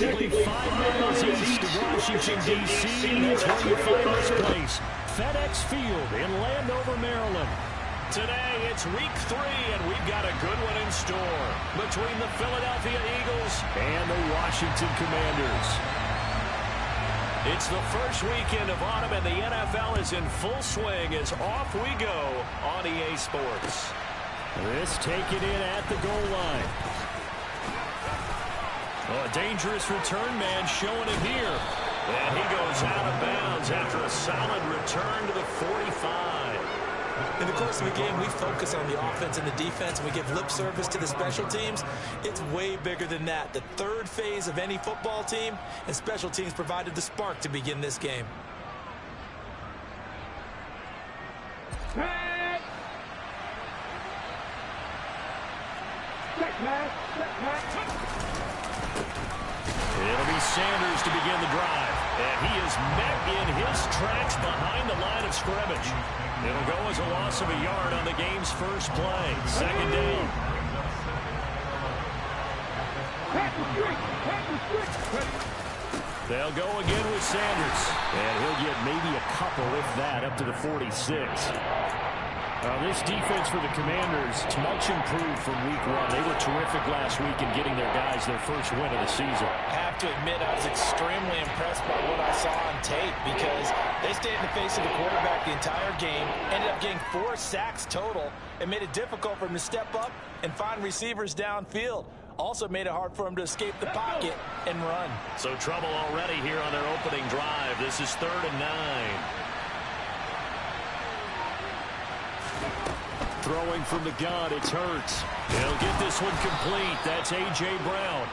Technically 5 miles east of Washington, D.C., and that's where you find this place, FedEx Field in Landover, Maryland. Today, it's week 3, and we've got a good one in store between the Philadelphia Eagles and the Washington Commanders. It's the first weekend of autumn, and the NFL is in full swing as off we go on EA Sports. This taken in at the goal line. Oh, a dangerous return man showing it here. And he goes out of bounds after a solid return to the 45. In the course of a game, we focus on the offense and the defense, and we give lip service to the special teams. It's way bigger than that. The third phase of any football team, and special teams provided the spark to begin this game. It'll be Sanders to begin the drive. And he is met in his tracks behind the line of scrimmage. It'll go as a loss of a yard on the game's first play. Second down. They'll go again with Sanders. And he'll get maybe a couple, if that, up to the 46. This defense for the Commanders is much improved from week 1. They were terrific last week in getting their guys their first win of the season. I have to admit, I was extremely impressed by what I saw on tape because they stayed in the face of the quarterback the entire game, ended up getting 4 sacks total, and made it difficult for him to step up and find receivers downfield. Also made it hard for him to escape the pocket and run. So trouble already here on their opening drive. This is 3rd and 9. Throwing from the gun, it's Hurts. He'll get this one complete. That's A.J. Brown.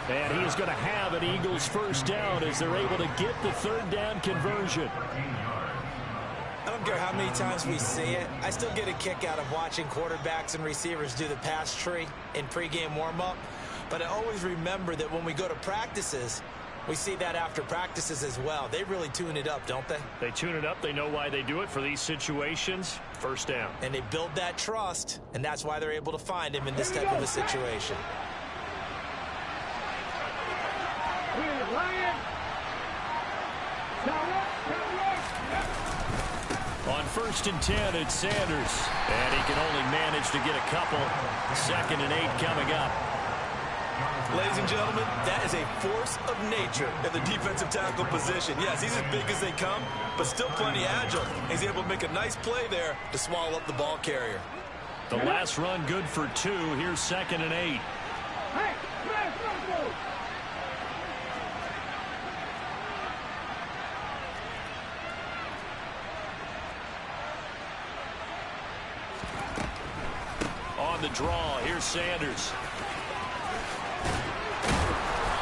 And he is going to have an Eagles first down as they're able to get the 3rd down conversion. I don't care how many times we see it. I still get a kick out of watching quarterbacks and receivers do the pass tree in pregame warm-up. But I always remember that when we go to practices, we see that after practices as well. They really tune it up, don't they? They tune it up. They know why they do it for these situations. First down. And they build that trust, and that's why they're able to find him in this type of a situation. On 1st and 10, it's Sanders. And he can only manage to get a couple. 2nd and 8 coming up. Ladies and gentlemen, that is a force of nature in the defensive tackle position. Yes, he's as big as they come, but still plenty agile. He's able to make a nice play there to swallow up the ball carrier. The last run good for 2. Here's 2nd and 8. On the draw, here's Sanders.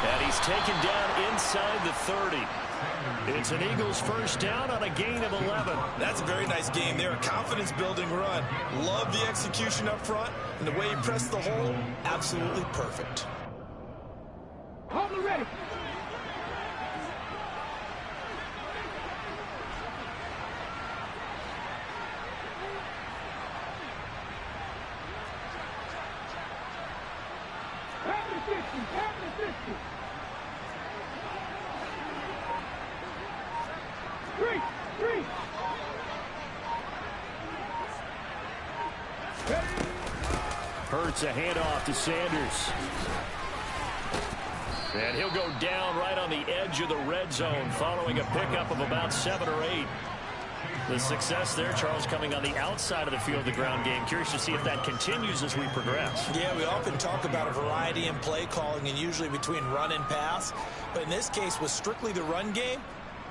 And he's taken down inside the 30. It's an Eagles first down on a gain of 11. That's a very nice game there. A confidence-building run. Love the execution up front, and the way he pressed the hole, absolutely perfect. Hold it ready. Hurts a handoff to Sanders. And he'll go down right on the edge of the red zone following a pickup of about 7 or 8. The success there, Charles, coming on the outside of the field, the ground game. Curious to see if that continues as we progress. Yeah, we often talk about a variety in play calling and usually between run and pass. But in this case, with strictly the run game,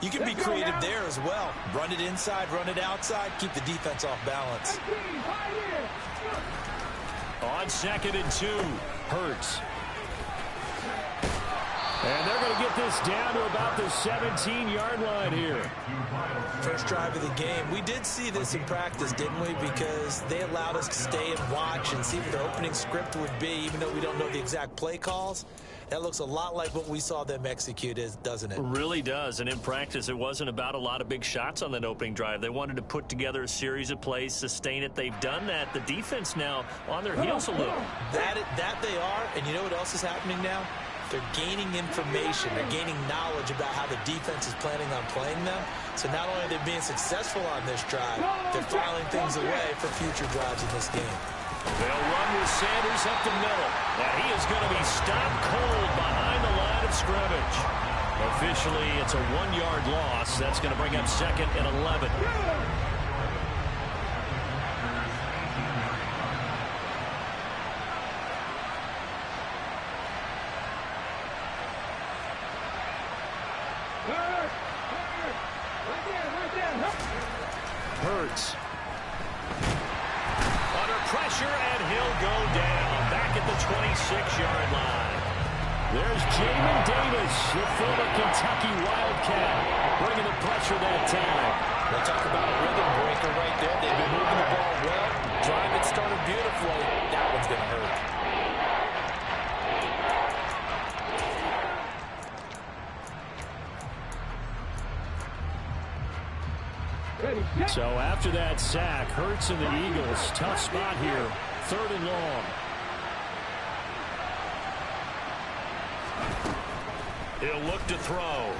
you can be creative there as well. Run it inside, run it outside, keep the defense off balance. On 2nd and 2, Hurts. And they're going to get this down to about the 17-yard line here. First drive of the game. We did see this in practice, didn't we? Because they allowed us to stay and watch and see what the opening script would be, even though we don't know the exact play calls. That looks a lot like what we saw them execute, doesn't it? Really does. And in practice, it wasn't about a lot of big shots on that opening drive. They wanted to put together a series of plays, sustain it. They've done that. The defense now on their heels a little. That they are. And you know what else is happening now? They're gaining information. They're gaining knowledge about how the defense is planning on playing them. So not only are they being successful on this drive, they're filing things away for future drives in this game. They'll run with Sanders up the middle. And he is going to be stopped cold behind the line of scrimmage. Officially, it's a 1-yard loss. That's going to bring up 2nd and 11. Hurts. Under pressure, and he'll go down back at the 26-yard line. There's Jamin Davis, the former Kentucky Wildcat, bringing the pressure that time. We'll talk about a rhythm breaker right there. They've been moving the ball well. Drive it started beautifully. That one's going to hurt. So after that sack, Hurts and the Eagles, tough spot here, 3rd and long. He'll look to throw.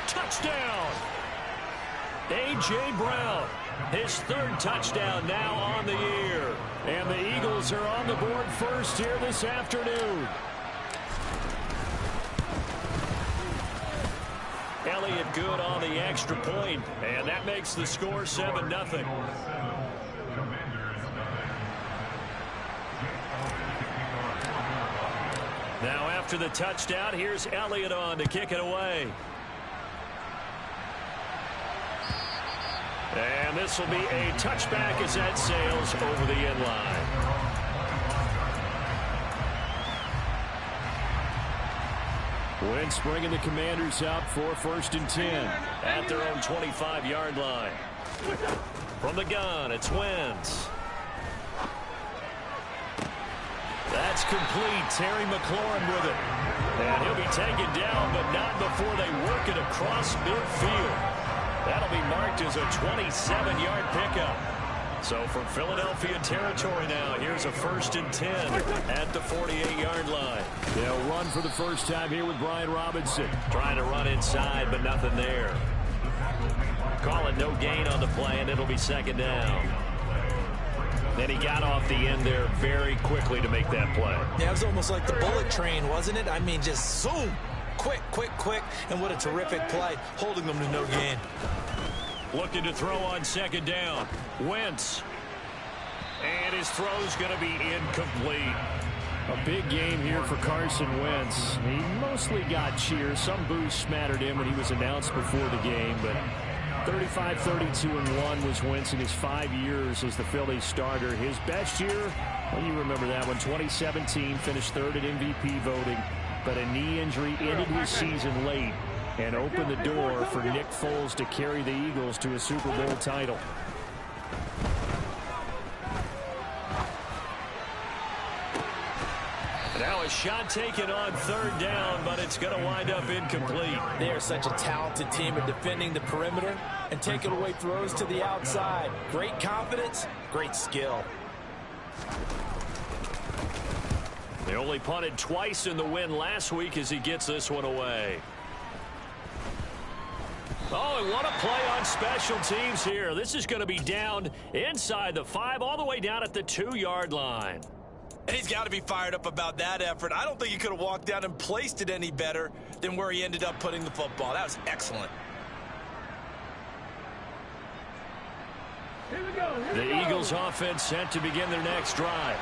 Touchdown! A.J. Brown, his 3rd touchdown now on the year. And the Eagles are on the board first here this afternoon. Elliott good on the extra point, and that makes the score 7-0. Now after the touchdown, here's Elliott on to kick it away. And this will be a touchback as that sails over the end line. Wentz bringing the Commanders up for 1st and 10 at their own 25-yard line. From the gun, it's Wentz. That's complete. Terry McLaurin with it. And he'll be taken down, but not before they work it across midfield. That'll be marked as a 27-yard pickup. So from Philadelphia territory now, here's a 1st and 10 at the 48-yard line. They'll run for the first time here with Brian Robinson. Trying to run inside, but nothing there. Calling no gain on the play, and it'll be 2nd down. Then he got off the end there very quickly to make that play. Yeah, it was almost like the bullet train, wasn't it? I mean, just zoom. Quick, quick, quick. And what a terrific play, holding them to no gain. Looking to throw on 2nd down. Wentz. And his throw's going to be incomplete. A big game here for Carson Wentz. He mostly got cheers. Some boos smattered him when he was announced before the game, but 35-32-1 was Wentz in his 5 years as the Phillies starter. His best year, well, you remember that one, 2017, finished 3rd in MVP voting, but a knee injury ended his season late and opened the door for Nick Foles to carry the Eagles to a Super Bowl title. Now a shot taken on 3rd down, but it's going to wind up incomplete. They are such a talented team at defending the perimeter and taking away throws to the outside. Great confidence, great skill. They only punted twice in the win last week as he gets this one away. Oh, and what a play on special teams here. This is going to be down inside the 5, all the way down at the 2-yard line. And he's got to be fired up about that effort. I don't think he could have walked down and placed it any better than where he ended up putting the football. That was excellent. The Eagles offense set to begin their next drive.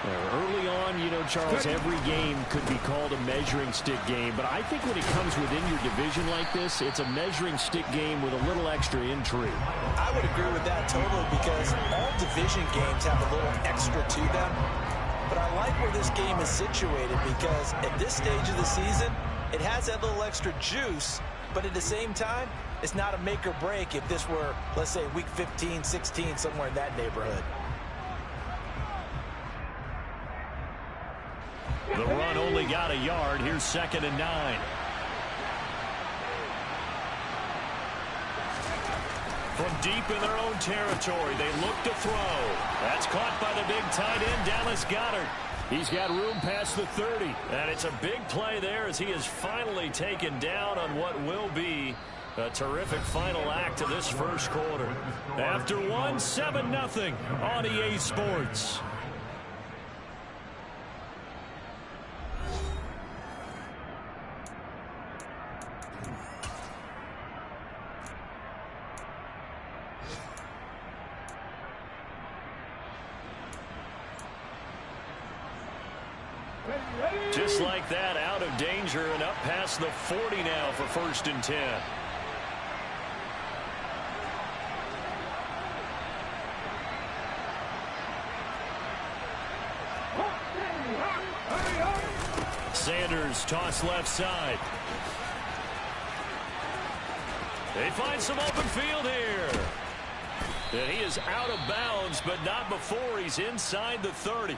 Early on, you know, Charles, every game could be called a measuring stick game, but I think when it comes within your division like this, it's a measuring stick game with a little extra intrigue. I would agree with that totally, because all division games have a little extra to them. But I like where this game is situated, because at this stage of the season, it has that little extra juice, but at the same time, it's not a make or break if this were, let's say, week 15, 16, somewhere in that neighborhood. The run only got a yard. Here's 2nd and 9. From deep in their own territory, they look to throw. That's caught by the big tight end, Dallas Goedert. He's got room past the 30. And it's a big play there as he is finally taken down on what will be a terrific final act of this first quarter. After one, 7-0 on EA Sports. Just like that, out of danger and up past the 40 now for 1st and 10. Sanders toss left side. They find some open field here. And he is out of bounds, but not before he's inside the 30.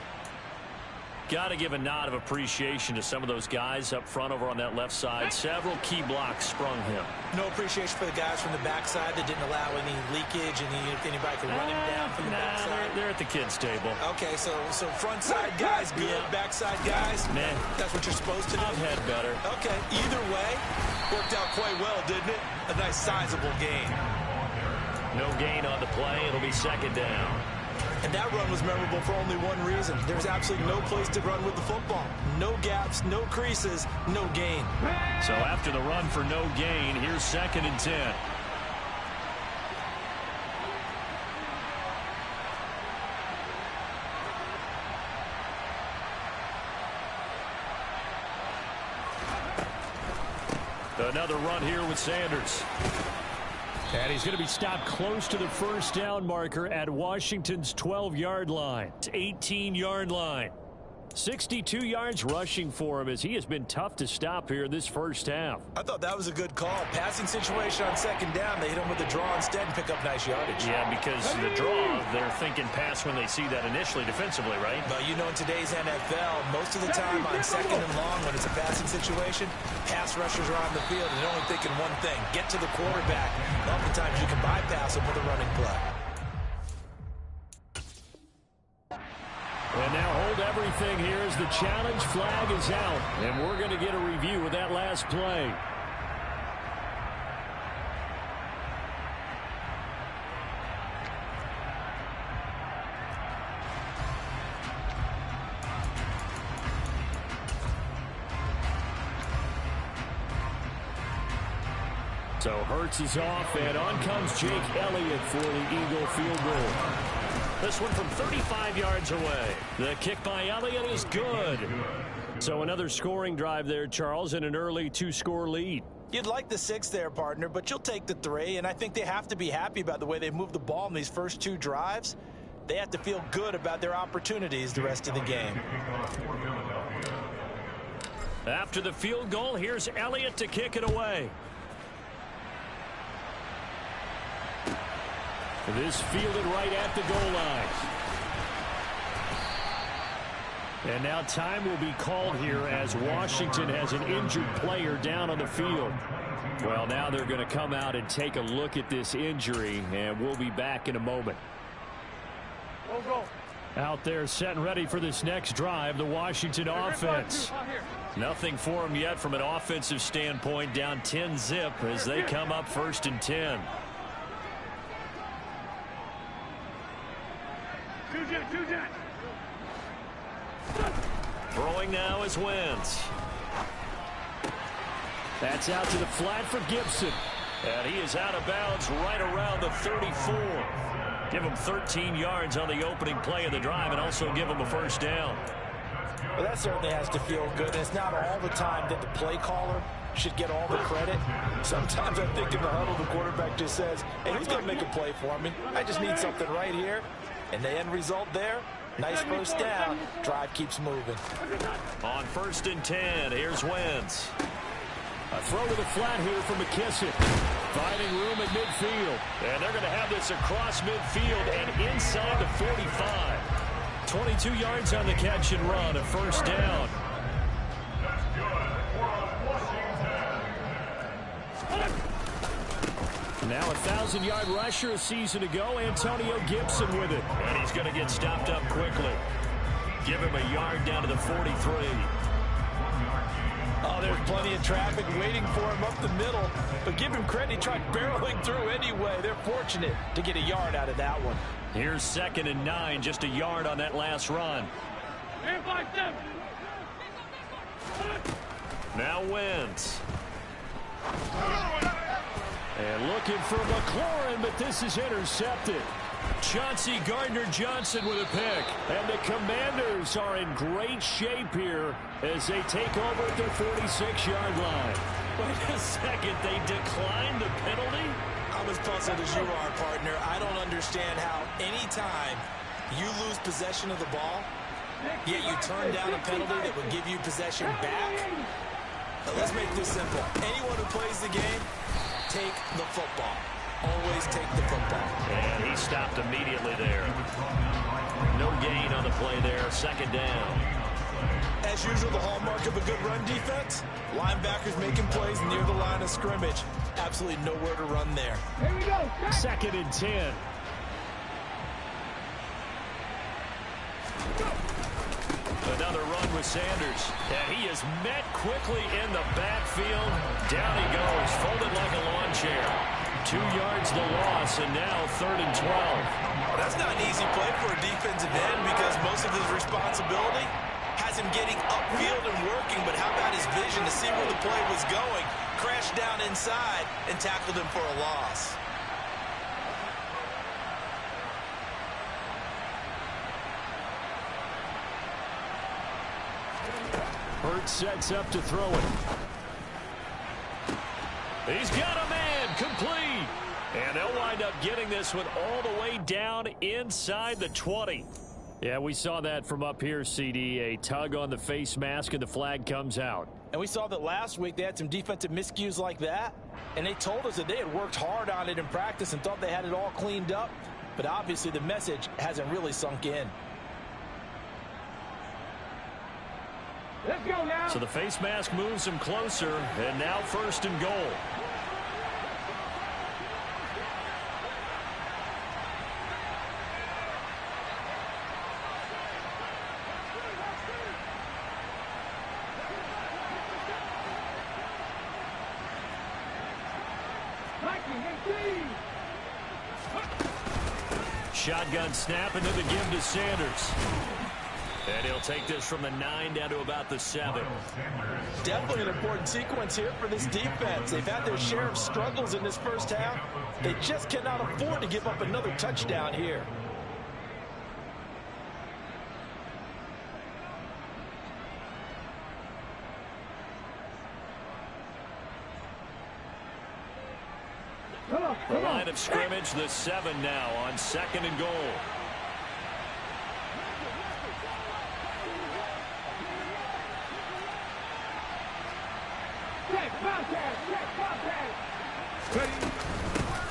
Got to give a nod of appreciation to some of those guys up front over on that left side. Several key blocks sprung him. No appreciation for the guys from the backside that didn't allow any leakage and if anybody could run him down from the backside. They're at the kids' table. Okay, so front side guys good, backside guys, man, that's what you're supposed to do. I've had better. Okay, either way, worked out quite well, didn't it? A nice sizable gain. No gain on the play. It'll be 2nd down. And that run was memorable for only one reason. There's absolutely no place to run with the football. No gaps, no creases, no gain. So after the run for no gain, here's 2nd and 10. Another run here with Sanders. And he's going to be stopped close to the 1st down marker at Washington's 12-yard line. 18-yard line. 62 yards rushing for him as he has been tough to stop here this first half. I thought that was a good call. Passing situation on 2nd down. They hit him with the draw instead and pick up nice yardage. Yeah, because the draw, they're thinking pass when they see that initially defensively, right? But you know, in today's NFL, most of the time on 2nd and long when it's a passing situation, pass rushers are on the field and they're only thinking one thing, get to the quarterback. Oftentimes you can bypass him with a running play. And now hold everything here as the challenge flag is out. And we're going to get a review of that last play. So Hurts is off, and on comes Jake Elliott for the Eagle field goal. This one from 35 yards away. The kick by Elliott is good. So another scoring drive there, Charles, and an early 2-score lead. You'd like the 6 there, partner, but you'll take the 3, and I think they have to be happy about the way they moved the ball in these first 2 drives. They have to feel good about their opportunities the rest of the game. After the field goal, here's Elliott to kick it away. This fielded right at the goal line. And now time will be called here as Washington has an injured player down on the field. Well, now they're going to come out and take a look at this injury, and we'll be back in a moment. Out there set and ready for this next drive, the Washington offense. Nothing for them yet from an offensive standpoint, down 10-zip as they come up 1st and 10. Throwing now is Wentz. That's out to the flat for Gibson. And he is out of bounds right around the 34. Give him 13 yards on the opening play of the drive and also give him a 1st down. Well, that certainly has to feel good. And it's not all the time that the play caller should get all the credit. Sometimes I think in the huddle, the quarterback just says, hey, who's going to make a play for me? I just need something right here. And the end result there, nice 1st down. Drive keeps moving. On 1st and 10, here's Wentz. A throw to the flat here for McKissick. Finding room at midfield. And they're going to have this across midfield and inside the 45. 22 yards on the catch and run, a 1st down. Now a 1,000-yard rusher a season ago, Antonio Gibson with it. And he's going to get stopped up quickly. Give him a yard down to the 43. Oh, there's plenty of traffic waiting for him up the middle. But give him credit, he tried barreling through anyway. They're fortunate to get a yard out of that one. Here's 2nd and 9, just a yard on that last run. Now Wentz. And looking for McLaurin, but this is intercepted. Chauncey Gardner-Johnson with a pick. And the Commanders are in great shape here as they take over at their 46-yard line. Wait a second, they declined the penalty? I'm as puzzled as you are, partner. I don't understand how any time you lose possession of the ball, yet you turn down a penalty that would give you possession back. But let's make this simple. Anyone who plays the game, take the football. Always take the football. And he stopped immediately there. No gain on the play there. 2nd down. As usual, the hallmark of a good run defense, linebackers making plays near the line of scrimmage. Absolutely nowhere to run there. Here we go. 2nd and 10. Another run with Sanders. And he is met quickly in the backfield. Down he goes, folded like a lawn chair. 2 yards the loss, and now 3rd and 12. Well, that's not an easy play for a defensive end because most of his responsibility has him getting upfield and working, but how about his vision to see where the play was going, crashed down inside, and tackled him for a loss. Hurts sets up to throw it. He's got a man, complete. And they'll wind up getting this one all the way down inside the 20. Yeah, we saw that from up here, CD. A tug on the face mask, and the flag comes out. And we saw that last week they had some defensive miscues like that. And they told us that they had worked hard on it in practice and thought they had it all cleaned up. But obviously the message hasn't really sunk in. Let's go now. So the face mask moves him closer, and now 1st and goal. Shotgun snap, and then the give to Sanders. And he'll take this from the 9 down to about the 7. Definitely an important sequence here for this defense. They've had their share of struggles in this first half. They just cannot afford to give up another touchdown here. The line of scrimmage, the 7 now on 2nd and goal.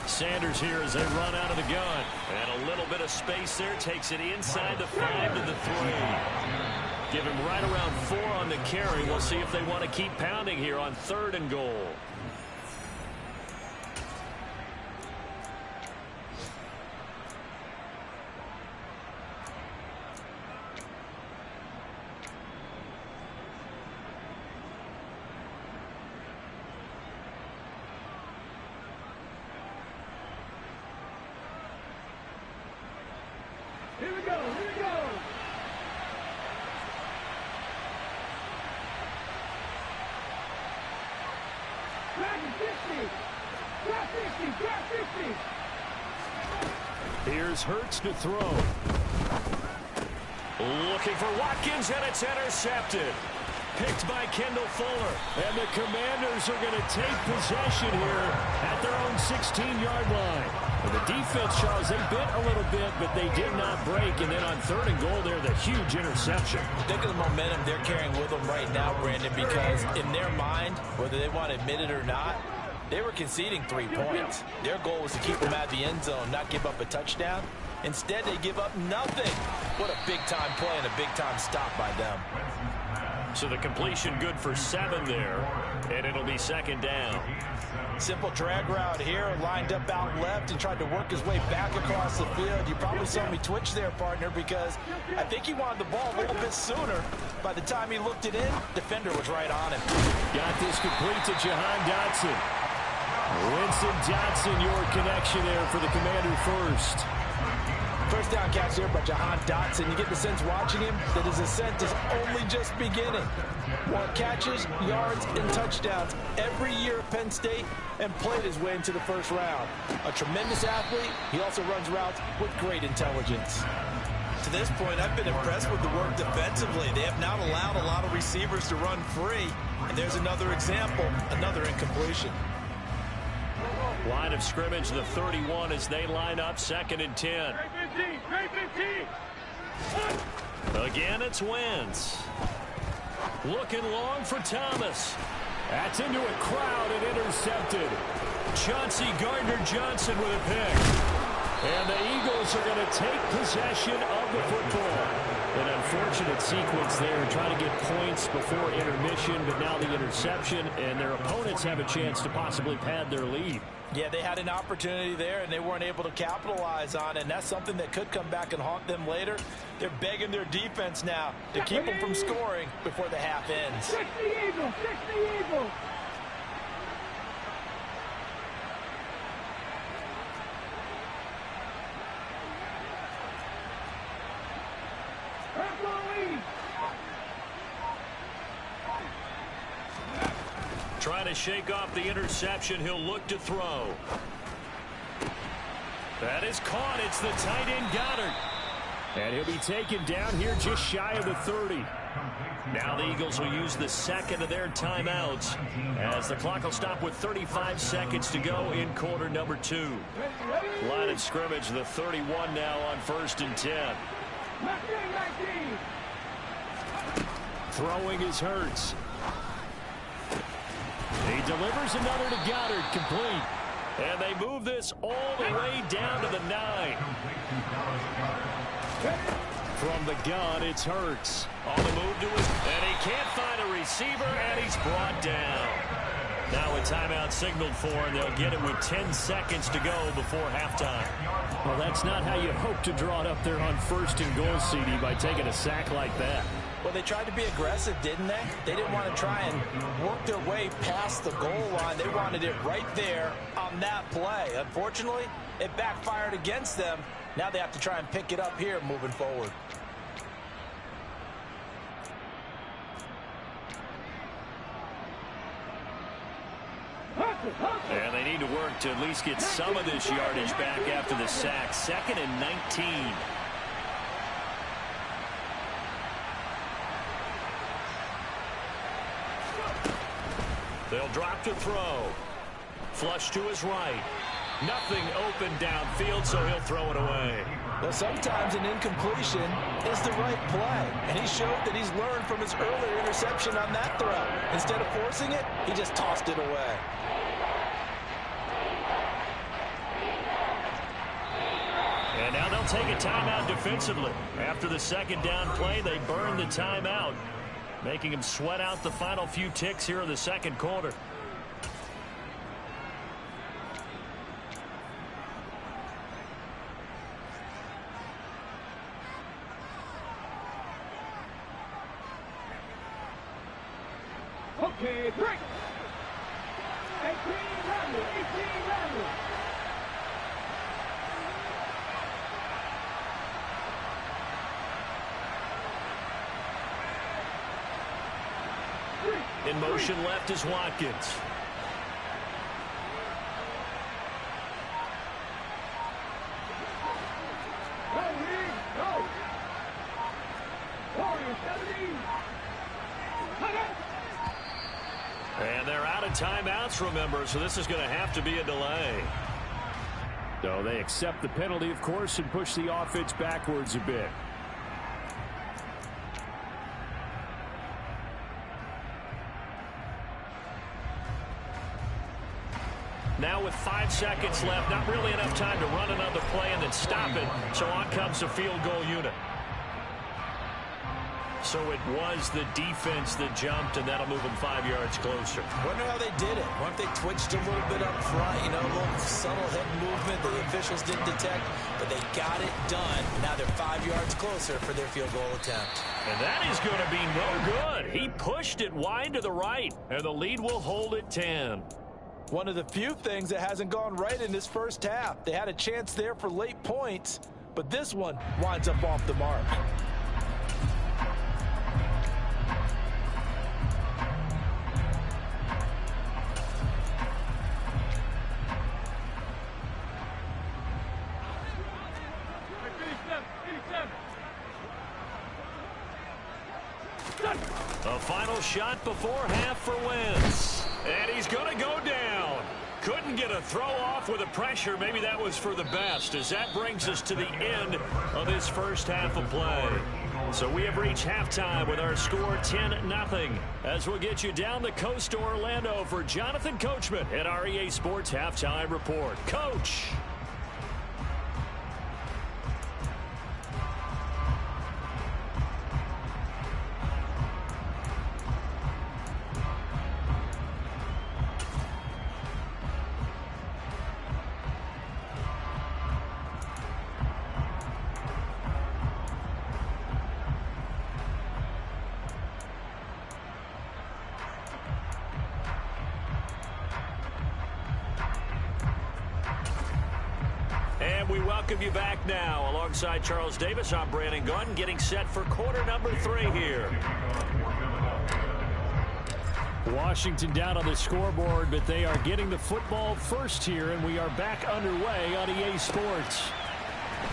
Sanders here as they run out of the gun. And a little bit of space there. Takes it inside the 5 to the 3. Give him right around 4 on the carry. We'll see if they want to keep pounding here on 3rd and goal. Here we go. Here we go. Grab 50. Grab 50. Grab 50. Here's Hurts to throw. Looking for Watkins, and it's intercepted. Picked by Kendall Fuller. And the Commanders are going to take possession here at their own 16-yard line. And the defense, Charles, they bit a little bit, but they did not break. And then on 3rd and goal there, the huge interception. Think of the momentum they're carrying with them right now, Brandon, because in their mind, whether they want to admit it or not, they were conceding 3 points. Their goal was to keep them at the end zone, not give up a touchdown. Instead, they give up nothing. What a big-time play and a big-time stop by them. So the completion good for 7 there, and it'll be 2nd down. Simple drag route here, lined up out left and tried to work his way back across the field. You probably saw me twitch there, partner, because I think he wanted the ball a little bit sooner. By the time he looked it in, defender was right on him. Got this complete to Jahan Dotson. Winston Johnson, your connection there for the Commander first. First down catch here by Jahan Dotson. You get the sense watching him that his ascent is only just beginning. More catches, yards, and touchdowns every year at Penn State, and played his way into the first round. A tremendous athlete. He also runs routes with great intelligence. To this point, I've been impressed with the work defensively. They have not allowed a lot of receivers to run free. And there's another example, another incompletion. Line of scrimmage, the 31 as they line up, 2nd and 10. Again, it's Wentz. Looking long for Thomas. That's into a crowd and intercepted. Chauncey Gardner-Johnson with a pick. And the Eagles are going to take possession of the football. An unfortunate sequence there, trying to get points before intermission, but now the interception, and their opponents have a chance to possibly pad their lead. Yeah, they had an opportunity there, and they weren't able to capitalize on it, and that's something that could come back and haunt them later. They're begging their defense now to keep them from scoring before the half ends. 60 Eagles, 60 Eagles. Trying to shake off the interception. He'll look to throw. That is caught. It's the tight end Goddard. And he'll be taken down here just shy of the 30. Now the Eagles will use the second of their timeouts as the clock will stop with 35 seconds to go in quarter number 2. Line of scrimmage, the 31 now on 1st and 10. Throwing is Hurts. He delivers another to Goddard, complete. And they move this all the way down to the 9. From the gun, it's Hurts. On the move to his, and he can't find a receiver, and he's brought down. Now a timeout signaled for, and they'll get it with 10 seconds to go before halftime. Well, that's not how you hope to draw it up there on 1st and goal, CD, by taking a sack like that. Well, they tried to be aggressive, didn't they? They didn't want to try and work their way past the goal line. They wanted it right there on that play. Unfortunately, it backfired against them. Now they have to try and pick it up here moving forward. And they need to work to at least get some of this yardage back after the sack. 2nd and 19. They'll drop to throw. Flush to his right. Nothing open downfield, so he'll throw it away. Well, sometimes an incompletion is the right play, and he showed that he's learned from his earlier interception on that throw. Instead of forcing it, he just tossed it away. And now they'll take a timeout defensively. After the 2nd down play, they burn the timeout, making him sweat out the final few ticks here in the 2nd quarter. Okay, break. 18 Randall. In motion left is Watkins. And they're out of timeouts, remember, so this is going to have to be a delay. So they accept the penalty, of course, and push the offense backwards a bit. Now with 5 seconds left, not really enough time to run another play and then stop it. So on comes the field goal unit. So it was the defense that jumped, and that'll move them 5 yards closer. Wonder how they did it. Wonder if they twitched a little bit up front, you know, a little subtle head movement the officials didn't detect, but they got it done. Now they're 5 yards closer for their field goal attempt. And that is going to be no good. He pushed it wide to the right, and the lead will hold at 10. One of the few things that hasn't gone right in this first half. They had a chance there for late points, but this one winds up off the mark. A final shot before half for Wentz. And he's going to go down. Couldn't get a throw off with the pressure. Maybe that was for the best, as that brings us to the end of this first half of play. So we have reached halftime with our score 10-0. As we'll get you down the coast to Orlando for Jonathan Coachman at our EA Sports Halftime Report. Coach. We welcome you back now. Alongside Charles Davis, I'm Brandon Gunn, getting set for quarter number 3 here. Washington down on the scoreboard, but they are getting the football first here, and we are back underway on EA Sports.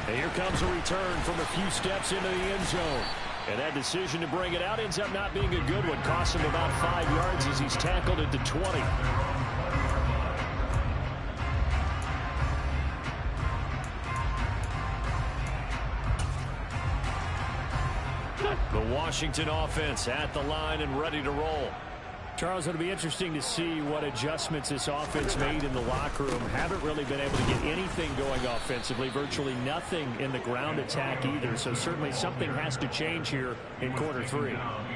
And here comes a return from a few steps into the end zone. And that decision to bring it out ends up not being a good one. Costs him about 5 yards as he's tackled at the 20. The Washington offense at the line and ready to roll. Charles, it'll be interesting to see what adjustments this offense made in the locker room. Haven't really been able to get anything going offensively. Virtually nothing in the ground attack either. So certainly something has to change here in quarter 3.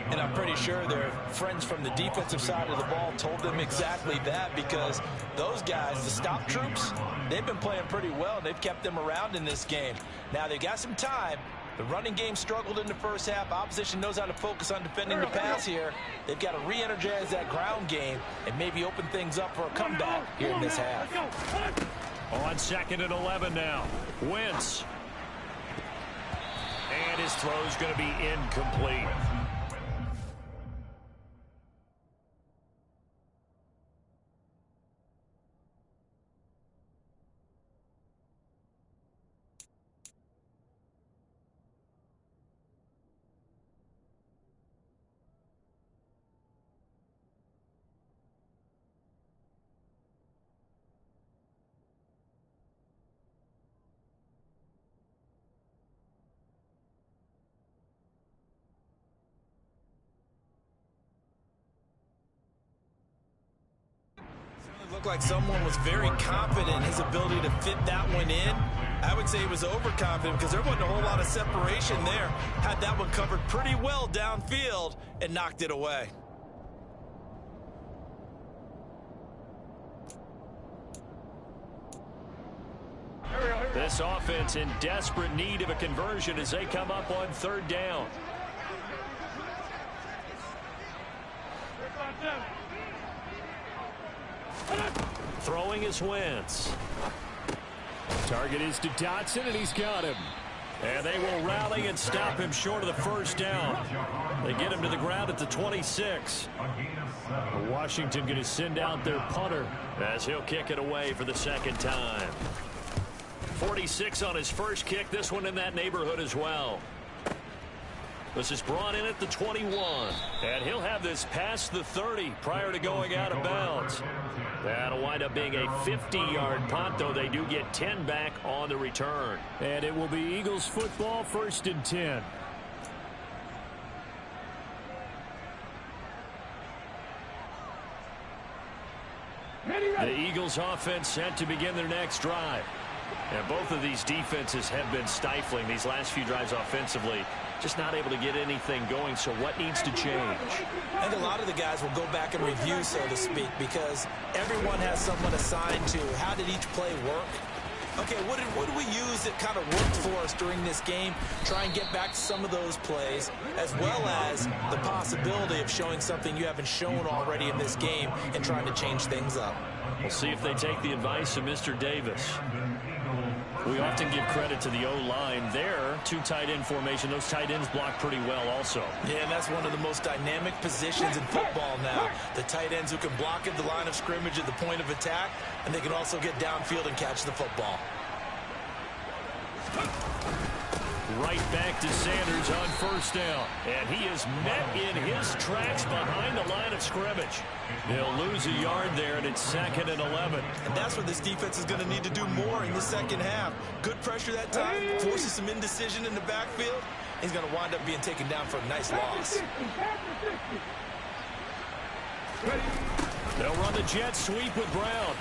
And I'm pretty sure their friends from the defensive side of the ball told them exactly that, because those guys, the stop troops, they've been playing pretty well. They've kept them around in this game. Now they've got some time. The running game struggled in the first half. Opposition knows how to focus on defending the pass here. They've got to re-energize that ground game and maybe open things up for a comeback here in this half. On 2nd and 11 now. Wentz. And his throw is going to be incomplete. Looked like someone was very confident in his ability to fit that one in. I would say he was overconfident because there wasn't a whole lot of separation there. Had that one covered pretty well downfield and knocked it away. This offense in desperate need of a conversion as they come up on 3rd down. Throwing is Wentz. Target is to Dotson, and he's got him. And they will rally and stop him short of the 1st down. They get him to the ground at the 26. Washington going to send out their punter as he'll kick it away for the 2nd time. 46 on his first kick. This one in that neighborhood as well. This is brought in at the 21. And he'll have this past the 30 prior to going out of bounds. That'll wind up being a 50-yard punt, though they do get 10 back on the return. And it will be Eagles football, 1st and 10. The Eagles offense set to begin their next drive. And both of these defenses have been stifling these last few drives offensively. just not able to get anything going. So what needs to change? I think a lot of the guys will go back and review, so to speak, because everyone has someone assigned to how did each play work. Okay, what did we use that kind of worked for us during this game? Try and get back to some of those plays, as well as the possibility of showing something you haven't shown already in this game and trying to change things up. We'll see if they take the advice of Mr. Davis. We often give credit to the O-line there. Two tight end formation. Those tight ends block pretty well also. Yeah, and that's one of the most dynamic positions in football now. The tight ends who can block at the line of scrimmage at the point of attack, and they can also get downfield and catch the football. Right back to Sanders on first down. And he is met in his tracks behind the line of scrimmage. They'll lose a yard there, and it's 2nd and 11. And that's what this defense is going to need to do more in the second half. Good pressure that time, forces some indecision in the backfield. He's going to wind up being taken down for a nice loss. They'll run the jet sweep with Brown.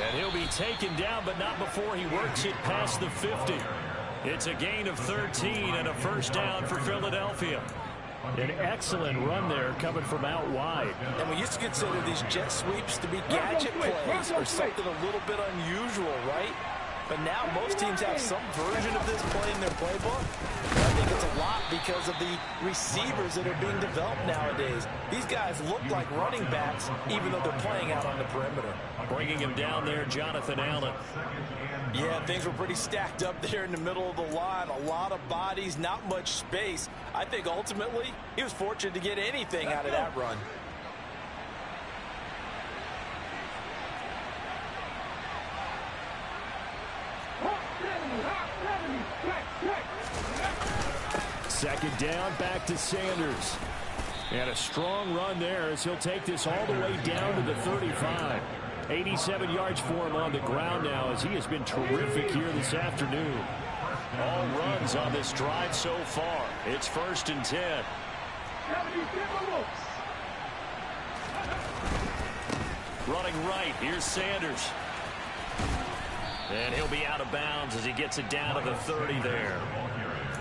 And he'll be taken down, but not before he works it past the 50. It's a gain of 13 and a first down for Philadelphia. An excellent run there coming from out wide. And we used to consider these jet sweeps to be gadget plays or something a little bit unusual, right? But now most teams have some version of this play in their playbook. I think it's a lot because of the receivers that are being developed nowadays. These guys look like running backs even though they're playing out on the perimeter. Bringing him down there, Jonathan Allen. Yeah, things were pretty stacked up there in the middle of the line. A lot of bodies, not much space. I think ultimately he was fortunate to get anything out of that run. Second down, back to Sanders. And a strong run there as he'll take this all the way down to the 35. 87 yards for him on the ground now as he has been terrific here this afternoon. All runs on this drive so far. It's 1st and 10. Running right, here's Sanders. And he'll be out of bounds as he gets it down to the 30 there.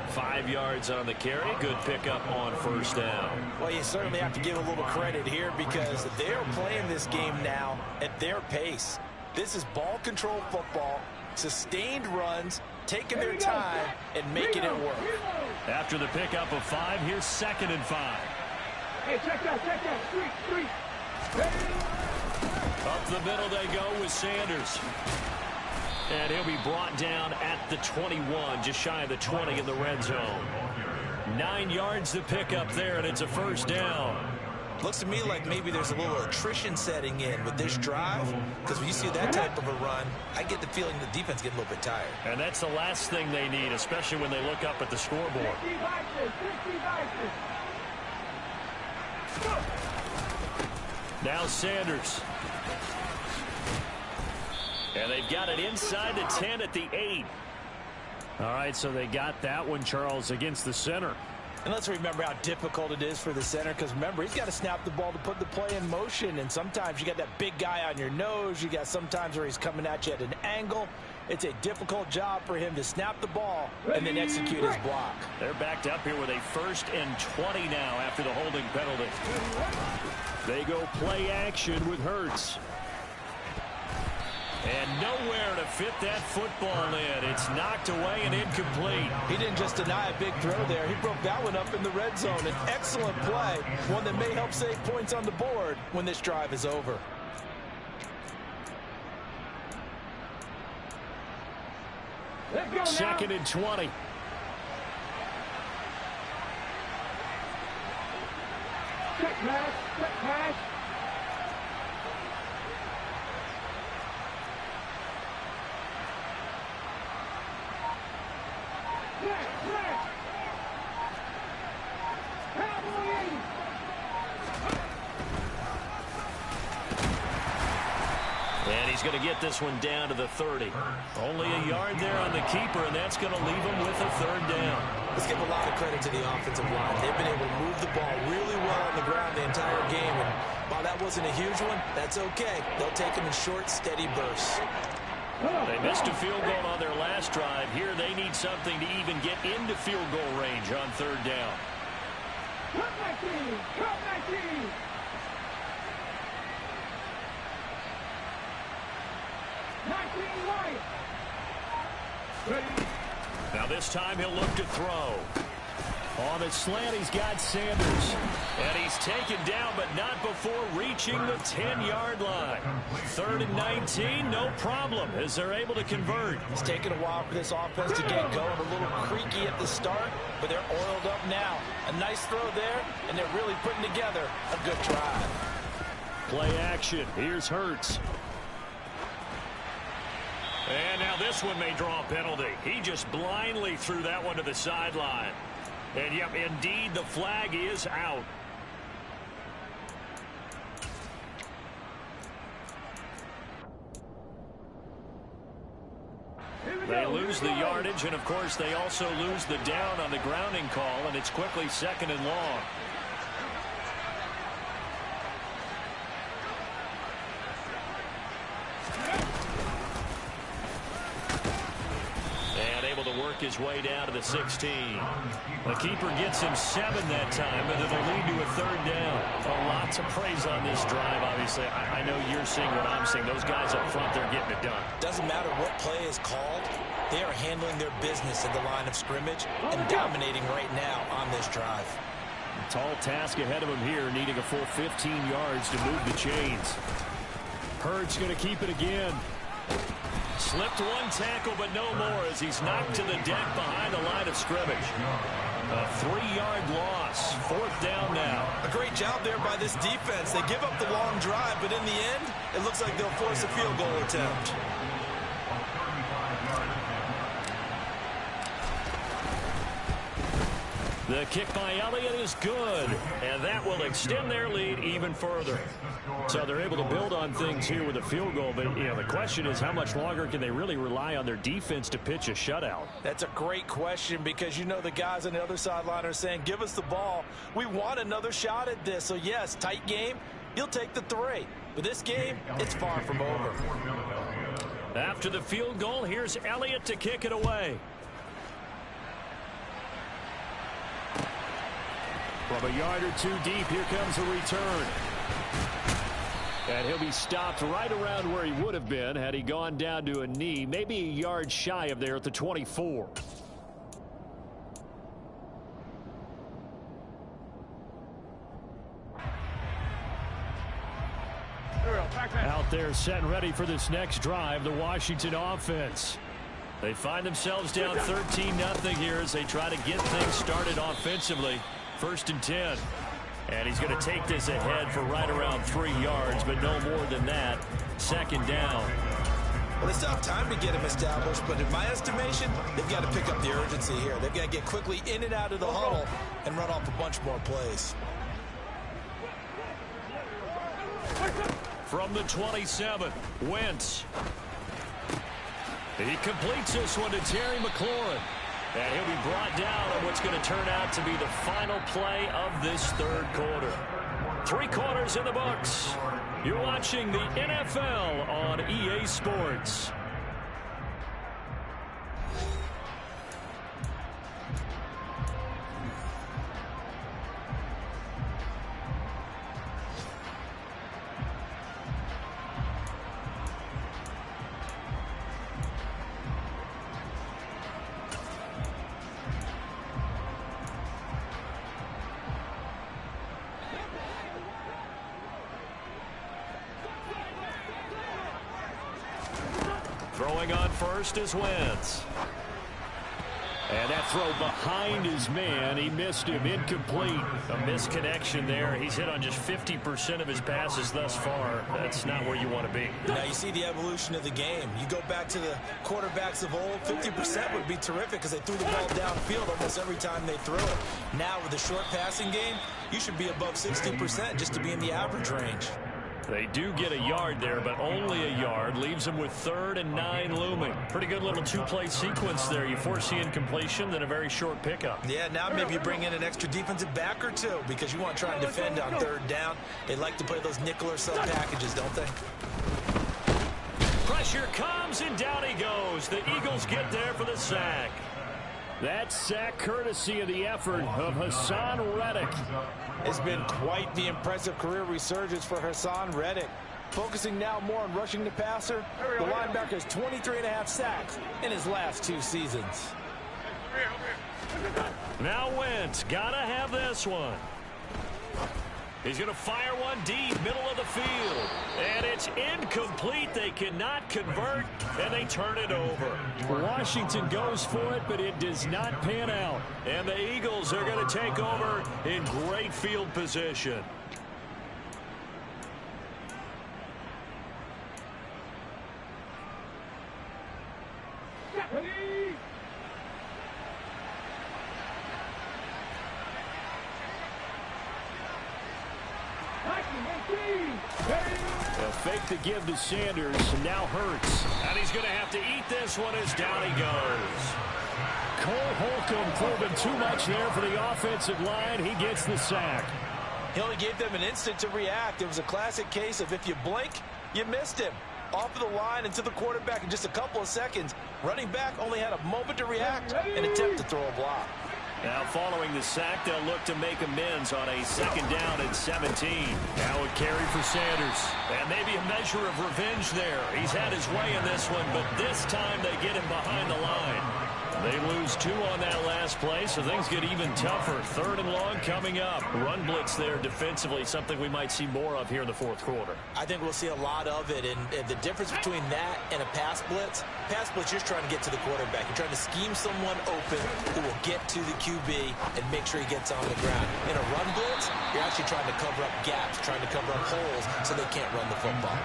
5 yards on the carry. Good pickup on first down. Well, you certainly have to give a little credit here because they're playing this game now at their pace. This is ball control football, sustained runs, taking their time, and making it work. After the pickup of 5, here's 2nd and 5. Hey, check that, street. Up the middle they go with Sanders. And he'll be brought down at the 21, just shy of the 20 in the red zone. 9 yards to pick up there, and it's a first down. Looks to me like maybe there's a little attrition setting in with this drive, because when you see that type of a run, I get the feeling the defense getting a little bit tired. And that's the last thing they need, especially when they look up at the scoreboard. Now Sanders. And they've got it inside the 10 at the 8. All right, so they got that one, Charles, against the center. And let's remember how difficult it is for the center, because remember, he's got to snap the ball to put the play in motion, and sometimes you got that big guy on your nose. You got sometimes where he's coming at you at an angle. It's a difficult job for him to snap the ball and then execute his block. They're backed up here with a 1st and 20 now after the holding penalty. They go play action with Hurts. And nowhere to fit that football in. It's knocked away and incomplete. He didn't just deny a big throw there. He broke that one up in the red zone. An excellent play, one that may help save points on the board when this drive is over. Let's go 2nd and 20. Check pass. And he's going to get this one down to the 30. Only a yard there on the keeper, and that's going to leave him with a 3rd down. Let's give a lot of credit to the offensive line. They've been able to move the ball really well on the ground the entire game. And while that wasn't a huge one, that's okay. They'll take them in short, steady bursts. They missed a field goal on their last drive. Here they need something to even get into field goal range on third down. Cut my team! Cut my team! Now this time he'll look to throw. On the slant, he's got Sanders. And he's taken down, but not before reaching the 10-yard line. 3rd and 19, no problem, as they're able to convert. It's taken a while for this offense to get going. A little creaky at the start, but they're oiled up now. A nice throw there, and they're really putting together a good drive. Play action. Here's Hurts. And now this one may draw a penalty. He just blindly threw that one to the sideline. And, yep, indeed, the flag is out. They lose the yardage, and, of course, they also lose the down on the grounding call, and it's quickly 2nd and long. To work his way down to the 16. The keeper gets him 7 that time, but it'll lead to a 3rd down. Lots of praise on this drive, obviously. I know you're seeing what I'm seeing. Those guys up front, they're getting it done. Doesn't matter what play is called. They are handling their business at the line of scrimmage and dominating right now on this drive. A tall task ahead of him here, needing a full 15 yards to move the chains. Hurts going to keep it again. Slipped one tackle, but no more as he's knocked to the deck behind the line of scrimmage. A 3-yard loss. 4th down now. A great job there by this defense. They give up the long drive, but in the end, it looks like they'll force a field goal attempt. The kick by Elliott is good, and that will extend their lead even further. So they're able to build on things here with a field goal, but the question is how much longer can they really rely on their defense to pitch a shutout? That's a great question because the guys on the other sideline are saying, give us the ball. We want another shot at this. So, yes, tight game. You'll take the 3. But this game, it's far from over. After the field goal, here's Elliott to kick it away. From a yard or 2 deep, here comes a return. And he'll be stopped right around where he would have been had he gone down to a knee, maybe a yard shy of there at the 24. Out there set and ready for this next drive, the Washington offense. They find themselves down 13-0 here as they try to get things started offensively. 1st and 10. And he's going to take this ahead for right around 3 yards, but no more than that. 2nd down. Well, they still have time to get him established, but in my estimation, they've got to pick up the urgency here. They've got to get quickly in and out of the huddle and run off a bunch more plays. From the 27, Wentz. He completes this one to Terry McLaurin. And he'll be brought down on what's going to turn out to be the final play of this 3rd quarter. 3 quarters in the books. You're watching the NFL on EA Sports. Throwing on first is Wentz. And that throw behind his man. He missed him. Incomplete. A misconnection there. He's hit on just 50% of his passes thus far. That's not where you want to be. Now you see the evolution of the game. You go back to the quarterbacks of old, 50% would be terrific because they threw the ball downfield almost every time they threw it. Now with the short passing game, you should be above 60% just to be in the average range. They do get a yard there, but only a yard. Leaves them with 3rd and 9 looming. Pretty good little 2-play sequence there. You force the incompletion, then a very short pickup. Yeah, now maybe you bring in an extra defensive back or 2 because you want to try and defend on 3rd down. They like to play those nickel or sub packages, don't they? Pressure Pressure comes, and down he goes. The Eagles get there for the sack. That sack courtesy of the effort of Hassan Reddick. It's been quite the impressive career resurgence for Hassan Reddick. Focusing now more on rushing the passer, the linebacker has 23.5 sacks in his last 2 seasons. Now Wentz, gotta have this one. He's going to fire one deep, middle of the field. And it's incomplete. They cannot convert, and they turn it over. Washington goes for it, but it does not pan out. And the Eagles are going to take over in great field position. A fake to give to Sanders, and now Hurts. And he's going to have to eat this one as down he goes. Cole Holcomb proving too much there for the offensive line. He gets the sack. He only gave them an instant to react. It was a classic case of if you blink, you missed him. Off of the line and to the quarterback in just a couple of seconds. Running back only had a moment to react and attempt to throw a block. Now following the sack, they'll look to make amends on a 2nd down and 17. Now a carry for Sanders. And maybe a measure of revenge there. He's had his way in this one, but this time they get him behind the line. They lose 2 on that last play, so things get even tougher. 3rd and long coming up. Run blitz there defensively, something we might see more of here in the 4th quarter. I think we'll see a lot of it, and the difference between that and a pass blitz, you're just trying to get to the quarterback. You're trying to scheme someone open who will get to the QB and make sure he gets on the ground. In a run blitz, you're actually trying to cover up gaps, trying to cover up holes so they can't run the football.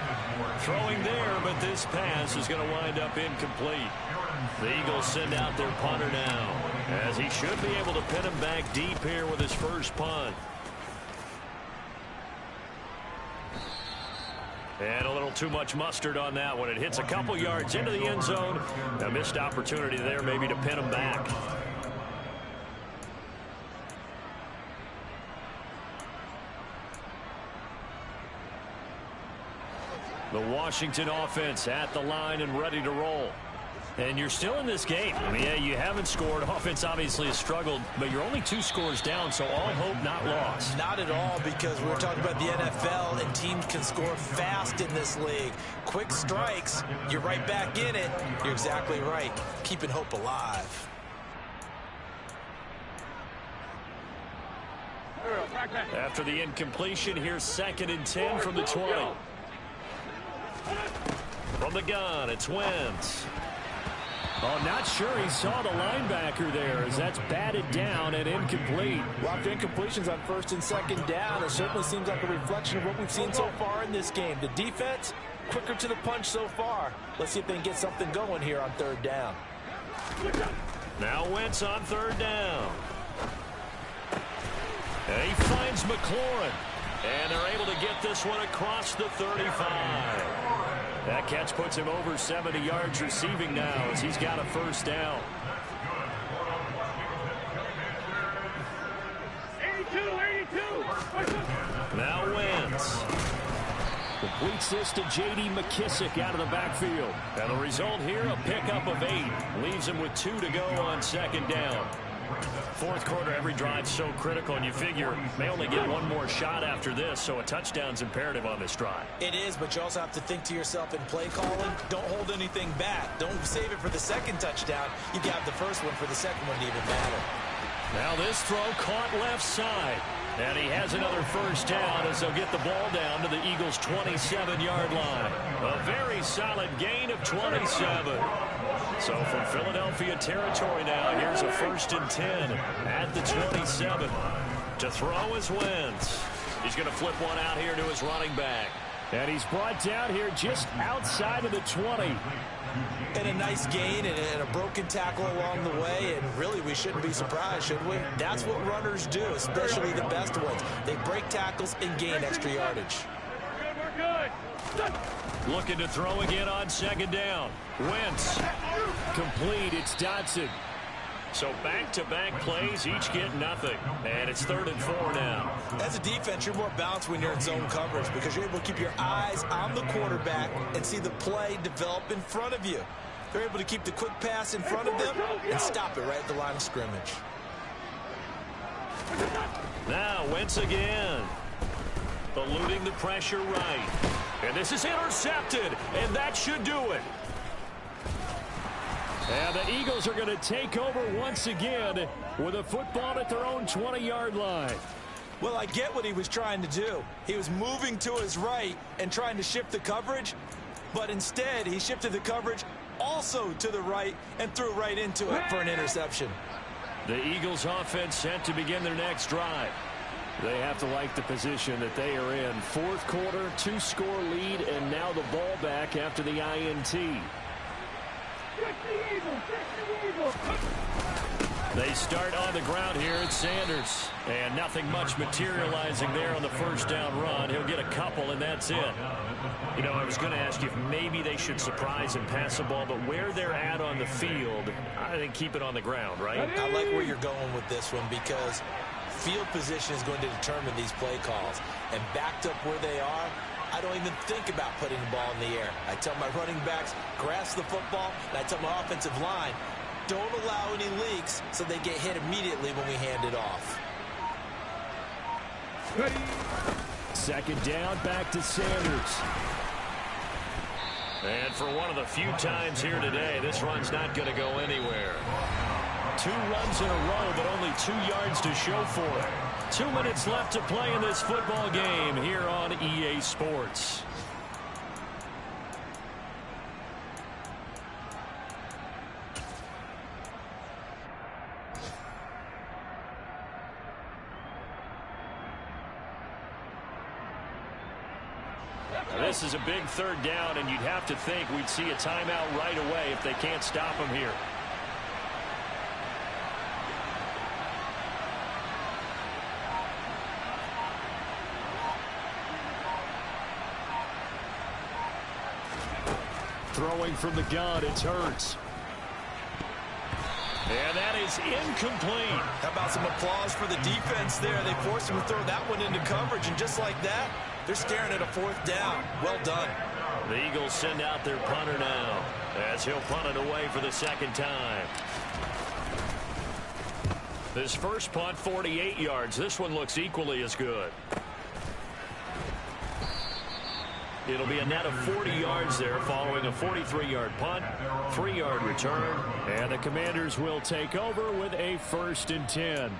Throwing there, but this pass is going to wind up incomplete. The Eagles send out their punter now, as he should be able to pin him back deep here with his first punt. And a little too much mustard on that one. It hits a couple yards into the end zone. A missed opportunity there maybe to pin him back. The Washington offense at the line and ready to roll. And you're still in this game. I mean, yeah, you haven't scored. Offense obviously has struggled, but you're only 2 scores down, so all hope not lost. Not at all, because we're talking about the NFL, and teams can score fast in this league. Quick strikes, you're right back in it. You're exactly right. Keeping hope alive. After the incompletion, here's 2nd and 10 from the 20. From the gun, it's Wentz. Oh, not sure he saw the linebacker there, as that's batted down and incomplete. A lot of incompletions on 1st and 2nd down. It certainly seems like a reflection of what we've seen so far in this game. The defense, quicker to the punch so far. Let's see if they can get something going here on 3rd down. Now Wentz on 3rd down. And he finds McLaurin. And they're able to get this one across the 35. That catch puts him over 70 yards receiving now as he's got a 1st down. 82. Now Wentz completes this to J.D. McKissick out of the backfield. And the result here, a pickup of 8. Leaves him with 2 to go on 2nd down. 4th quarter, every drive's so critical, and you figure may only get 1 more shot after this, so a touchdown's imperative on this drive. It is, but you also have to think to yourself in play calling, don't hold anything back. Don't save it for the 2nd touchdown. You got the 1st one for the 2nd one to even matter. Now this throw caught left side. And he has another 1st down as they'll get the ball down to the Eagles' 27-yard line. A very solid gain of 27. So from Philadelphia territory now, here's a 1st and 10 at the 27. To throw is Wentz. He's going to flip one out here to his running back. And he's brought down here just outside of the 20. And a nice gain and a broken tackle along the way, and really we shouldn't be surprised, should we? That's what runners do, especially the best ones. They break tackles and gain extra yardage. We're good. Looking to throw again on 2nd down. Wentz. Complete. It's Dotson. So back-to-back plays, each get nothing. And it's 3rd and 4 now. As a defense, you're more balanced when you're in zone coverage because you're able to keep your eyes on the quarterback and see the play develop in front of you. They're able to keep the quick pass in front of them and stop it right at the line of scrimmage. Now, Wentz again. Eluding the pressure right. And this is intercepted, and that should do it. And the Eagles are going to take over once again with a football at their own 20-yard line. Well, I get what he was trying to do. He was moving to his right and trying to shift the coverage, but instead he shifted the coverage also to the right and threw right into it for an interception. The Eagles offense set to begin their next drive. They have to like the position that they are in. 4th quarter, 2-score lead, and now the ball back after the INT. They start on the ground here at Sanders. And nothing much materializing there on the first down run. He'll get a couple, and that's it. You know, I was going to ask you if maybe they should surprise and pass the ball, but where they're at on the field, I think keep it on the ground, right? I like where you're going with this one because field position is going to determine these play calls. And backed up where they are, I don't even think about putting the ball in the air. I tell my running backs, grasp the football, and I tell my offensive line, don't allow any leaks so they get hit immediately when we hand it off. Second down, back to Sanders. And for one of the few times here today, this run's not going to go anywhere. 2 runs in a row, but only 2 yards to show for it. 2 minutes left to play in this football game here on EA Sports. This is a big 3rd down, and you'd have to think we'd see a timeout right away if they can't stop him here. Throwing from the gun, it's Hurts. And that is incomplete. How about some applause for the defense there? They forced him to throw that one into coverage, and just like that, they're staring at a 4th down. Well done. The Eagles send out their punter now as he'll punt it away for the 2nd time. This first punt, 48 yards. This one looks equally as good. It'll be a net of 40 yards there following a 43-yard punt, 3-yard return, and the Commanders will take over with a 1st and 10.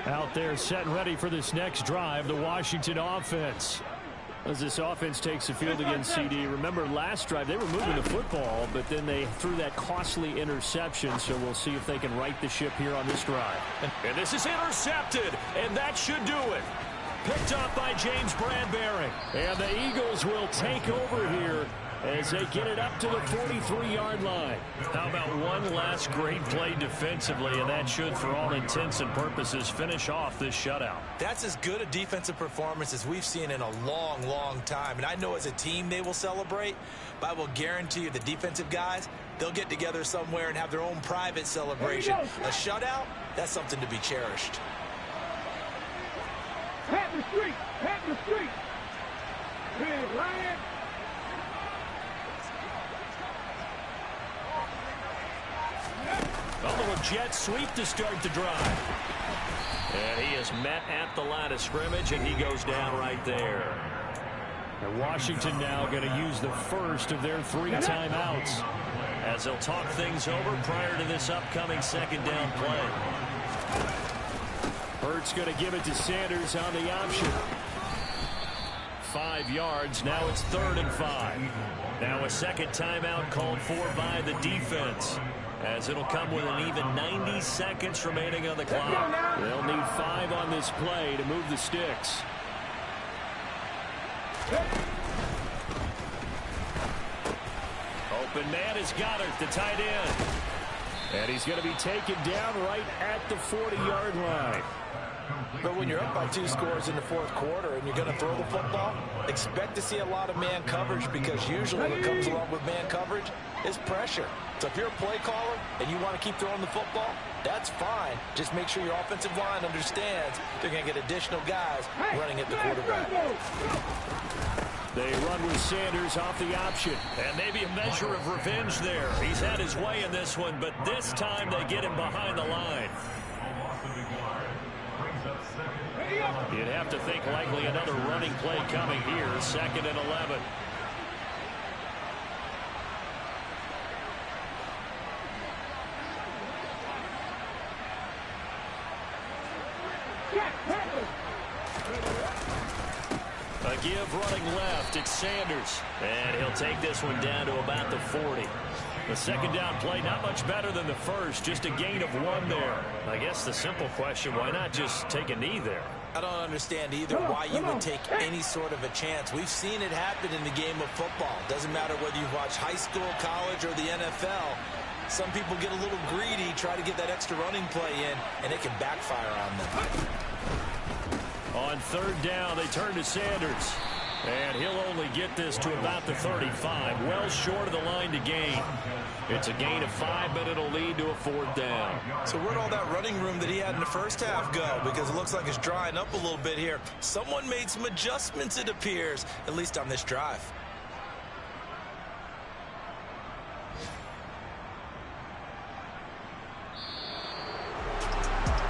Out there set and ready for this next drive, the Washington offense. As this offense takes the field against CD, remember last drive they were moving the football, but then they threw that costly interception, so we'll see if they can right the ship here on this drive. And this is intercepted, and that should do it. Picked up by James Bradbury. And the Eagles will take over here as they get it up to the 43-yard line. How about one last great play defensively, and that should, for all intents and purposes, finish off this shutout. That's as good a defensive performance as we've seen in a long, long time. And I know as a team they will celebrate, but I will guarantee you the defensive guys, they'll get together somewhere and have their own private celebration. A shutout, that's something to be cherished. Pat the street! Pat the street! Big Lion! A little jet sweep to start the drive. And he is met at the line of scrimmage, and he goes down right there. And Washington now going to use the first of their 3 timeouts as they'll talk things over prior to this upcoming 2nd down play. Hurts going to give it to Sanders on the option. 5 yards. Now it's 3rd and 5. Now a 2nd timeout called for by the defense, as it'll come with an even 90 seconds remaining on the clock. They'll need 5 on this play to move the sticks. Open man is Goddard, the tight end. And he's going to be taken down right at the 40-yard line. But when you're up by 2 scores in the fourth quarter and you're going to throw the football, expect to see a lot of man coverage, because usually what comes along with man coverage is pressure. So if you're a play caller and you want to keep throwing the football, that's fine. Just make sure your offensive line understands they're going to get additional guys running at the quarterback. They run with Sanders off the option. And maybe a measure of revenge there. He's had his way in this one, but this time they get him behind the line. You'd have to think likely another running play coming here. 2nd and 11. A give running left. It's Sanders. And he'll take this one down to about the 40. The 2nd down play, not much better than the first. Just a gain of 1 there. I guess the simple question, why not just take a knee there? I don't understand either why you would take any sort of a chance. We've seen it happen in the game of football. Doesn't matter whether you watch high school, college, or the NFL. Some people get a little greedy, try to get that extra running play in, and it can backfire on them. On 3rd down, they turn to Sanders. And he'll only get this to about the 35. Well short of the line to gain. It's a gain of 5, but it'll lead to a 4th down. So where'd all that running room that he had in the first half go? Because it looks like it's drying up a little bit here. Someone made some adjustments, it appears, at least on this drive.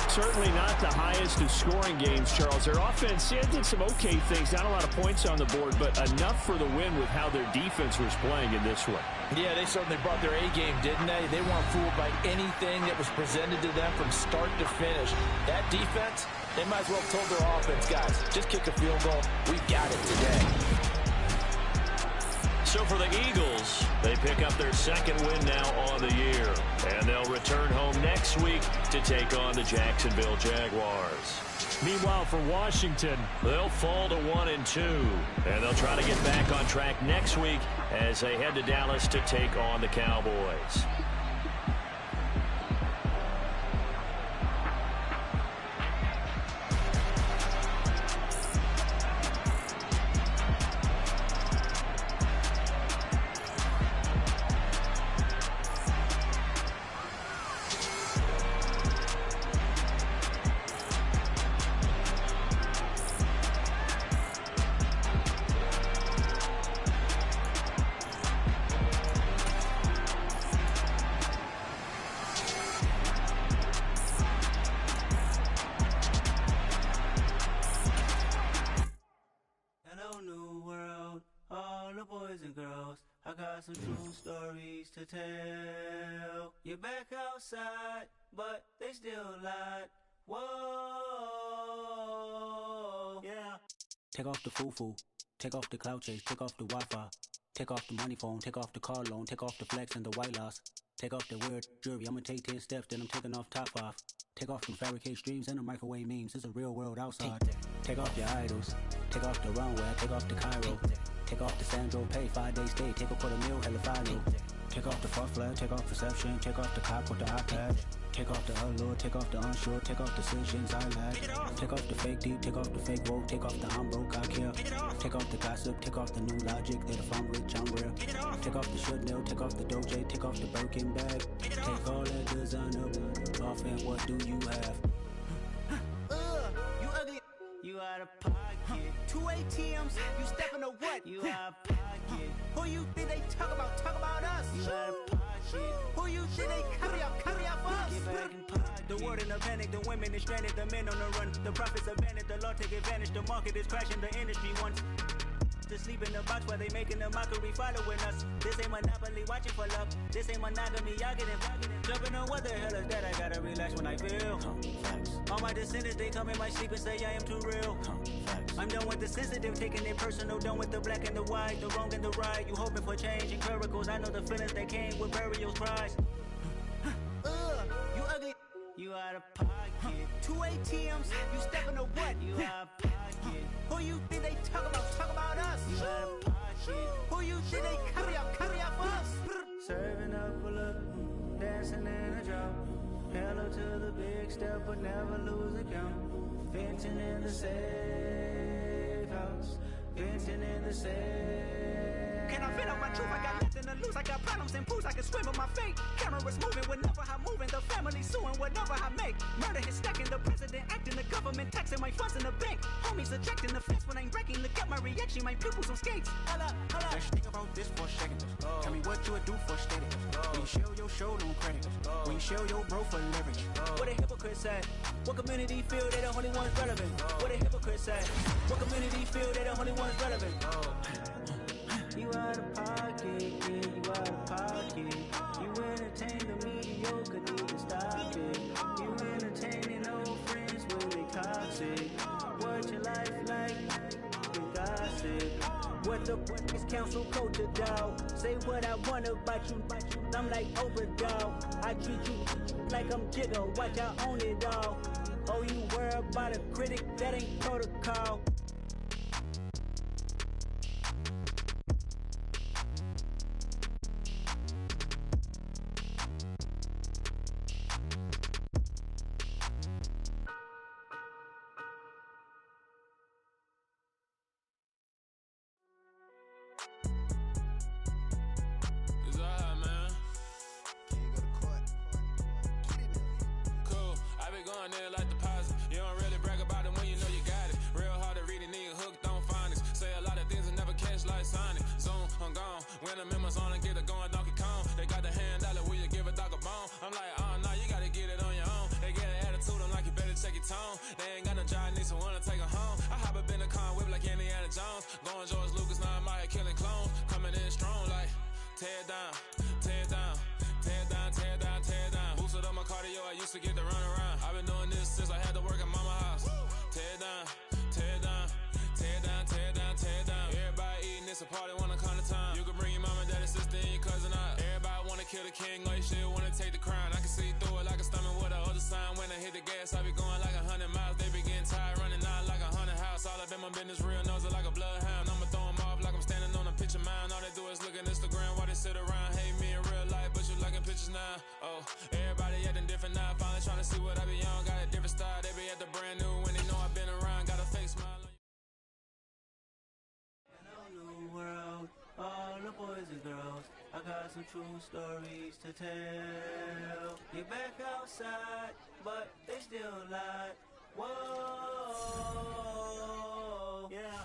Certainly not the highest of scoring games, Charles. Their offense did some okay things. Not a lot of points on the board, but enough for the win with how their defense was playing in this one. Yeah, they certainly brought their A-game, didn't they? They weren't fooled by anything that was presented to them from start to finish. That defense, they might as well have told their offense, guys, just kick a field goal. We've got it today. So for the Eagles, they pick up their 2nd win now on the year. And they'll return home next week to take on the Jacksonville Jaguars. Meanwhile, for Washington, they'll fall to 1-2. And they'll try to get back on track next week as they head to Dallas to take on the Cowboys. Some true stories to tell. You're back outside, but they still lied. Whoa, yeah. Take off the foo-foo, take off the cloud chase, take off the Wi-Fi, take off the money phone, take off the car loan, take off the flex and the white loss, take off the weird jewelry. I'ma take 10 steps, then I'm taking off top 5. Take off them fabricate streams and the microwave memes. It's a real world outside. Take off your idols, take off the runway, take off the Cairo. Take off the Sandro pay, 5-day stay, take a $250,000, hella final. Take off the far flag, take off perception, take off the cop with the iPad. Take off the allure, take off the unsure, take off decisions I lack. Take off the fake deep, take off the fake woke, take off the I'm broke, I care. Take off the gossip, take off the new logic, that if I'm rich, I'm real. Take off the should know, take off the Doge, take off the Birkin bag. Take all that designer off and what do you have? You ugly, you out of pocket. 2 ATMs, you stepping to what? You out of pocket. Who you think they talk about us? You out of pocket. Who you think they carry up us? Get back in pocket. The world in a panic, the women is stranded, the men on the run. The profits abandoned, the law take advantage, the market is crashing, the industry wants to sleep in the box while they making a mockery following us. This ain't Monopoly, watching for love. This ain't monogamy, y'all getting jumping on what the hell is that? I gotta relax when I feel. All my descendants, they come in my sleep and say I am too real. I'm done with the sensitive, taking it personal. Done with the black and the white, the wrong and the right. You hoping for change and miracles. I know the feelings that came with burial cries. You ugly, you out of pocket. 2 ATMs, you stepping to what? You out of pocket. Who you think they talk about us? You out of pocket. Who you think they carry up us? Serving up a look, damn. dancing in a drought. Hello to the big step, but never lose a count. Venting in the safe house. Venting in the safe. Can I fit out my truth? I got nothing to lose. I got problems and booze. I can swim with my fate. Cameras moving whenever I'm moving. The family suing whatever I make. Murder is stacking. The president acting. The government taxing my funds in the bank. Homies ejecting the fence when I'm breaking. Look at my reaction. My pupils on skates. Holla, holla. Let's think about this for a second. Tell me what you would do for steady. When you show your show, no credit. When you show your bro for leverage. What a hypocrite said. What community feel they the only ones relevant? What a hypocrite said. What community feel they the only ones relevant? You out of pocket, yeah, you out of pocket. You entertain the mediocre, need to stop it. You entertaining old friends when they toxic. What your life like? The gossip. What the is council culture, dog? Say what I want about you. I'm like overdog. I treat you like I'm Jigga. Watch I own it all. Oh, you worry about a critic? That ain't protocol. Some true stories to tell. You're back outside, but they still lie. Whoa, yeah.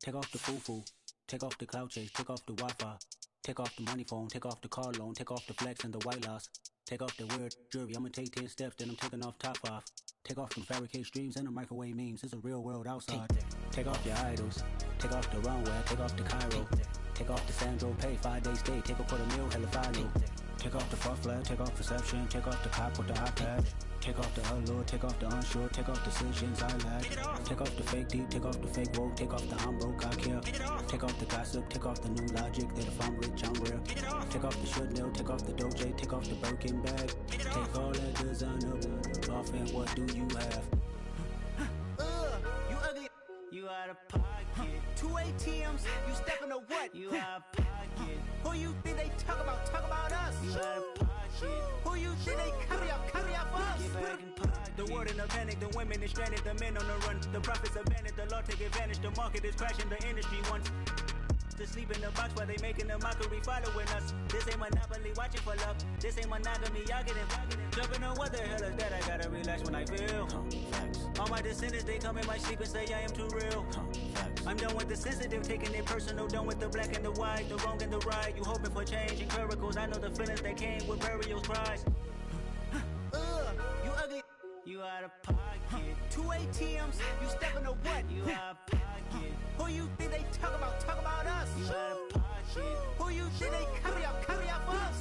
Take off the foo-foo, take off the cloud chase, take off the Wi-Fi, take off the money phone, take off the car loan, take off the flex and the white loss, take off the weird jewelry. I'ma take 10 steps, then I'm taking off top 5. Take off them fabricate streams and the microwave memes. It's a real world outside. Take off your idols, take off the runway, take off the Cairo. Take off the Sandro pay, 5-day stay, take a quarter meal, hella final. Take off the far flag, take off perception, take off the cop with the iPad. Take off the allure, take off the unsure, take off decisions I lack. Take off the fake deep, take off the fake woke, take off the I'm broke, I care. Take off the gossip, take off the new logic that if I'm rich, I'm real. Take off the should know, take off the Doge, take off the Birkin bag. Take all that designer off and what do you have? You ugly. You out of pocket. 2 ATMs, you stepping to what? You out of pocket. Who you think they talk about? Talk about us. You out of pocket. Who you think they carry up us? Get back in pocket. The world in a panic, the women is stranded, the men on the run. The profits abandoned, the law take advantage. The market is crashing, the industry wants to sleep in the box while they making a mockery following us. This ain't monopoly, watching for love. This ain't monogamy, y'all getting jumping on what the hell is that? I gotta relax when I feel. All my descendants, they come in my sleep and say I am too real. I'm done with the sensitive, taking it personal. Done with the black and the white, the wrong and the right. You hoping for change and miracles. I know the feelings that came with burials, cries. You ugly. You out of pocket. 2 ATMs, you stepping to what? You out of pocket. Who you think they talk about? Talk about us. You out of pocket. Who you think they carry up us?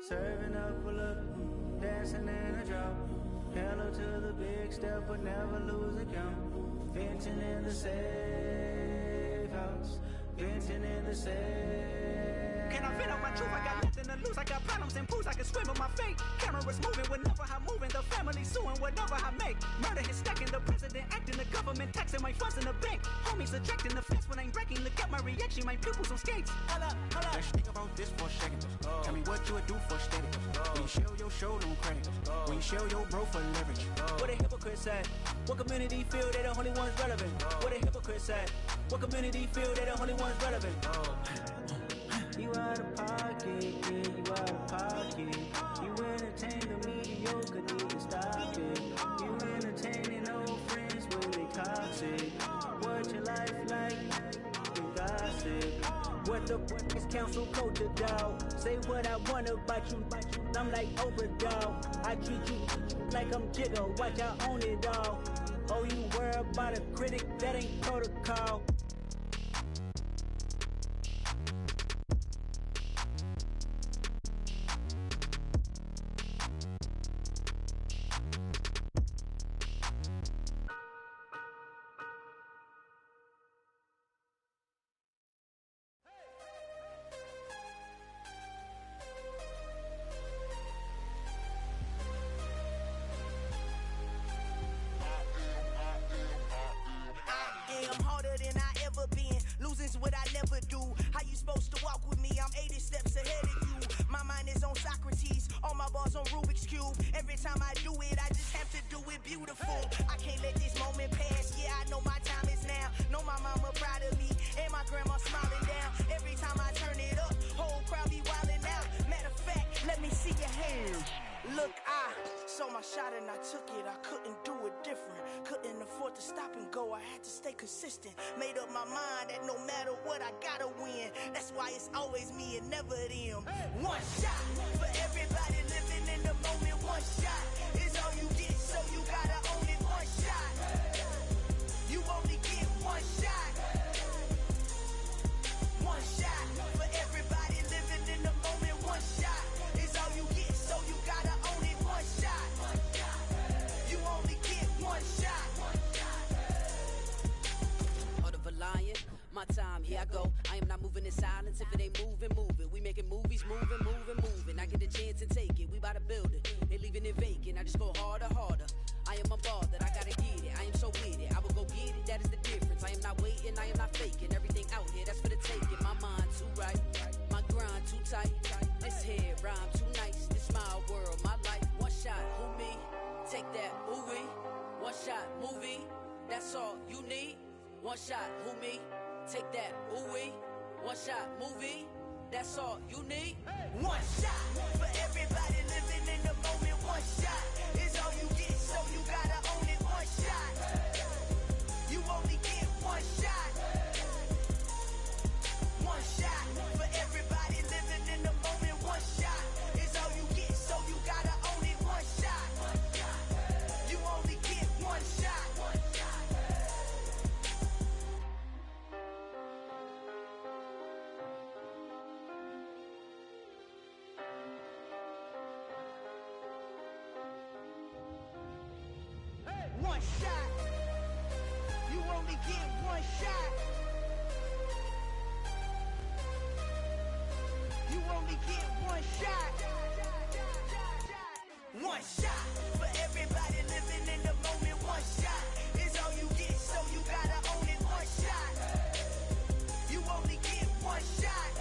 Serving up a look, dancing in a drought. Hello to the big step, but never lose a count. Venting in the safe house. Venting in the safe. Can I vent out my truth? I got nothing to lose. I got problems and booze. I can swim with my fate. Cameras moving whenever I'm moving. The family suing whatever I make. Murder is stacking. The president acting. The government Government taxing my funds in the bank. Homies subtracting the fence when I'm breaking. Look at my reaction, my pupils on skates. Hold up. Let's think about this for a second. Tell me what you would do for steady. When you show your show, don't crack. When you show your bro for leverage. What a hypocrite said. What community feel they the only ones relevant? What a hypocrite said. What community feel they the only ones relevant? You out of pocket, yeah, you out of pocket. You entertain the mediocre, need to stop it. You entertaining old friends when they toxic. What your life like? You gossip. What the fuck is council culture, dog? Say what I want about you. I'm like Oprah, dog. I treat you like I'm Jigga. Watch I own it all. Oh, you worry about a critic? That ain't protocol. Losing's what I never do. How you supposed to walk with me? I'm 80 steps ahead of you. My mind is on Socrates, all my bars on Rubik's Cube. Every time I do it, I just have to do it beautiful. I can't let this moment pass. Yeah, I know my time is now. Know my mama proud of me, and my grandma smiling down. Every time I turn it up, whole crowd be wilding out. Matter of fact, let me see your hands. Look, I saw my shot and I took it. I couldn't do it different. Couldn't afford to stop and go. I had to stay consistent. Made up my mind that no matter what, I gotta win. That's why it's always me and never them. One shot for everybody living in the moment. One shot is all you get, so you gotta own it. One shot. You only get one shot. One shot for everybody living in the moment. One shot is all you get, so you gotta own it. One shot. You only get one shot. Heart of a lion, my time, here I go. I am not moving in silence. If it ain't moving, move it. We making movies, moving. I get a chance and take it. We bout to build it. They leaving it vacant. I just go harder. I am unbothered. I gotta get it. I am so with it. I will go get it. That is the difference. I am not waiting. I am not faking. Everything out here, that's for the taking. My mind too right. My grind too tight. This head rhyme too nice. This my world, my life. One shot, who me? Take that, ooh wee. One shot, movie. That's all you need. One shot, who me? Take that, ooh wee. One shot, movie. That's all you need. One shot for everybody living in the moment. One shot is all you get, so you gotta own it. One shot. You only get one shot. One shot for everybody living in the moment. One shot is all you get, so you gotta own it. One shot. You only get one shot. One shot. You only get one shot. You only get one shot. One shot for everybody living in the moment. One shot is all you get, so you gotta own it. One shot. You only get one shot.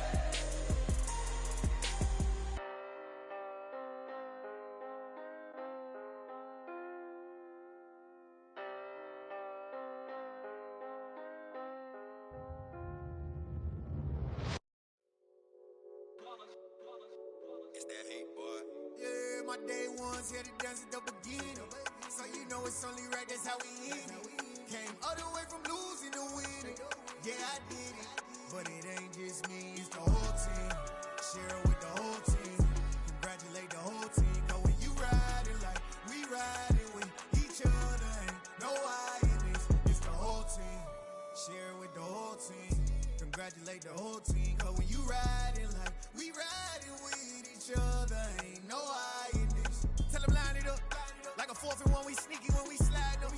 It's that hate, boy. Yeah, my day ones here to dance at the beginning. So you know it's only right, that's how we end it. Came all the way from losing to winning. Yeah, I did it. But it ain't just me, it's the whole team. Share it with the whole team. Congratulate the whole team. Cause when you riding like we riding with each other, ain't no I in this. It's the whole team. Share it with the whole team. Congratulate the whole team. Cause when you riding like we riding with each other, ain't no I in this. Tell them line it up. Like a 4th and 1, we sneaky when we slide them.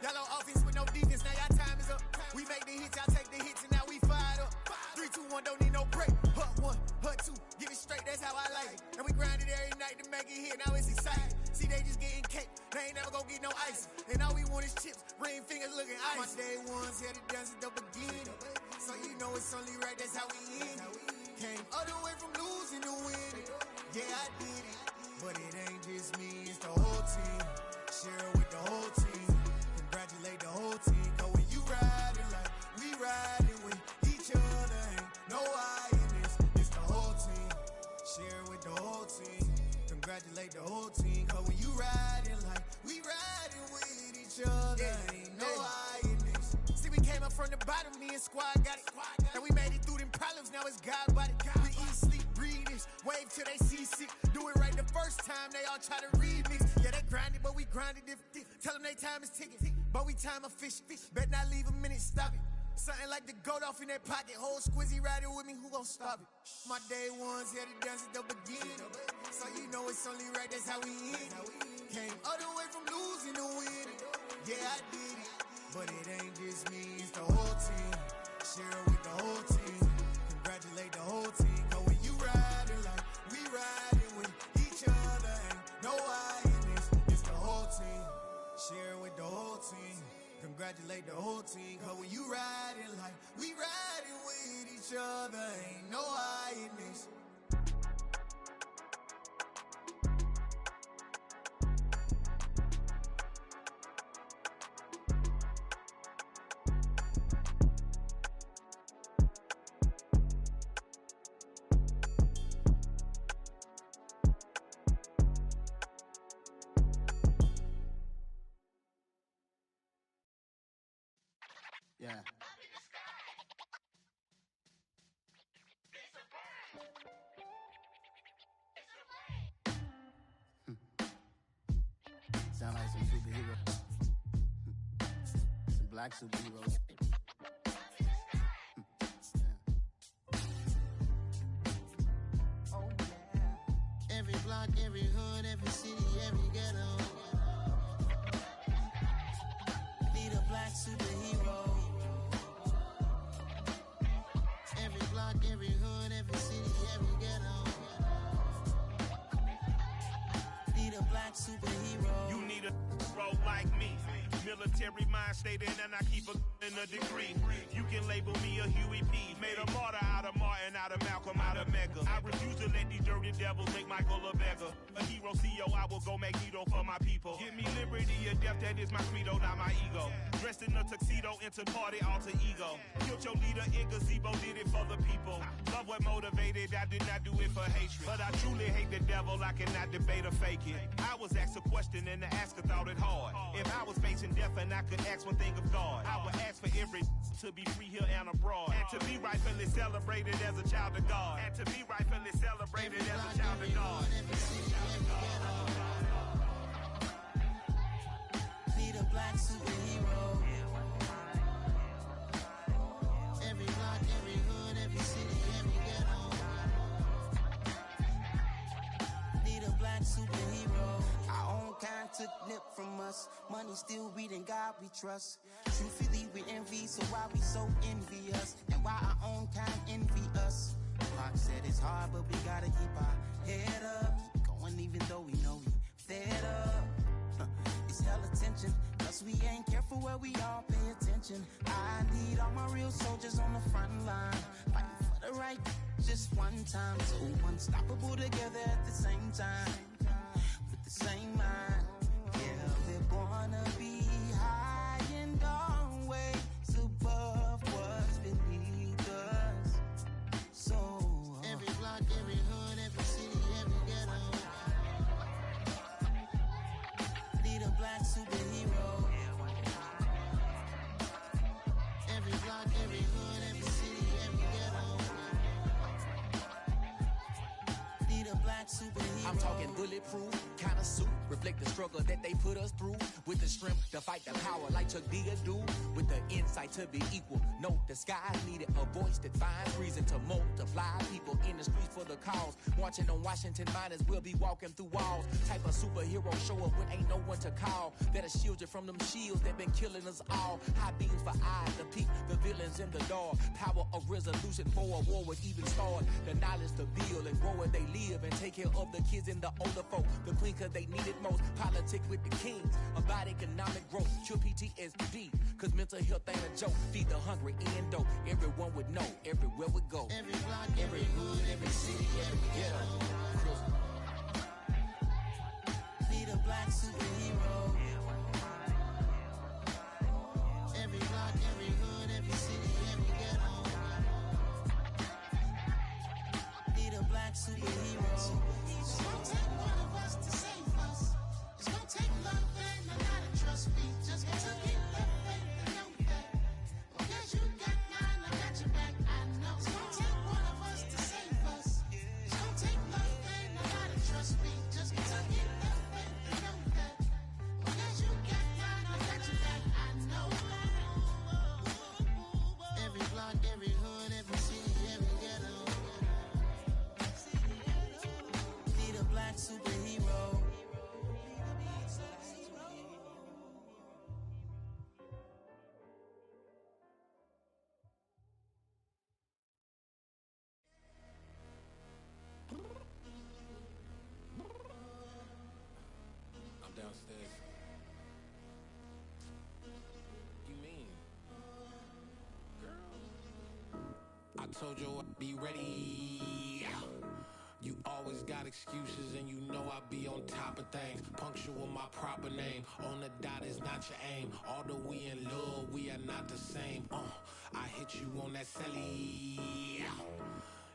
Y'all on offense with no defense, now y'all time is up. We make the hits, y'all take the hits, and now we fired up. 3, 2, 1, don't need no break. Hut 1, hut 2, give it straight. don't go get no ice. And all we want is chips, ring fingers looking ice. My day ones here to dance at the beginning. So you know it's only right, that's how we end it. Came all the way from losing to winning. Yeah, I did it. But it ain't just me, it's the whole team. Share it with the whole team. Congratulate the whole team. Cause when you riding like we riding with each other, ain't no I in this. It's the whole team. Share it with the whole team. Congratulate the whole team. Cause when you riding like we riding with each other, ain't no I in this. See, we came up from the bottom, me and squad got it. And we made it through them problems, now it's God body. We eat, sleep, breathe this. Wave till they see sick. Do it right the first time, they all try to remix. Yeah, they grinded, but we grinded different. Tell them they time is ticking, but we time a fish. Bet not leave a minute, stop it. Something like the goat off in their pocket. Whole squizzy riding with me, who gon' stop it? My day ones here to dance at the beginning. So you know it's only right, that's how we end it. Came all the way from losing to winning. Yeah, I did it. But it ain't just me, it's the whole team. Share it with the whole team. Congratulate the whole team. Cause when you riding like we riding with each other, ain't no I in this. It's the whole team. Share it with the whole team. Congratulate the whole team. Cause when you riding like we riding with each other, ain't no I in this. Yeah. Sound like some superheroes. Some black superheroes. Oh, yeah. Every block, every hood, every city, every ghetto. Need a black superhero. Every block, every hood, every city, every ghetto. Need a black superhero. You need a role like me. Military mind stated, and I keep in a degree. You can label me a Huey P. Made a martyr out of Martin, out of Malcolm, out of Mega. I refuse to let these dirty devils make Michael a beggar. A hero CEO, I will go Magneto for my people. Give me liberty or death, that is my credo, not my ego. Dressed in a tuxedo, enter party, alter ego. Killed your leader in gazebo, did it for the people. Love what motivated, I did not do it for hatred. But I truly hate the devil, I cannot debate or fake it. I was asked a question and the asker thought it hard. If I was facing death and I could ask one thing of God, I would ask for every to be free here and abroad. And to be rightfully celebrated as a child of God. And to be rightfully celebrated as a child of God. Need a black superhero. Every block, every hood, every city, every ghetto. Need a black superhero. Our own kind took nip from us. Money still reading, God we trust. Truthfully we envy, so why we so envious? And why our own kind envy us? Pac said it's hard, but we gotta keep our head up. Going even though we know we fed up. It's hell attention, cause we ain't careful where we all pay attention. I need all my real soldiers on the front line, fighting for the right just one time. So unstoppable together at the same time, with the same mind. Yeah, we're gonna be high and always above what's beneath us. So every block, every hood, every city, every ghetto. Need a black superhero. Every block, every hood, every city, every ghetto. Need a black superhero. I'm talking bulletproof, kind of suit, reflect the struggle that they put us through. With the strength to fight the power like Chuck D do. With the insight to be equal. Note the sky needed a voice that finds reason to multiply. People in the streets for the cause. Marching on Washington miners, we'll be walking through walls. Type of superhero show up when ain't no one to call. That'll shield you from them shields that been killing us all. High beams for eyes to peek the villains in the dark. Power of resolution for a war would even start. The knowledge to build and grow where they live and take take care of the kids and the older folk. The queen cause they need it most. Politics with the kings about economic growth. True PTSD cause mental health ain't a joke. Feed the hungry and dope. Everyone would know everywhere we go. Every block, every hood, every city, every ghetto. Need a black superhero. Every block, every hood, every city, every ghetto. Need a black superhero. It's gonna take one of us to save us. It's gonna take love and a lot of trust me. Just to get love and know that. Because you got mine, I got your back, I know. It's gonna take one of us to save us. It's gonna take love and a lot of trust me. Just to get love and know that. Because you got mine, I got your back, I know. Every block, every hood, every city, every ghetto. Need a black superhero. I'm downstairs. You mean? Girl, I told you I'd be ready. You always got excuses and you know I be on top of things. Punctual my proper name. On the dot is not your aim. Although we in love, we are not the same. I hit you on that celly.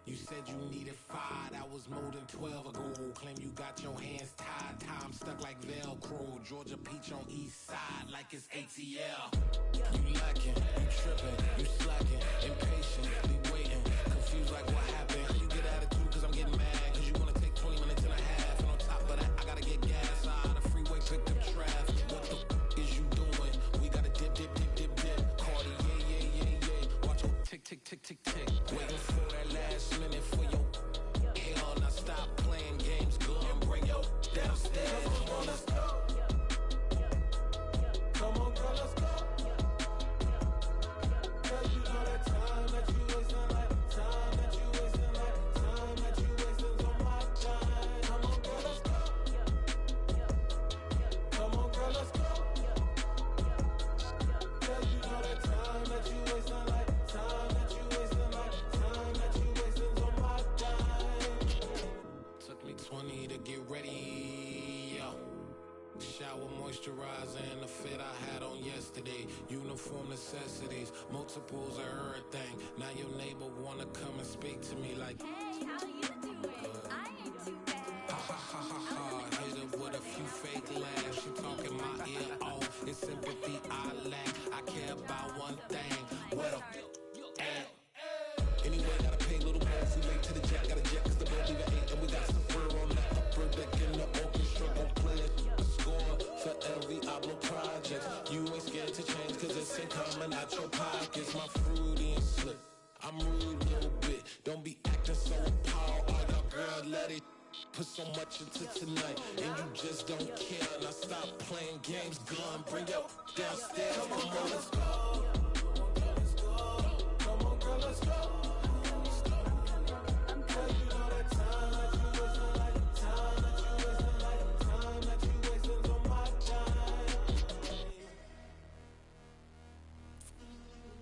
You said you needed 5, that was more than 12 ago. Claim you got your hands tied, time stuck like Velcro. Georgia Peach on east side like it's ATL. You lacking, you tripping, you slacking, impatient, be waiting, confused like what happened. You get attitude cause I'm getting mad, cause you wanna take 20 minutes and a half. And on top of that, I gotta get gas out of the freeway, picked up traffic. What the is you doing? We gotta dip, dip, dip, dip, dip. Cardi, yeah. Watch your tick, tick, tick, tick, tick. Waiting for that last minute for your hell. Now stop playing games, go and bring your downstairs. Come on, let's go. Come on, girl, let's go. Cause you know that time that you wasting, like time that you wasting, like time that you wasting on my time. Come on, girl, let's go. Come on, girl, let's go. Cause you know that time that you wasting, like time that you wasting, like time that you wasting on my time. Took me 20 to get ready. Shower moisturizer and the fit I had on yesterday. Uniform necessities, multiples of everything. Now your neighbor wanna come and speak to me like, hey, how you doing? I ain't too bad. Ha ha ha ha ha. Hit her with a few fake laughs. She talking my ear off. It's sympathy I lack. I care about one thing. What up? Anyway, gotta pay a little more if we late to the jack. Got a jet cause the boat leave at 8. And we got some fur on that upper deck in the orchestra. Gon' play a score for every album project. You ain't scared to change cause it's ain't coming out your pockets. My fruity and slick. I'm rude a little bit. Don't be acting so appalled. Oh, your girl, let it put so much into tonight. And you just don't care. Now stop playing games. Gun, bring your downstairs. Come on, girl, let's go. Come on, girl, let's go. Cause you know that time that you wasting, like time that you wasting, like time that you wasting on my time.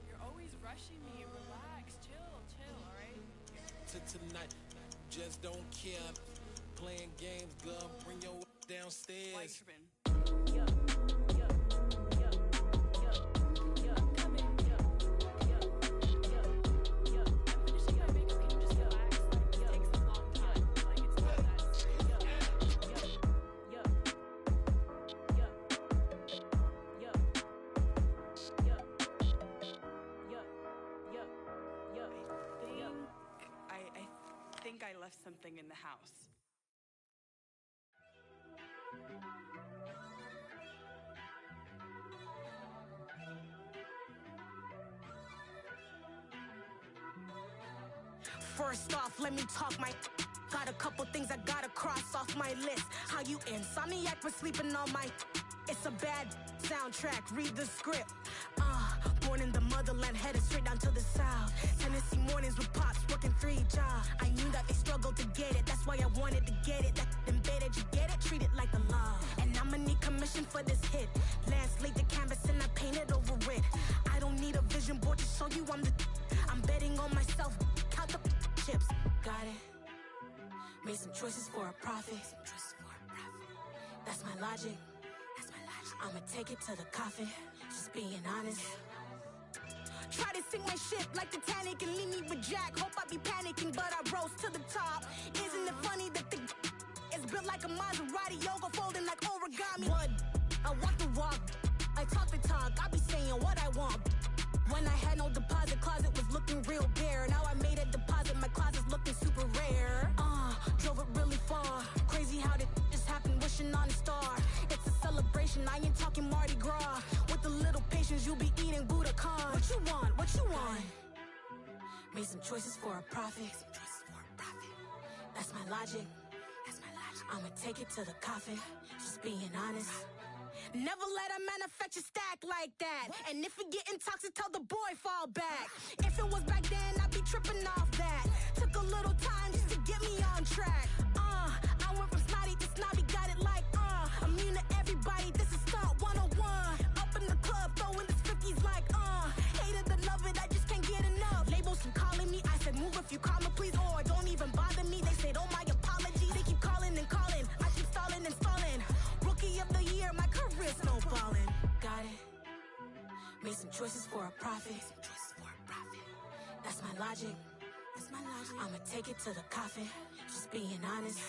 You're always rushing me. Relax, chill, alright? Tonight, just don't care. Playing games, girl, bring your downstairs. Why you tripping? I think I left something in the house. First off, let me talk my. Got a couple things I gotta cross off my list. How you insomniac for sleeping on my. It's a bad soundtrack. Read the script. Boy, born in the motherland, headed straight down to the south. Tennessee mornings with pops, working 3 jobs. I knew that they struggled to get it, that's why I wanted to get it. That embedded, you get it, treat it like the law. And I'ma need commission for this hit. Lance laid the canvas and I painted over it. I don't need a vision board to show you I'm betting on myself, count the chips. Got it. Made some choices for a profit. That's my logic. I'ma take it to the coffin, just being honest. Try to sink my ship like Titanic and leave me with Jack. Hope I be panicking, but I rose to the top. Isn't it funny that the is built like a Maserati, yoga folding like origami? What? I walk the walk, I talk the talk, I be saying what I want. When I had no deposit, closet was looking real bare. Now I made a deposit, my closet's looking super rare. Drove it really far. Crazy how did this happen, wishing on a star. It's a celebration, I ain't talking Mardi Gras. With a little patience, you'll be eating Budokan. What you want? What you want? Made some choices for a profit. That's my logic. I'ma take it to the coffin, just being honest. Never let a manufacture stack like that. And if it getting toxic, tell the boy fall back. If it was back then, I'd be tripping off that. Took a little time just to get me on track. I went from snotty to snobby, got it like, immune to everybody, this is stunt 101. Up in the club, throwing the 50s like, hate it or love it, I just can't get enough. Labels keep calling me, I said move if you call me please, or don't even bother me. They said, oh my apology, they keep calling and calling. I keep stalling and stalling. Rookie of the year, my career snowballing. Got it. Made some choices for a profit. That's my logic. I'ma take it to the coffin, just being honest.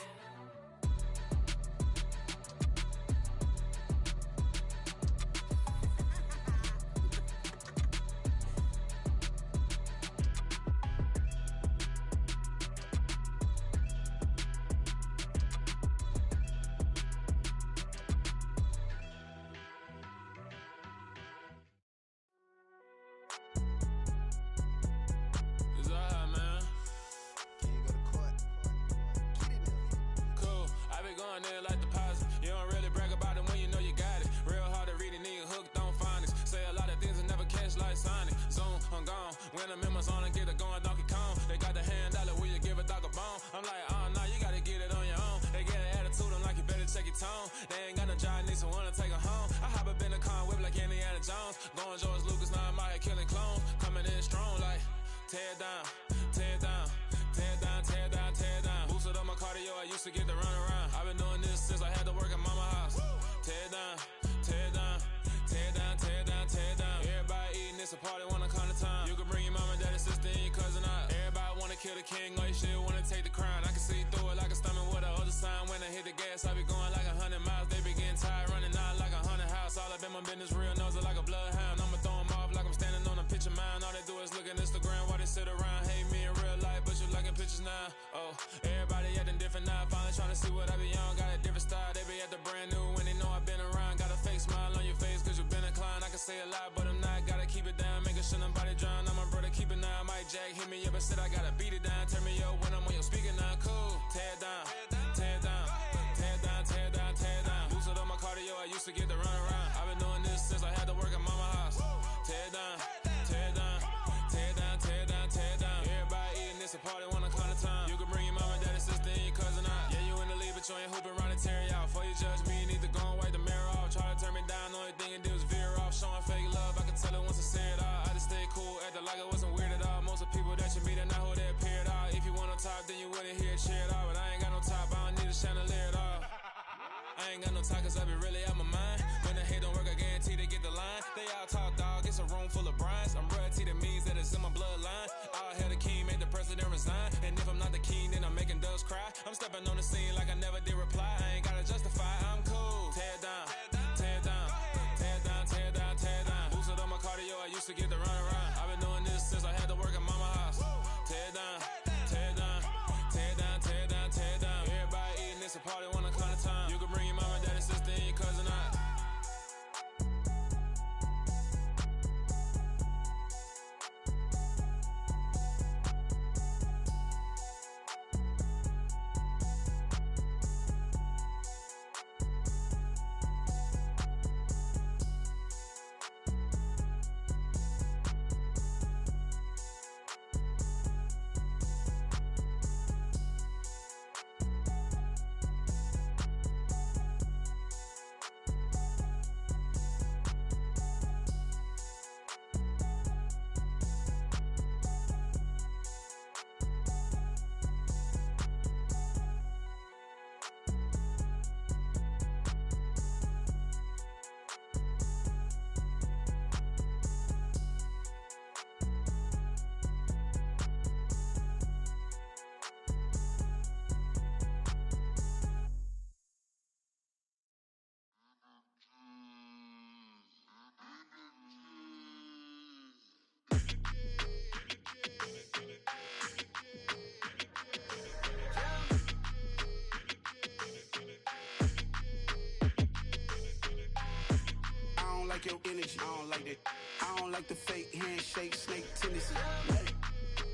like your energy. I don't like that. I don't like the fake handshake, snake tendency.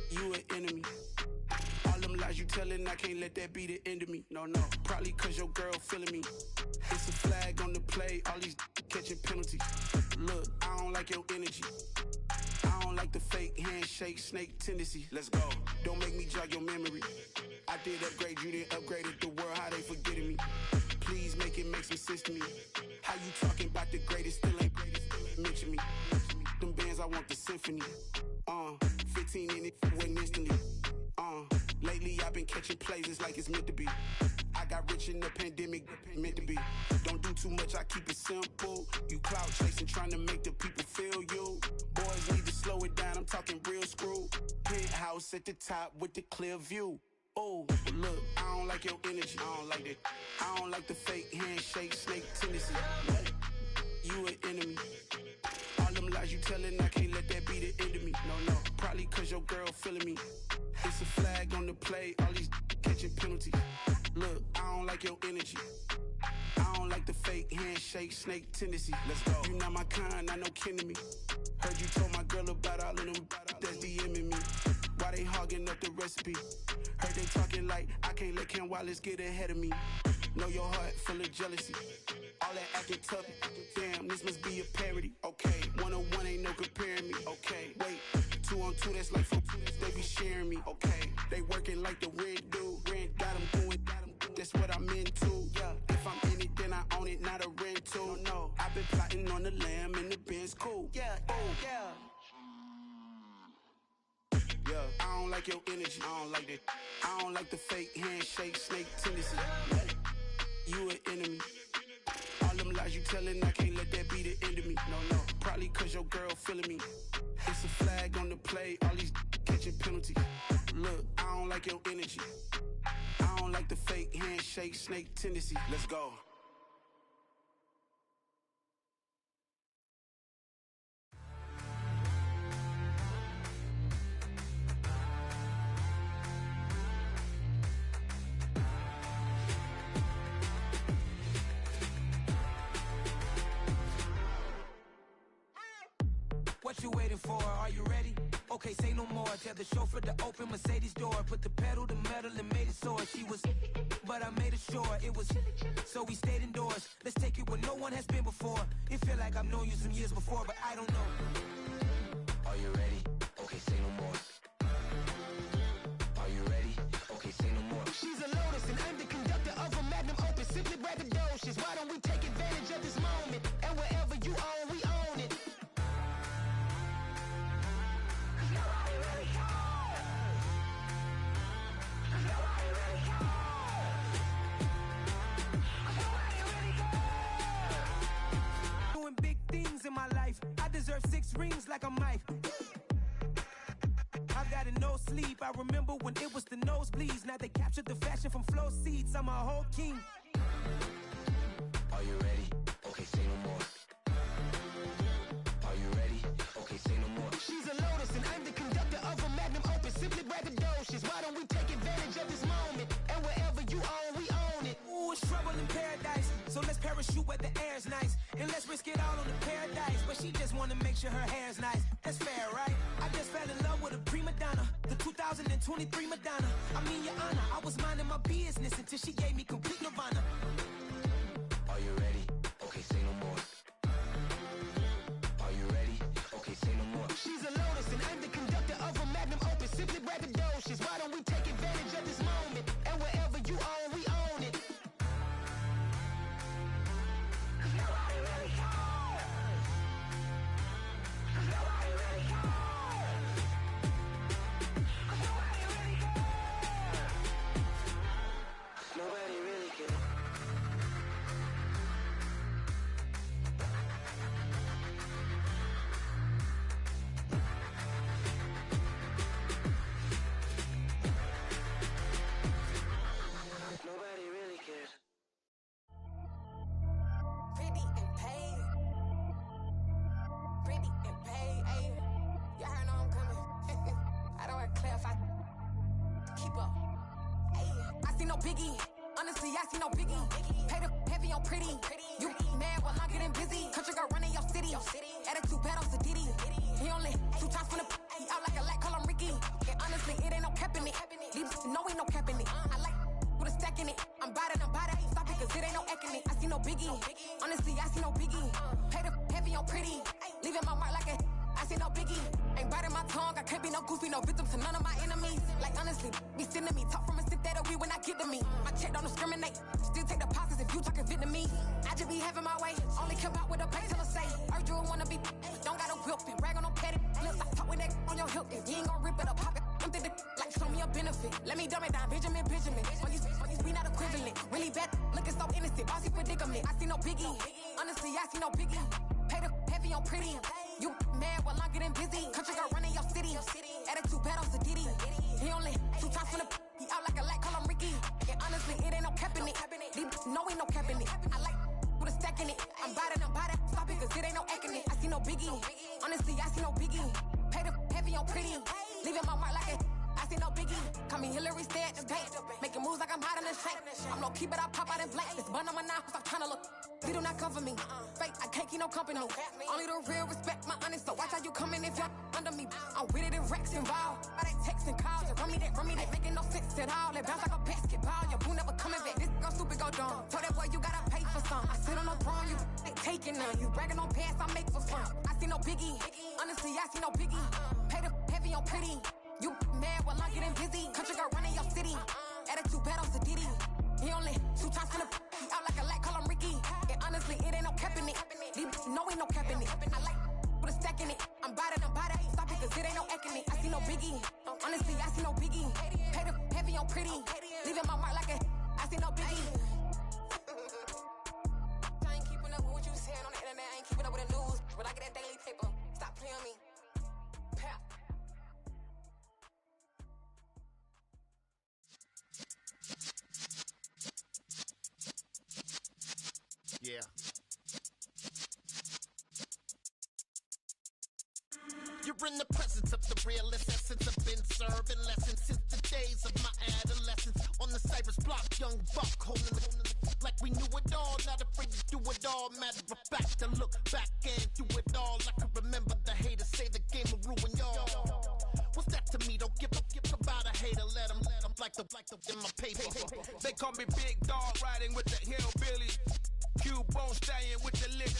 You an enemy. All them lies you telling, I can't let that be the end of me. No, probably cause your girl feeling me. It's a flag on the play, all these catching penalties. Look, I don't like your energy. I don't like the fake handshake, snake tendency. Let's go. Don't make me jog your memory. I did upgrade, you didn't upgrade it. The world, how they forgetting me. Please make it make some sense to me. How you talking about the greatest, still ain't mention me. Them bands, I want the symphony. 15 in it, went instantly. Lately I've been catching plays, it's like it's meant to be. I got rich in the pandemic, meant to be. Don't do too much, I keep it simple. You clout chasing, trying to make the people feel you. Boys need to slow it down, I'm talking real screw. Penthouse at the top with the clear view. Oh, look, I don't like your energy. I don't like that. I don't like the fake handshake, snake tendency. You an enemy. All them lies you telling, I can't let that be the end of me. No, probably cause your girl feeling me. It's a flag on the play, all these catching penalties. Look, I don't like your energy. I don't like the fake handshake, snake tendency. Let's go. You not my kind, I know kin to me. Heard you told my girl about all of them that's DMing me. Why they hogging up the recipe? Heard they talking like I can't let Ken Wallace get ahead of me. Know your heart full of jealousy. All that acting tough, damn, this must be a parody. Okay, 1-on-1 ain't no comparing me. Okay, wait, 2-on-2, that's like 4, they be sharing me. Okay, they working like the red dude. Rent got them doing, that's what I'm into. Yeah, if I'm in it, then I own it, not a rental. No, I've been plotting on the lamb and the Benz cool. Yeah, yeah. I don't like your energy. I don't like that. I don't like the fake handshake, snake tendency. You an enemy. All them lies you telling, I can't let that be the end of me. No, probably cause your girl feeling me. It's a flag on the play, all these catching penalties. Look, I don't like your energy. I don't like the fake handshake, snake tendency. Let's go. What you waiting for? Are you ready? Okay, say no more. Tell the chauffeur to open Mercedes door. Put the pedal to metal and made it soar. She was, but I made it sure it was. So we stayed indoors. Let's take it where no one has been before. It feel like I've known you some years before, but I don't know. Are you ready? Okay, say no more. Are you ready? Okay, say no more. She's a Lotus and I'm the conductor of a Magnum Opus. Simply braggadocious. Why don't we take advantage of this moment? And wherever you own, we own it. Doing big things in my life. I deserve 6 rings like I'm Mike. I've got a no sleep. I remember when it was the nosebleeds. Now they captured the fashion from flow seats. I'm a whole king. Are you ready? Okay, say no more. Are you ready? Okay, say no more. She's a Lotus and I'm the conductor of a Magnum Opus. Simply braggadocious. Why don't we take advantage of this moment? And wherever you own, we own it. Ooh, it's trouble in paradise. So let's parachute where the air's nice. And let's risk it all on the paradise. But she just wanna make sure her hair's nice. That's fair, right? I just fell in love with a prima donna. The 2023 Madonna. I mean, your honor, I was minding my business until she gave me complete nirvana. Are you ready? Okay, say no more. Are you ready? Okay, say no more. She's a Lotus and I'm the conductor of a Magnum Opus. Simply braggadocious. Why don't we take advantage of this moment? And wherever you own, we own it. Nobody really cares. Nobody really cares. Nobody really cares. Nobody really cares. Nobody really cares. Pretty and paid. Pretty and paid. Ayy, y'all heard know I'm coming. I don't wear clear if I keep up. Ayy, I see no biggie. Honestly, I see no biggie. Pay the heavy on pretty. You mad while I'm getting busy. Country girl running your city. see no biggie. Ain't biting my tongue, I can't be no goofy, no victim to none of my enemies. Like honestly, be sending me talk from a stick that'll be when I get to me. My check don't discriminate, still take deposits if you talking Vietnamese. I just be having my way, only care about what the pay teller say. Urge you wanna be, don't got no whip and brag on no petty. Lips like talk with that on your hip, if you ain't gon' rip it or pop it. I'm thinking like show me a benefit. Let me dumb it down, Benjamin. When you we not equivalent, really bad, looking so innocent, bossy predicament. I see no biggie, honestly I see no biggie. Pay the heavy on pretty. You mad while I'm getting busy. Country girl running your city. Attitude bad on Sadiddy. He only 2 times from the he out like a light, call him Ricky. And honestly, it ain't no cap in it. No, ain't no cap in it. I like with a stack in it. I'm by that. Stop it, cause it ain't no acting it. I see no biggie. Honestly, I see no biggie. Pay the heavy on pretty. Leaving my mark like a I see no biggie. Call me Hillary, stay at the bank. Making moves like I'm hiding in shank. I'm low key, but I pop out in blank. This bun on my knife, stop trying to look. They do not come for me. Fake, I can't keep no company. Only the real respect my honest. So watch how you coming if you're under me. I'm with it in Rex involved. But they texting calls and run me that. Making no sense at all. They bounce like a basketball. Your boo never coming back. This go stupid, go dumb. Told that boy you gotta pay for some. I sit on no throne, you ain't taking none. You bragging on pants, I make for fun. I see no biggie. Honestly, I see no biggie. Pay the heavy on pretty. You mad while I'm getting busy. Country girl running your city. Attitude bad on Sadiddy. He only 2 times from the he out like a light, call him Ricky. And honestly, it ain't no cap in it. No, ain't no cap in it. I like with a stack in it. I'm by that. Stop it, cause it ain't no acting it. I see no biggie. Honestly, I see no biggie. Pay the heavy on pretty. Leaving my mark like a I see no biggie. I ain't keeping up with what you saying on the internet. I ain't keeping up with the news. But I get that daily paper. Stop playing me. Pap. Yeah. You're in the presence of the realest essence. I've been serving lessons since the days of my adolescence. On the Cyrus block, young buck holding the like we knew it all, not afraid to do it all. Matter of fact, to look back and do it all. I can remember the haters say the game will ruin y'all. What's that to me? Don't give about a hater. Let them like the in my paper. They call me Big Dog, riding with the hillbilly. Cubone staying with the lick.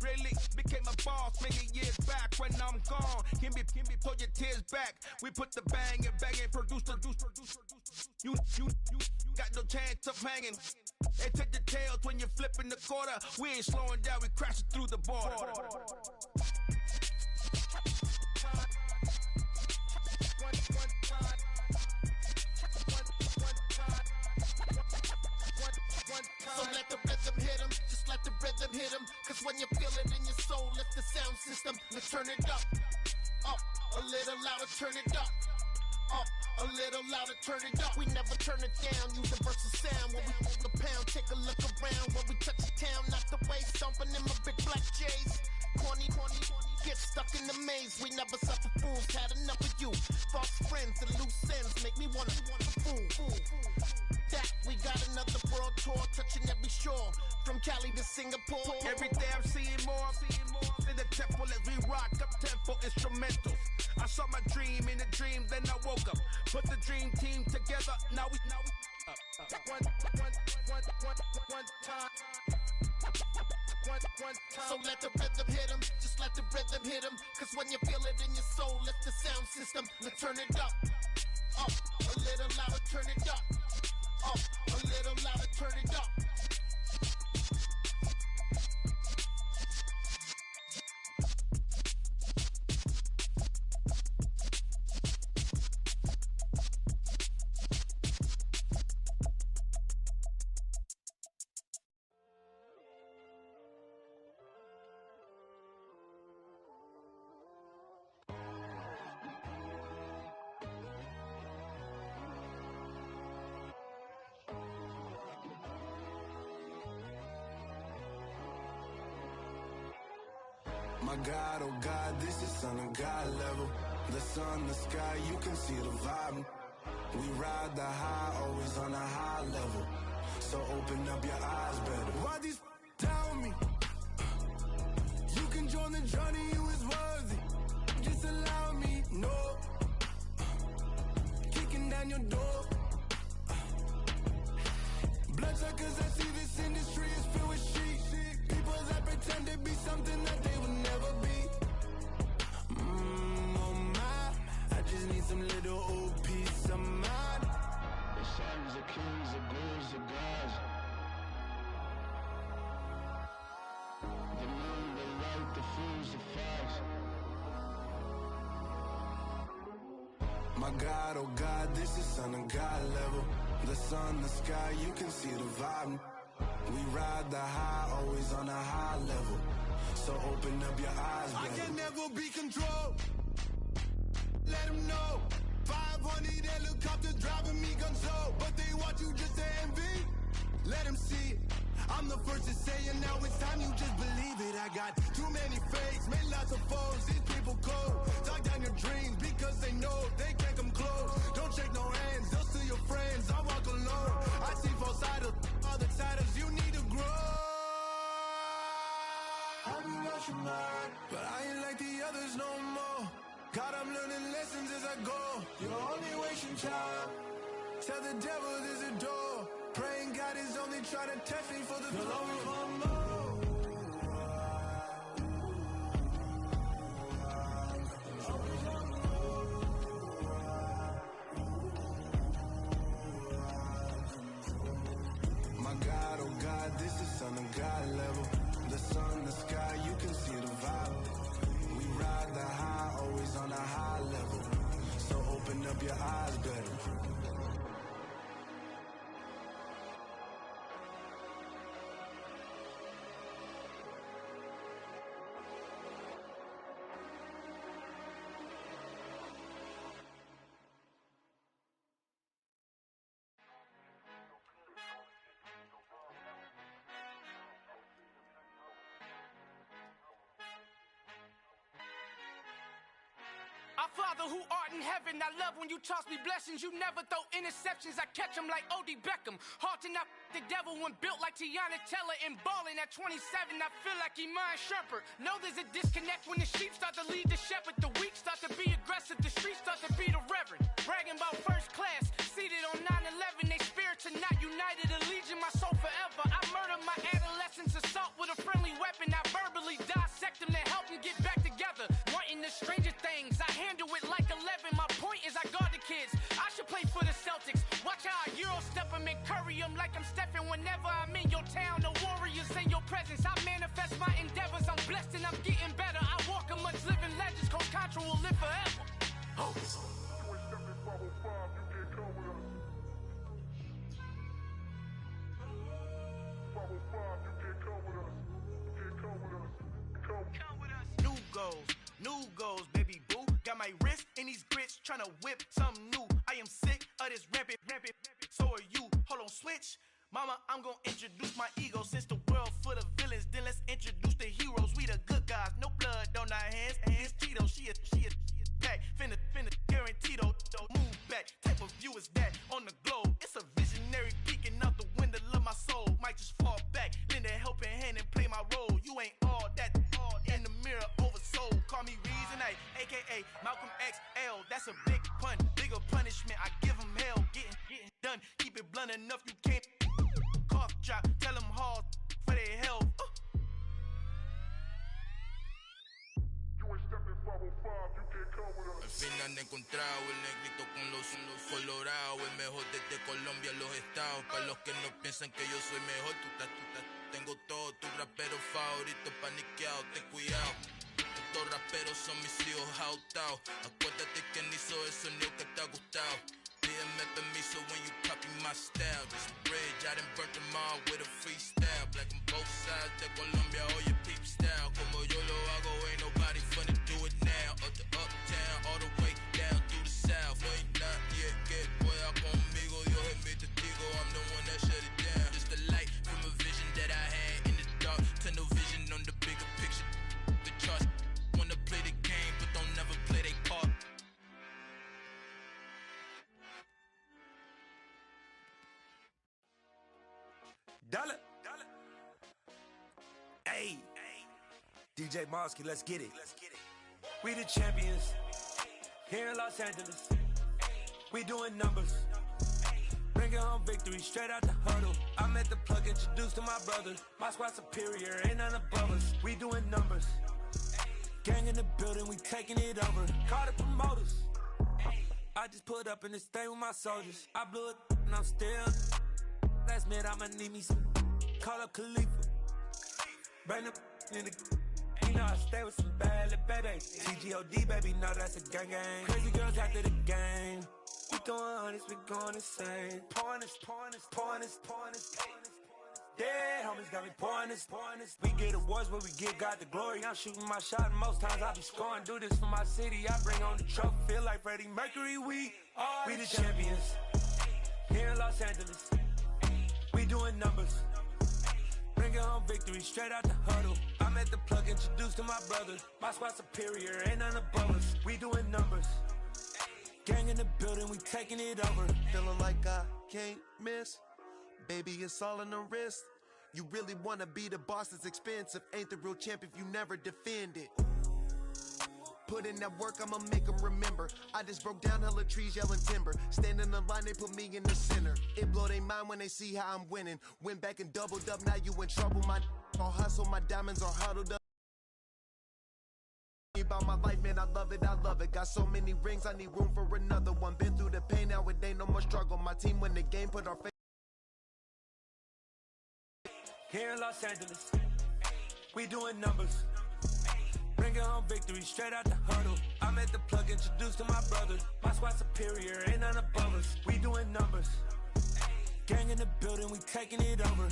Really became a boss many years back. When I'm gone, can be pull your tears back. We put the bang and produce. You got no chance of hanging. They take the tails when you're flipping the quarter. We ain't slowing down, we crashing through the border. So let the rhythm hit 'em, just let the rhythm hit 'em. Cause when you feel it in your soul, lift the sound system. Let's turn it up, a little louder, turn it up, a little louder, turn it up. We never turn it down, universal sound. When we hold the pound, take a look around. When we touch the town, not the way, stomping in my big black J's. Corny, get stuck in the maze. We never suffer fools, had enough of you. False friends and loose ends make me wanna fool. That we got another world tour, touching every shore, from Cali to Singapore. Every day I'm seeing more in the temple as we rock up tempo instrumentals. I saw my dream in a dream, then I woke up. Put the dream team together, now we one time. So let the rhythm hit 'em, just let the rhythm hit 'em. Cause when you feel it in your soul, lift the sound system. Let's turn it up, a little louder, turn it up, a little louder, turn it up. My God, oh God, this is Son of God level. The sun, the sky, you can see the vibe. We ride the high, always on a high level. So open up your eyes better. Why these tell me? You can join the journey, you is worthy. Just allow me, no. Kicking down your door. Bloodsuckers, I see this industry is filled with sheep. People that pretend to be something that they would never be. My God, oh God, this is son of God level. The sun, the sky, you can see the vibe. We ride the high, always on a high level. So open up your eyes, baby. I can never be controlled. Let them know. 500 helicopters driving me gonzo. But they watch you just to envy. Let them see it. I'm the first to say it, now it's time you just believe it. I got too many fakes, made lots of foes. These people cold. Talk down your dreams because they know they can't come close. Don't shake no hands, they'll steal your friends. I walk alone. I see false idols, other titles. You need to grow. I be rushing mine, but I ain't like the others no more. God, I'm learning lessons as I go. You're only wasting time. Tell the devil there's a door. Praying God is only trying to test me for the glory. My God, oh God, this is son of God level. The sun, the sky, you can see the vibe. We ride the high, always on a high level. So open up your eyes better. Our Father who art in heaven, I love when you toss me blessings. You never throw interceptions, I catch them like O.D. Beckham. Hard to knock the devil when built like Tiana Teller and balling at 27, I feel like Iman Shumpert. Know there's a disconnect when the sheep start to lead the shepherd. The weak start to be aggressive, the streets start to be the reverend. Bragging about first class, seated on 9/11. They spirits are not united, allegiance my soul forever. I murder my adolescence, assault with a friendly weapon. I verbally dissect them to help them get back together. Wanting the stranger things, I handle it like 11. My point is I guard the kids. I should play for the Celtics. Watch how I Euro step them and curry them like I'm Stephen. Whenever I'm in your town, the Warriors in your presence. I manifest my endeavors. I'm blessed and I'm getting better. I walk amongst living legends. Coach Contra will live forever. Oh. New goals, baby boo. Got my wrist in these grits, tryna whip something new. I am sick of this rampant. So are you. Hold on, switch. Mama, I'm gonna introduce my ego. Since the world full of villains, then let's introduce the heroes. We the good guys, no blood on our hands. Hands Tito, she a pack. Finna guarantee though. Move back. Type of view is that on the globe? It's a visionary peeking out the window of my soul. Might just fall back, lend a helping hand and play my role. You ain't all that in the mirror oversold. Call me Reason A, aka Malcolm XL. That's a big pun, bigger punishment. I give him hell, getting done. Keep it blunt enough, you can't cough drop. Tell them hard for their health. Al fin han encontrado el negrito con los colorados, el mejor desde Colombia, los estados. Para los que no piensan que yo soy mejor, tengo todo, tu rapero favorito paniqueado, ten cuidado. Estos raperos son mis hijos jautados. Acuérdate que ni hizo el sonido que te ha gustado. Pídeme permiso when you copy my style. This bridge, I done burnt them all with a freestyle. Black on both sides de Colombia, oye peep style. Como yo lo hago, ain't nobody funny do it now. Up to uptown, all the way down through the south. No hay nadie que pueda conmigo, Dios es mi testigo. I'm the one that shut it down. Just the light from a vision that I had in the dark. Tunnel vision on the bigger picture. The charts wanna play the game, but don't never play their part. Dollar. Hey, DJ Mosky, let's get it. We the champions here in Los Angeles. We doing numbers. Bringing home victory straight out the huddle. I'm at the plug, introduced to my brother. My squad superior, ain't none above us. We doing numbers. Gang in the building, we taking it over. Call the promoters. I just put up in this thing with my soldiers. I blew it and I'm still. Last minute I'ma need me some. Call up Khalifa. Bring the in the. know I stay with some bad little baby. TGOD, baby, know that's a gang gang. Crazy girls after the game. We throwing hundreds, we going insane. Pouring this. Dead homies got me pouring this. We get awards, but we give God the glory. I'm shooting my shot, and most times I be scoring. Do this for my city, I bring on the trophy. Feel like Freddie Mercury, we the champions. Here in Los Angeles, we doing numbers. Bringing home victory straight out the huddle. I'm at the plug, introduced to my brother. My squad superior, ain't none above us. We doing numbers. Gang in the building, we taking it over. Feeling like I can't miss. Baby, it's all in the wrist. You really wanna be the boss, it's expensive. Ain't the real champ if you never defend it. Put in that work, I'ma make them remember. I just broke down hella trees, yelling timber. Stand in the line, they put me in the center. It blow their mind when they see how I'm winning. Went back and doubled up, now you in trouble. My all hustle, my diamonds are huddled up. About my life, man, I love it. Got so many rings, I need room for another one. Been through the pain, now it ain't no more struggle. My team win the game, put our face. Here in Los Angeles, we doing numbers. Bringing home victory straight out the huddle. I'm at the plug, introduced to my brother. My squad superior, ain't none above us. We doing numbers. Gang in the building, we taking it over.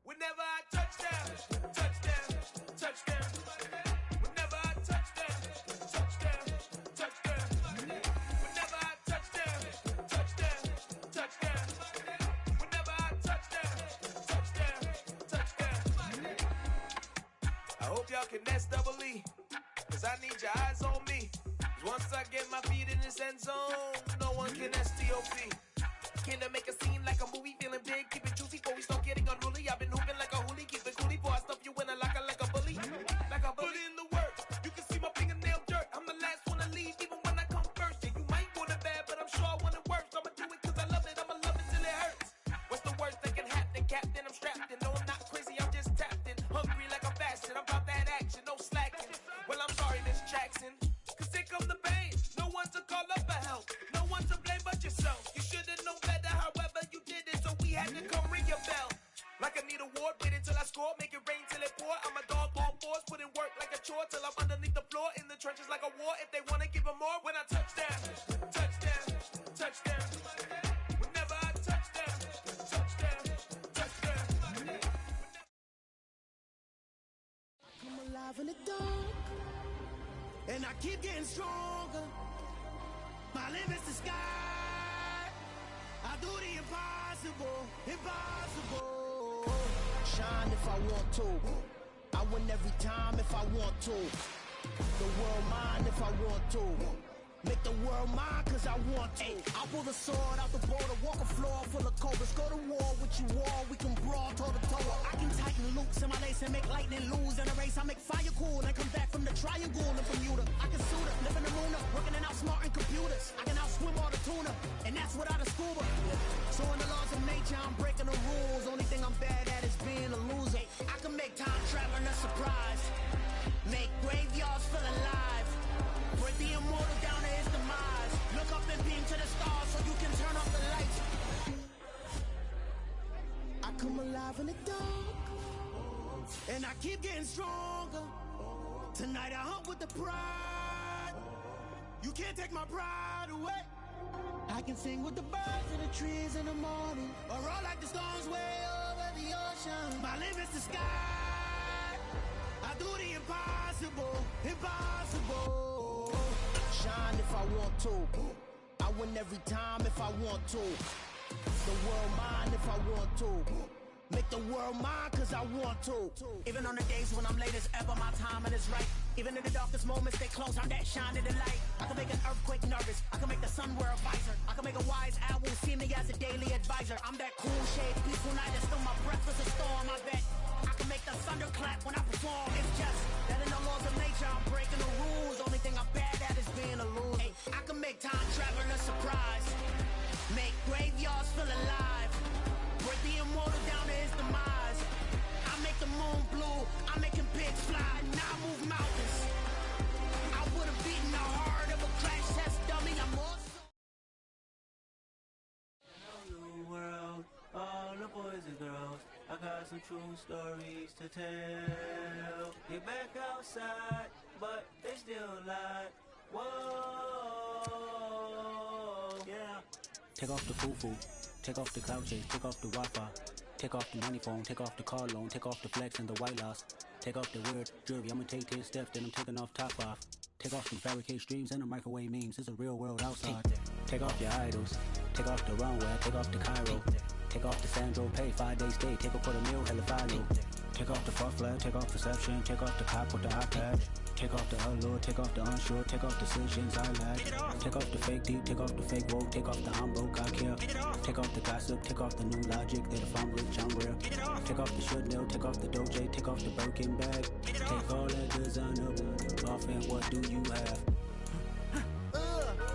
Whenever I touchdown, touchdown, touchdown. Whenever I touchdown, touchdown, touchdown. Whenever I touchdown, touchdown, touchdown. Whenever I touchdown, touchdown. I hope y'all can SWE, cause I need your eyes on me. Cause once I get my feet in this end zone, no one can STOP. Can I make a scene like a movie, feeling big, keep it juicy before we start getting unruly. I've been hooping like a hoolie, keep it coolie before I stuff you in a locker like a bully. Like a bully. Put in the work, you can see my fingernail dirt. I'm the last one to leave, even when I come first. Yeah, you might want it bad, but I'm sure I want it worse. I'ma do it cause I love it, I'ma love it till it hurts. What's the worst that can happen, Captain? I'm strapped in, no I'm not crazy, I'm just tapped in. Hungry like I'm fasting, I'm about that action, no slacking. Well, I'm sorry, Miss Jackson, cause here come the pain. No one to call up for help, no one to blame but yourself. You should've known better, however you did it, so we had to come ring your bell. Like I need a ward, wait until I score, make it rain till it pour. I'm a dog on force, put in work like a chore till I'm underneath the floor, in the trenches like a war. If they wanna give them more, when I touchdown, touchdown, touchdown. Whenever I touchdown, touchdown, touchdown. Come alive in the dark, and I keep getting stronger. My limit's the sky. I do the impossible, impossible. Shine if I want to. I win every time if I want to. The world mine if I want to. Make the world mine cause I want to. I pull the sword out the border, walk a floor full of cobras. Go to war with you all, we can brawl toe to toe. I can tighten loops in my lace and make lightning lose in a race. I make fire cool and come back from the triangle in Bermuda. I can suit up, live in the moon up, working and outsmarting computers. I can outswim all the tuna, and that's without a scuba. So in the laws of nature, I'm breaking the rules. Only thing I'm bad at is being a loser. I can make time traveling a surprise, make graveyards feel alive, break the immortal down to his demise. Look up and beam to the stars so you can turn off the lights. I come alive in the dark, and I keep getting stronger. Tonight I hunt with the pride. You can't take my pride away. I can sing with the birds and the trees in the morning, or roll like the storms way over the ocean. My limit's the sky. I do the impossible, impossible. Shine if I want to. I win every time if I want to. The world mine if I want to. Make the world mine cause I want to. Even on the days when I'm late as ever, my timing is right. Even in the darkest moments, stay close. I'm that shine in the light. I can make an earthquake nervous. I can make the sun wear a visor. I can make a wise owl see me as a daily advisor. I'm that cool shade, peaceful night that still my breath is a storm. I bet I can make the thunder clap when I perform. It's just that in the laws of nature, I'm breaking the rules. Only thing I'm bad at is being a loser. Hey, I can make time travel a surprise. Make graveyards feel alive. Break the immortal down to his demise. I make the moon blue. I'm making pigs fly. Now I move mountains. I would have beaten the heart of a crash test dummy. I'm awesome. New world, all the boys and girls. I got some true stories to tell. Get back outside, but they still lie. Whoa, yeah. Take off the foo-foo, take off the cloud chase, take off the Wi-Fi, take off the money phone, take off the car loan, take off the flex and the white loss, take off the weird jewelry. I'ma take 10 steps, then I'm taking off top off. Take off some fabricated streams and the microwave memes. It's a real world outside. Take off your idols, take off the runway, take off the Cairo, take off the Sandro Pay, 5-day stay, take a $250,000, hella follow. Take off the far flag, take off perception, take off the cop with the iPad. Take off the allure, take off the unsure, take off decisions I lack. Take off the fake deep, take off the fake woke, take off the I'm broke, I care. Take off the gossip, take off the new logic that if I'm rich, I'm rare. Take off the should know, take off the doje, take off the Birkin bag. Take all that designer off and what do you have?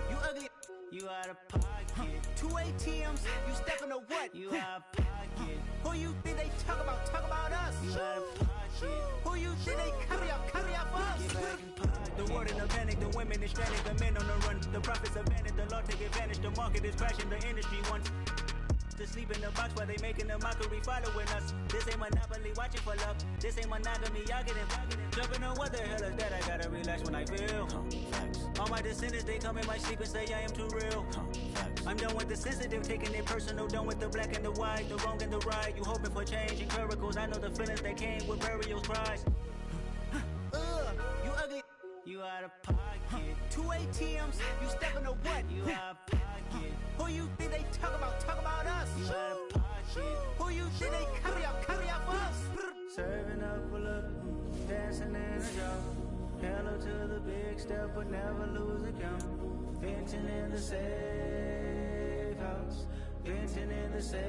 You ugly. You out of pocket. 2 ATMs, you stepping to what? You out of pocket. Who you think they talk about us? You out of pocket. Who you think they carry out for us? Get back in pocket. The world in a panic, the women is stranded, the men on the run. The profits abandoned, the law take advantage. The market is crashing, the industry wants to sleep in the box while they making a mockery following us. This ain't monopoly, watching for love. This ain't monogamy, y'all getting jumping on what the hell is that? I gotta relax when I feel. All my descendants, they come in my sleep and say I am too real. I'm done with the sensitive, taking it personal. Done with the black and the white, the wrong and the right. You hoping for change and miracles. I know the feelings that came with burials, cries. You ugly. You out of pocket. 2 ATMs, you stepping to what? You out of pocket. Who you think they talk about us? You out of pocket. Who you think they carry out for us? Serving up a look, dancing in a job. Hello to the big step, but never lose a count. Venting in the safe house. Venting in the safe.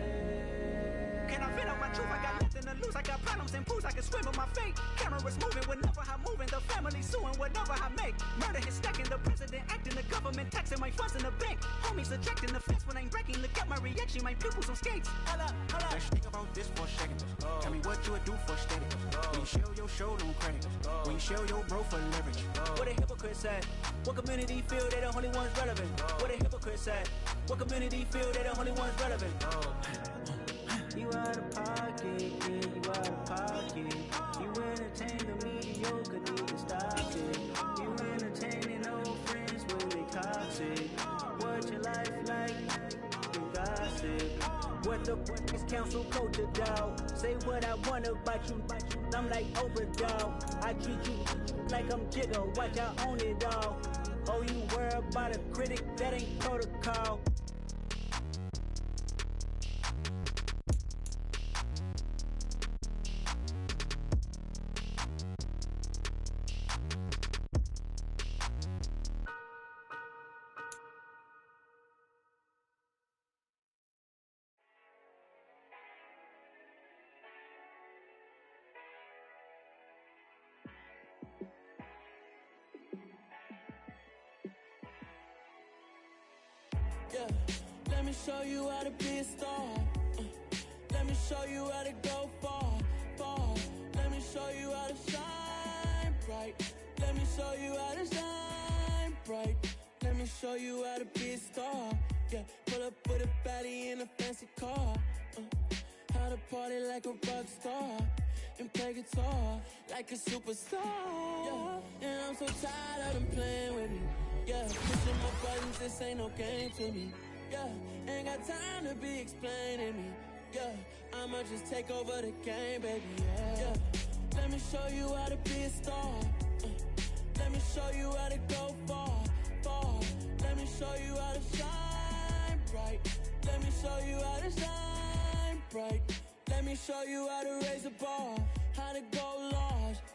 Can I vent out my truth? I got nothing to lose. I got problems and booze. I can swim with my fate. Cameras moving whenever I'm moving. The family suing whatever I make. Murder is stacking. The president acting. The government taxing my funds in the bank. Homies ejecting the fence when I'm breaking. Look at my reaction. My pupils on skates. Hold up. Let's think about this for a second. Tell me what you would do for steady. When you show your show, don't credit. When you show your bro for leverage. What a hypocrite said. What community feel they the only ones relevant? What a hypocrite said. What community feel they the only ones relevant? You out of pocket, yeah, you out of pocket. You entertain the mediocre, need to stop it. You entertaining old friends when they toxic. What your life like? You gossip. What the fuck is council culture, dog? Say what I want about you. I'm like Oprah, dog. I treat you like I'm Jigga. Watch I own it, dog. Oh, you worry about a critic? That ain't protocol. Yeah, let me show you how to be a star. Let me show you how to go far, far. Let me show you how to shine bright. Let me show you how to shine bright. Let me show you how to be a star. Yeah, pull up with a baddie in a fancy car. How to party like a rock star and play guitar like a superstar. Yeah, and I'm so tired of them playing with me. Yeah, pushing my buttons, this ain't no game to me. Yeah, ain't got time to be explaining me. Yeah, I'ma just take over the game, baby. Yeah, let me show you how to be a star. Let me show you how to go far, far. Let me show you how to shine bright. Let me show you how to shine bright. Let me show you how to raise a bar, how to go large,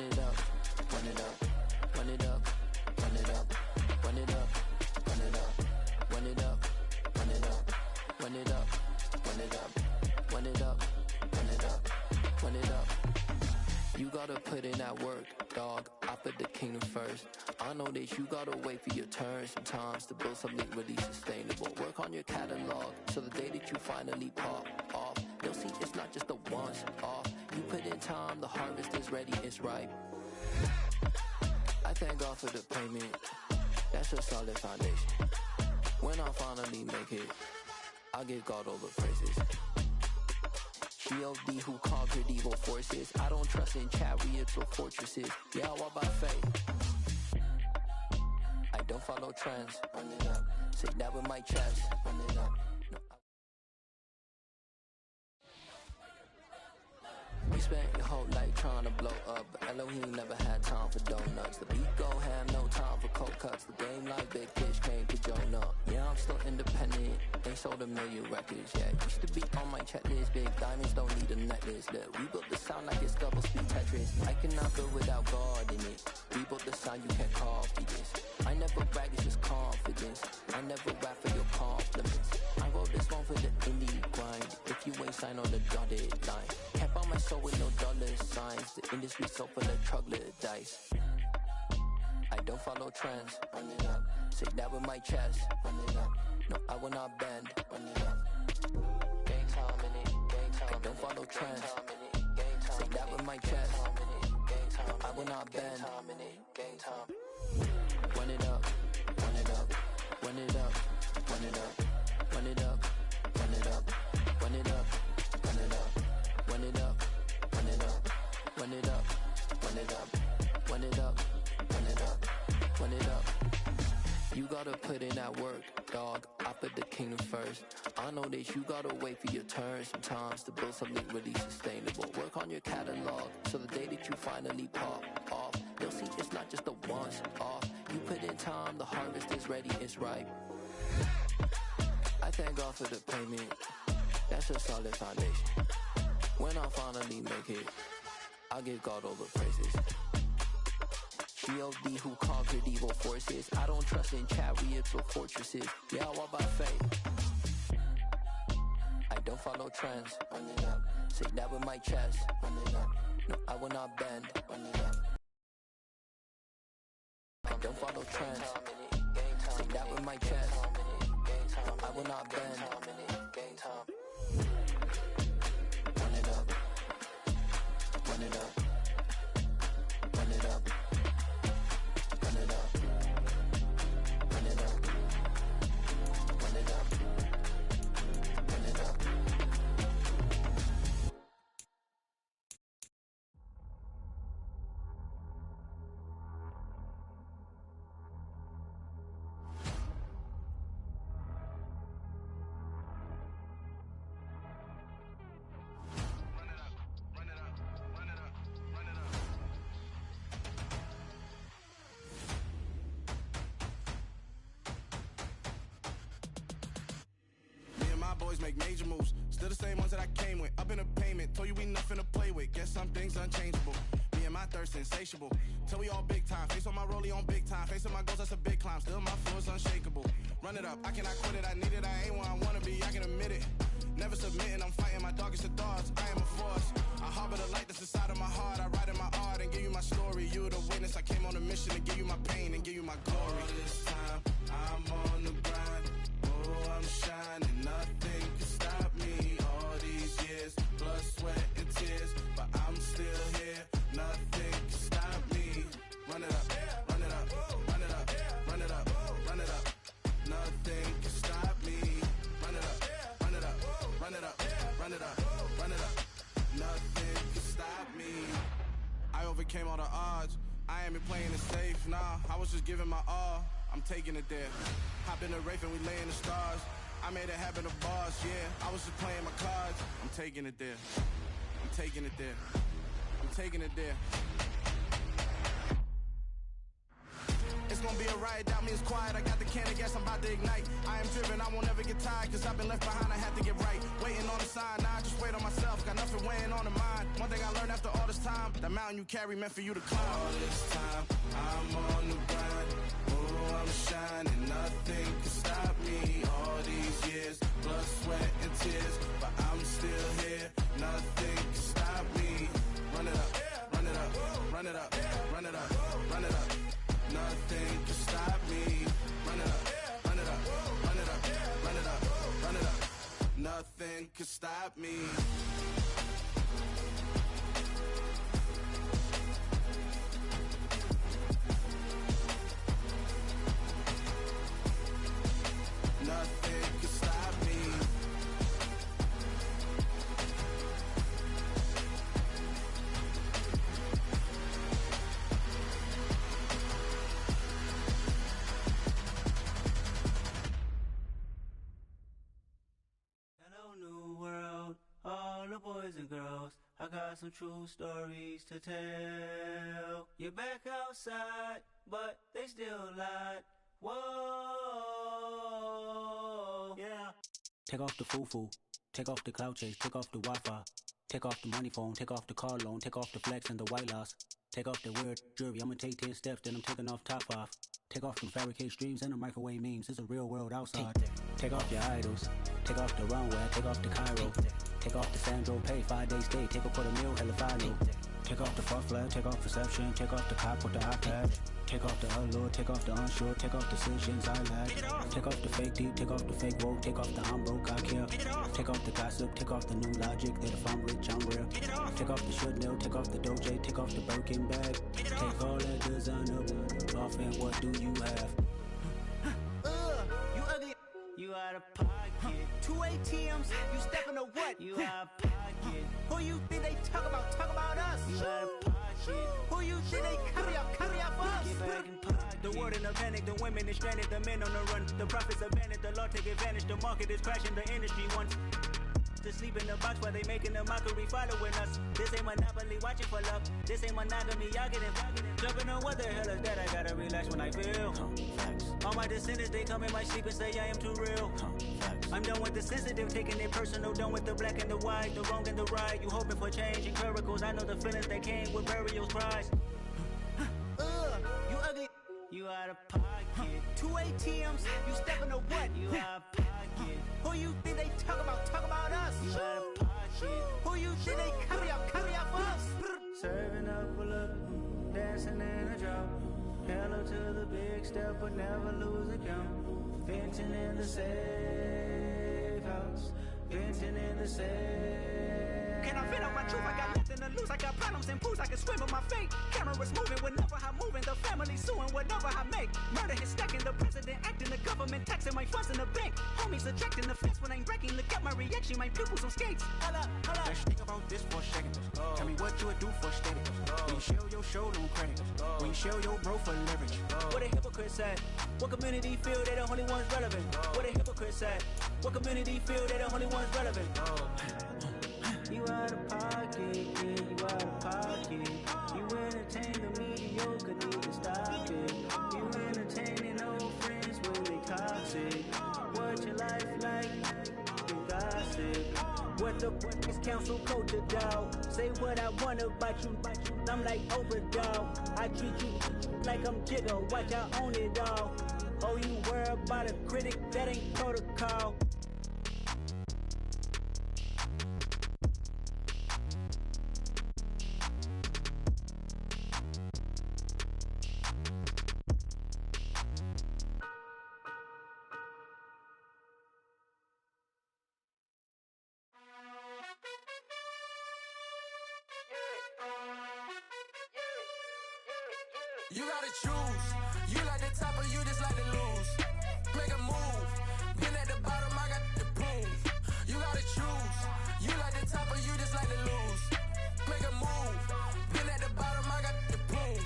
run it up, run it up, run it up, run it up, run it up, run it up, run it up, run it up, run it up, run it up, run it up, run it up, run it up. You gotta put in that work, dog. I put the kingdom first. I know that you gotta wait for your turn sometimes to build something really sustainable. Work on your catalog, so the day that you finally pop off, they'll see it's not just a once off. You put in time, the harvest is ready, it's ripe. I thank God for the payment, that's a solid foundation. When I finally make it, I give God all the praises. G.O.D. who conquered evil forces. I don't trust in chariots or fortresses. Yeah, I walk by faith. I don't follow trends. Run it up. Say that with my chest. Run it up. No, we spent your whole life trying to blow up, but Elohim never had time for donuts. The beat go ham, no time for cold cuts. The game like big fish came to Jonah. Yeah, I'm still independent. They sold 1 million records. Yeah, used to be on my checklist. Big diamonds don't need a necklace. Look, we built the sound like it's double speed Tetris. I cannot build without God in it. We built the sound, you can't copy this. I never brag, it's just confidence. I never rap for your compliments. I wrote this one for the indie grind. If you ain't signed on the dotted line, can't buy my soul with no dollar signs. The industry so full of troglodytes. I don't follow trends. Run it up. Say that with my chest. Run it up. No, I will not bend. Run it up. Gang time in it. Gang time. I don't follow trends. Say that with my chest. No, I will not bend. Gang time. Run it up. Run it up. Run it up. Run it up. Run it up. Run it up. Run it up. Run it up. Run it up. Run it up. Run it up. Run it up. Run it up. Run it up. Run it up. You gotta put in that work, dog. I put the kingdom first. I know that you gotta wait for your turn sometimes to build something really sustainable. Work on your catalog, so the day that you finally pop off, they'll see it's not just a once off. You put in time, the harvest is ready, it's ripe. I thank God for the payment, that's a solid foundation. When I finally make it, I give God all the praises. G.O.D. who conquered evil forces. I don't trust in chariots or fortresses. Yeah, I walk by faith. I don't follow trends. Run it up. Say that with my chest. Run it up. No, I will not bend. Run it up. I don't follow trends. Say that with my chest. No, I will not bend. Run it up. Run it up. Run it up. Run it up. Run it up. Run it up. Run it up. Boys make major moves, still the same ones that I came with. Up in a payment, told you we nothing to play with. Guess some things unchangeable. Me and my thirst insatiable. Till we all big time. Face on my rollie on big time. Facing my goals, that's a big climb. Still my flow is unshakable. Run it up, I cannot quit it. I need it, I ain't where I wanna be. I can admit it. Never submitting, I'm fighting my darkest of thoughts. I am a force. I harbor the light that's inside of my heart. I write in my art and give you my story. You are the witness. I came on a mission to give you my pain and give you my glory. All this time, I'm on the grind. Oh, I'm shining. Nothing can stop me. All these years, blood, sweat, and tears. But I'm still here. Nothing can stop me. Run it up, run it up, run it up, run it up, run it up. Nothing can stop me. Run it up, run it up, run it up, run it up, run it up. Nothing can stop me. I overcame all the odds. I ain't been playing it safe, nah. I was just giving my all. I'm taking it there. Hop in the Wraith and we lay in the stars. I made it happen to bars, yeah. I was just playing my cards. I'm taking it there. I'm taking it there. I'm taking it there. It's it's gonna be a riot. Doubt me, it's quiet. I got the can of gas, I'm about to ignite. I am driven, I won't ever get tired, cause I've been left behind, I had to get right. Waiting on the sign, now I just wait on myself. Got nothing weighing on the mind. One thing I learned after all this time, the mountain you carry meant for you to climb. All this time, I'm on the grind. Oh, I'm shining, nothing can stop me. All these years, blood, sweat, and tears, but I'm still here. Nothing can stop me. Run it up, run it up, run it up, run it up, run it up. Nothing can stop me. Run it up, run it up, run it up, run it up, run it up. Nothing can stop me. Nothing can stop me. Hello, new world, all the boys and girls. I got some true stories to tell. You're back outside, but they still lied. Whoa, yeah. Take off the foo-foo, take off the cloud chase, take off the Wi-Fi, take off the money phone, take off the car loan, take off the flex and the white loss, take off the weird jewelry, I'ma take 10 steps, then I'm taking off top off. Take off them fabricated streams and the microwave memes, it's a real world outside. Take off your idols, take off the runway, take off the Cairo, take off the Sandro Pay, 5-day stay, take a $250,000, hella follow. Take off the far flag, take off perception, take off the cop with the iPad. Take off the allure, take off the unsure, take off decisions I lack. Take off the fake deep, take off the fake woke, take off the I'm broke, I care. Take off the gossip, take off the new logic that if I'm rich, I'm real. Take off the should know, take off the Doja, take off the Birkin bag. Take all that designer off and what do you have? You ugly, you out of pocket. 2 ATMs, you stepping to what? You out of pocket. Who you think they talk about us? You out of pocket. Who you think they carry out for us? Get back in pocket. The world in a panic, the women is stranded, the men on the run. The profits abandoned, the law take advantage. The market is crashing, the industry wants to sleep in the box while they making a mockery following us. This ain't monopoly, watching for love. This ain't monogamy, y'all getting jumping on what the hell is that? I gotta relax when I feel. All my descendants, they come in my sleep and say I am too real. I'm done with the sensitive, taking it personal. Done with the black and the white, the wrong and the right. You hoping for change and miracles. I know the feelings that came with burial cries. You ugly, you out of pocket. 2 ATMs, you stepping to what? You out of pocket. Who you think they talk about us? You out of pocket. Who you think they carry out for us? Serving up a look, dancing in a drop. Hello to the big step, but never lose a count. Venting in the safe house, venting in the safe. Can I vent on my truth? I got nothing to lose. I got problems and pools. I can swim with my fate. Cameras moving whenever I'm moving. The family suing whatever I make. Murder is stacking. The president acting. The government taxing my funds in the bank. Homies attracting the fence when I'm breaking. Look at my reaction. My pupils on skates. Holla, holla. Let's think about this for a second. Tell me what you would do for steady. When you show your show, don't credit. When you show your bro for leverage. What a hypocrite said. What community feel they the only ones relevant? What a hypocrite said. What community feel they the only ones relevant? You out of pocket, yeah, you out of pocket. You entertain the mediocre, need to stop it. You entertaining old friends when they toxic. What your life like? You gossip. What the fuck is council culture, dog? Say what I want about you, I'm like Oprah, dog. I treat you like I'm Jigga, watch I own it, dog. Oh, you worry about a critic, that ain't protocol. You gotta choose. You like the top or you just like to lose. Make a move. Been at the bottom, I got the proof. You gotta choose. You like the top or you just like to lose. Make a move. Been at the bottom, I got the proof.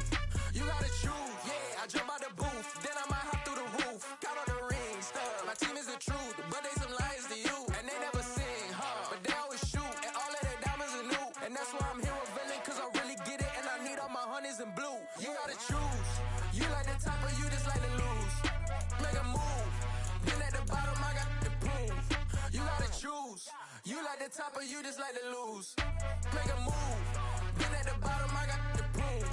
You gotta choose. Yeah, I jump out the booth. Then I might hop through the roof. Count on the rings, stuff. My team is the truth, but they some liars to you. And they never sing, but they always shoot. And all of their diamonds are new. And that's why I'm here with villain, cause I really get it. And I need all my honeys in blue. You gotta choose. You like the top or you just the top or you just like to lose? Make a move. Been at the bottom, I got the proof.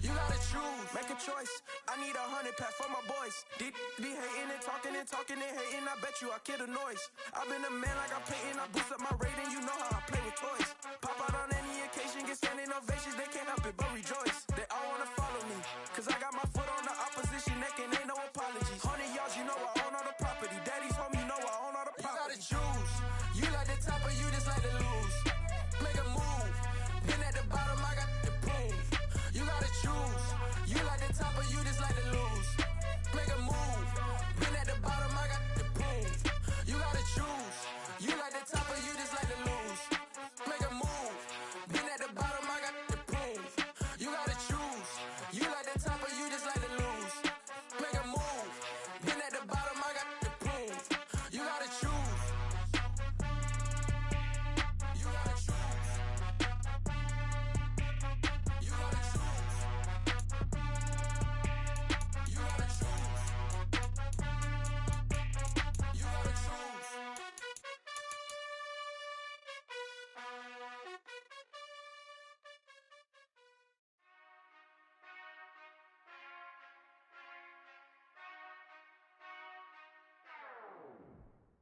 You gotta choose, make a choice. I need 100 pack for my boys. Be hating and talking and talking and hating. I bet you I kill the noise. I've been a man like I'm painting. I boost up my rating. You know how I play with toys. Pop out on any occasion, get standing ovations. They can't help it but rejoice. They all wanna follow me, cause I got my foot on the opposition neck and ain't no apologies. 100 yards, you know I own all the property. Daddy's home, you know I own all the property. You gotta choose. You like the top or you just like to lose? Make a move. Been at the bottom, I got the proof. You gotta choose. You like the top or you just like to lose? Make a move. Been at the bottom, I got the proof. You gotta choose. You like the top or you just like to lose? Make a move. Been at the bottom, I got the proof. You gotta choose. You like the top or you just like to lose? Make a move. Been at the bottom, I got the proof. You gotta choose. You gotta choose. You gotta choose. You gotta choose. You gotta choose.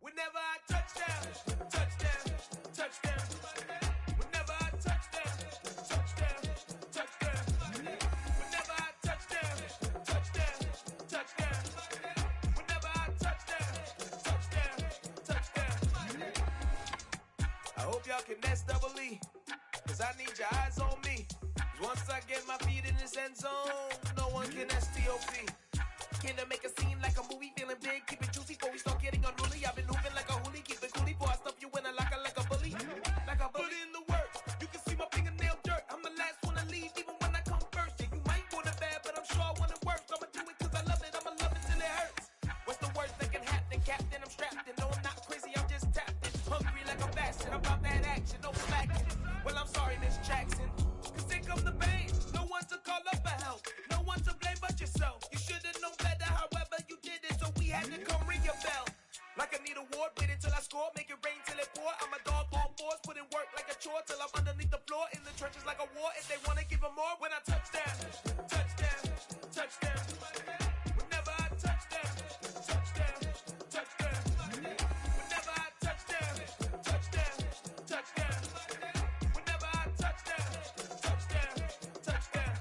Whenever I touchdown, touchdown, touchdown. Whenever I touchdown, touchdown, touchdown. Whenever I touchdown, touchdown, touchdown. Whenever I touchdown, touchdown, touchdown. I hope y'all can nest double E, cause I need your eyes on me. 'Cause once I get my feet in this end zone, no one can STOP. Can I make a scene like a movie, feeling big, keep it juicy before we start getting unruly. I've been moving like a hoolie, keep it coolie before I stuff you in a locker like a bully. Like a bully. Put in the work, you can see my fingernail dirt. I'm the last one to leave, even when I come first. Yeah, you might want it bad, but I'm sure I want it worse. I'ma do it cause I love it, I'ma love it till it hurts. What's the worst that can happen, Captain? I'm strapped in, no I'm not crazy, I'm just tapped in. Hungry like I'm fasting, I'm about that action, no slacking. Well, I'm sorry, Miss Jackson, cause here come the pain. No one to call up for help, no one to blame but yourself. You should've known better, however you did it, so we had to come ring your bell. Like I need a ward, wait until I score, make it rain till it pour. I'm a dog on fours, put in work like a chore till I'm underneath the floor, in the trenches like a war. If they wanna give them more, when I touchdown, touchdown, touchdown. Whenever I touchdown, touchdown, touchdown. Whenever I touchdown, touchdown, touchdown. Whenever I touchdown, touchdown, touchdown.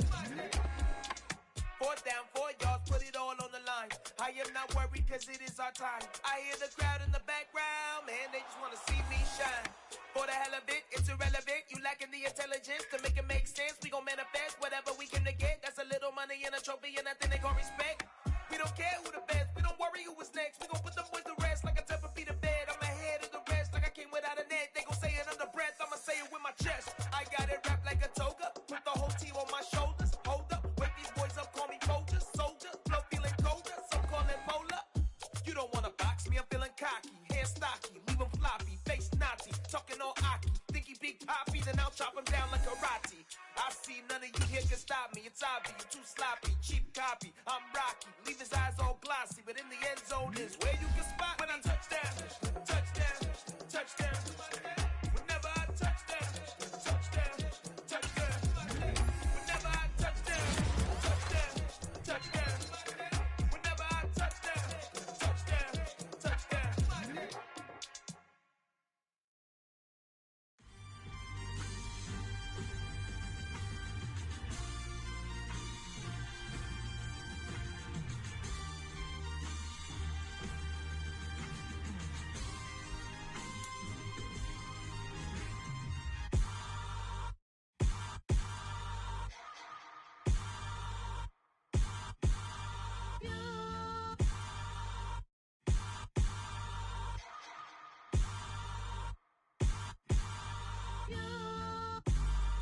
4th down, 4 yards, put it all on the line. I am not worried cause it is our time. I hear the crowd in the background, man, they just wanna see me shine. For the hell of it, it's irrelevant. You lacking the intelligence to make it make sense. We gon' manifest whatever we can to get. That's a little money and a trophy and nothing they gon' respect. We don't care who the best, we don't worry who was next. We gon' put them boys to rest like a 10 feet of bed. I'm ahead of the rest like I came without a net. They gon' say it under breath, I'ma say it with my chest. I got it wrapped like a toga, put the whole team on my shoulders. Hold up, wake these boys up, call me Folger, soldier, flow feeling colder, some call it polar. You don't wanna box me, I'm feeling cocky, hair stocky, leave him floppy, face naughty, talking all aki, think he big poppy, then I'll chop him down like karate. I see none of you here can stop me, it's obvious, you too sloppy, cheap copy, I'm rocky, leave his eyes all glossy, but in the end zone is where you can spot when I touchdown, touchdown, touchdown. Whenever I touchdown, touchdown, touchdown. Whenever I touchdown, touchdown, touchdown. Whenever I touchdown, touchdown, touchdown.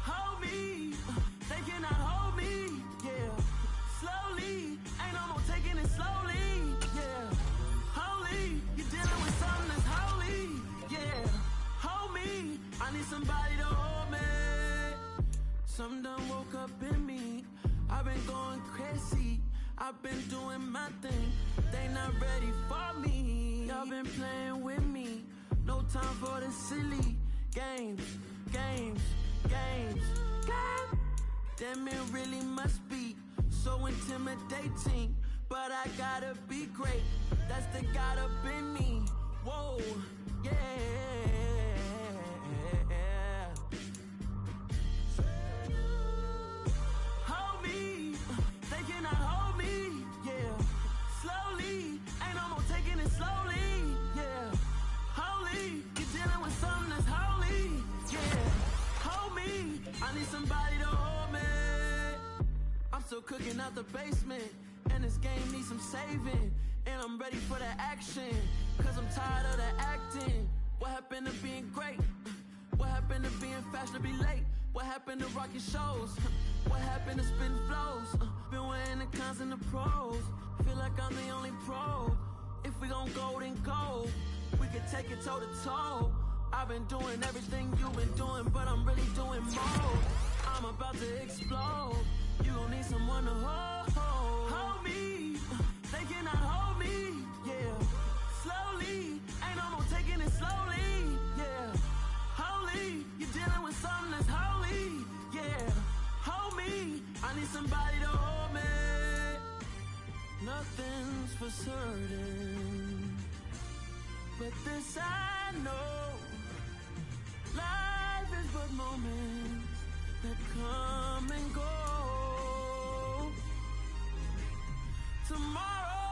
Hold me, they cannot hold me, yeah. Slowly, ain't no more taking it slowly, yeah. Holy, you're dealing with something that's holy, yeah. Hold me, I need somebody to hold me. Something done woke up in me, I've been going crazy, I've been doing my thing, they not ready for me. Y'all been playing with me, no time for the silly. games, games, games, games. Damn, it really must be so intimidating. But I gotta be great, that's the God up in me. Whoa, yeah. Hold me, they cannot hold me, yeah. Slowly, ain't no more taking it slowly, yeah. Holy, you're dealing with something that's holy, yeah. Hold me, I need somebody to hold me. I'm still cooking out the basement, and this game needs some saving. And I'm ready for the action, cause I'm tired of the acting. What happened to being great? What happened to being fashionably late? What happened to rocking shows? What happened to spitting flows? Been weighing the cons and the pros. Feel like I'm the only pro. If we gon' go, then go. We can take it toe to toe. I've been doing everything you've been doing, but I'm really doing more. I'm about to explode. You gon' need someone to hold. Hold me. They cannot hold me. Yeah. Slowly. Ain't no more taking it slowly. Yeah. Holy. You're dealing with something that's holy. Yeah. Hold me. I need somebody to hold me. Nothing's for certain, but this I know. Life is but moments that come and go. Tomorrow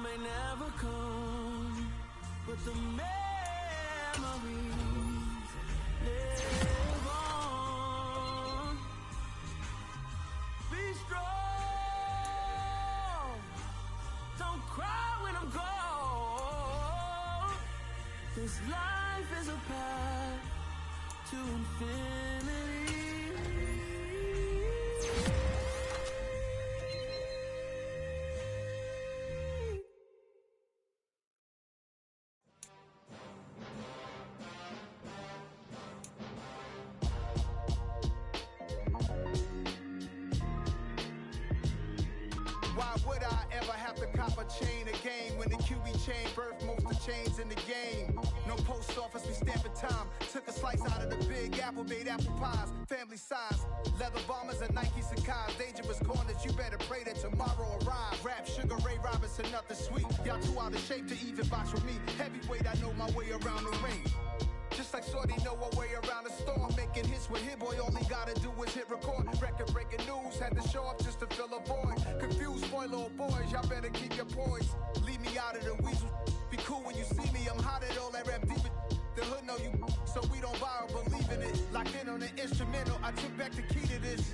may never come, but the memories live on. Be strong, don't cry when I'm gone. This life is a path to infinity. Why would I ever have to cop a chain again when the QB chain birthed most of the chains in the game? No post office, we stamping time. Took a slice out of the big apple, made apple pies, family size. Leather bombers and Nike Sacai's, dangerous corners, you better pray that tomorrow arrive. Rap, Sugar Ray Robinson, nothing sweet. Y'all too out of shape to even box with me. Heavyweight, I know my way around the ring. Just like Shorty know her way around the storm. Making hits with Hit Boy, all he gotta do is hit record. Record breaking news, had to show up just to fill a void. Confused boy, little boys, y'all better keep your poise. Leave me out of the weasel. Be cool when you see me, I'm hot at all that rap deep. The hood know you, so we don't borrow, believe in it. Locked in on the instrumental, I took back the key to this.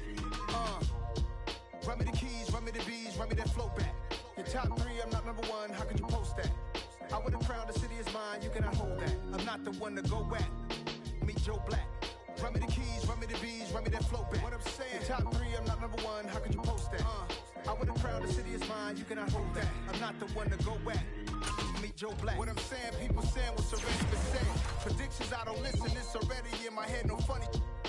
Run me the keys, run me the bees, run me that flow back. Your top three, I'm not number one, how could you post that? I would've crowned the city is mine, you cannot hold that. I'm not the one to go at. Meet Joe Black. Run me the keys, run me the bees, run me that flow back. What I'm saying, your top three, I'm not number one, how could you post that? I would've crowned the city is mine, you cannot hold that. I'm not the one to go at. Meet Joe Black. What I'm saying, people saying what's already been said. Predictions, I don't listen, it's already in my head, no funny.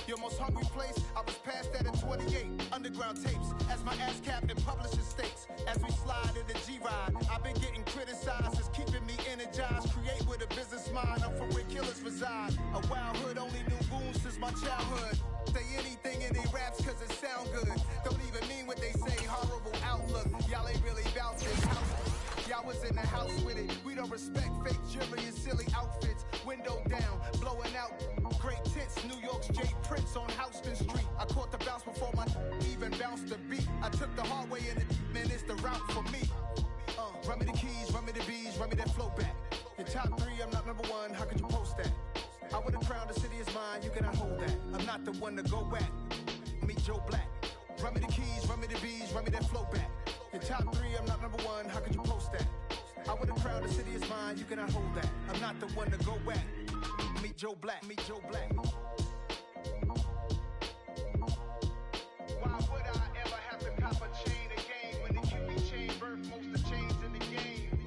Your most hungry place, I was past that at 28. Underground tapes, as my ass cap in publishing states. As we slide in the G-Ride, I've been getting criticized, it's keeping me energized. Create with a business mind, I'm from where killers reside. A wild hood, only knew goons since my childhood. Say anything in they raps cause it sound good. Don't even mean what they say, horrible outlook. Y'all ain't really bout this house. Y'all was in the house with it. We don't respect fake jewelry and silly outfits. Window down, blowing out great tits. New York's J. Prince on Houston Street. I caught the bounce before my even bounced the beat. I took the hard way in it, man, it's the route for me. Run me the keys, run me the bees, run me that flow back. Your top three, I'm not number one, how could you post that? I would've crowned the city is mine, you cannot hold that. I'm not the one to go at. Meet Joe Black. Run me the keys, run me the bees, run me that flow back. Your top three, I'm not number one, how could you post that? I would've crowned the city is mine, you cannot hold that. I'm not the one to go at. Meet Joe Black, meet Joe Black. Why would I ever have to cop a chain again when the QB chain birthed most of the chains in the game?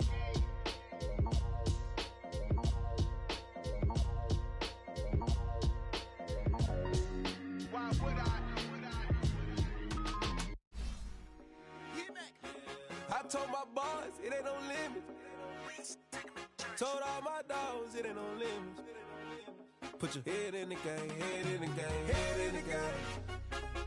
Why would I? I told my boys it ain't no limit. Told all my dogs it ain't no limits. Put your head in the game, head in the game, head in the game.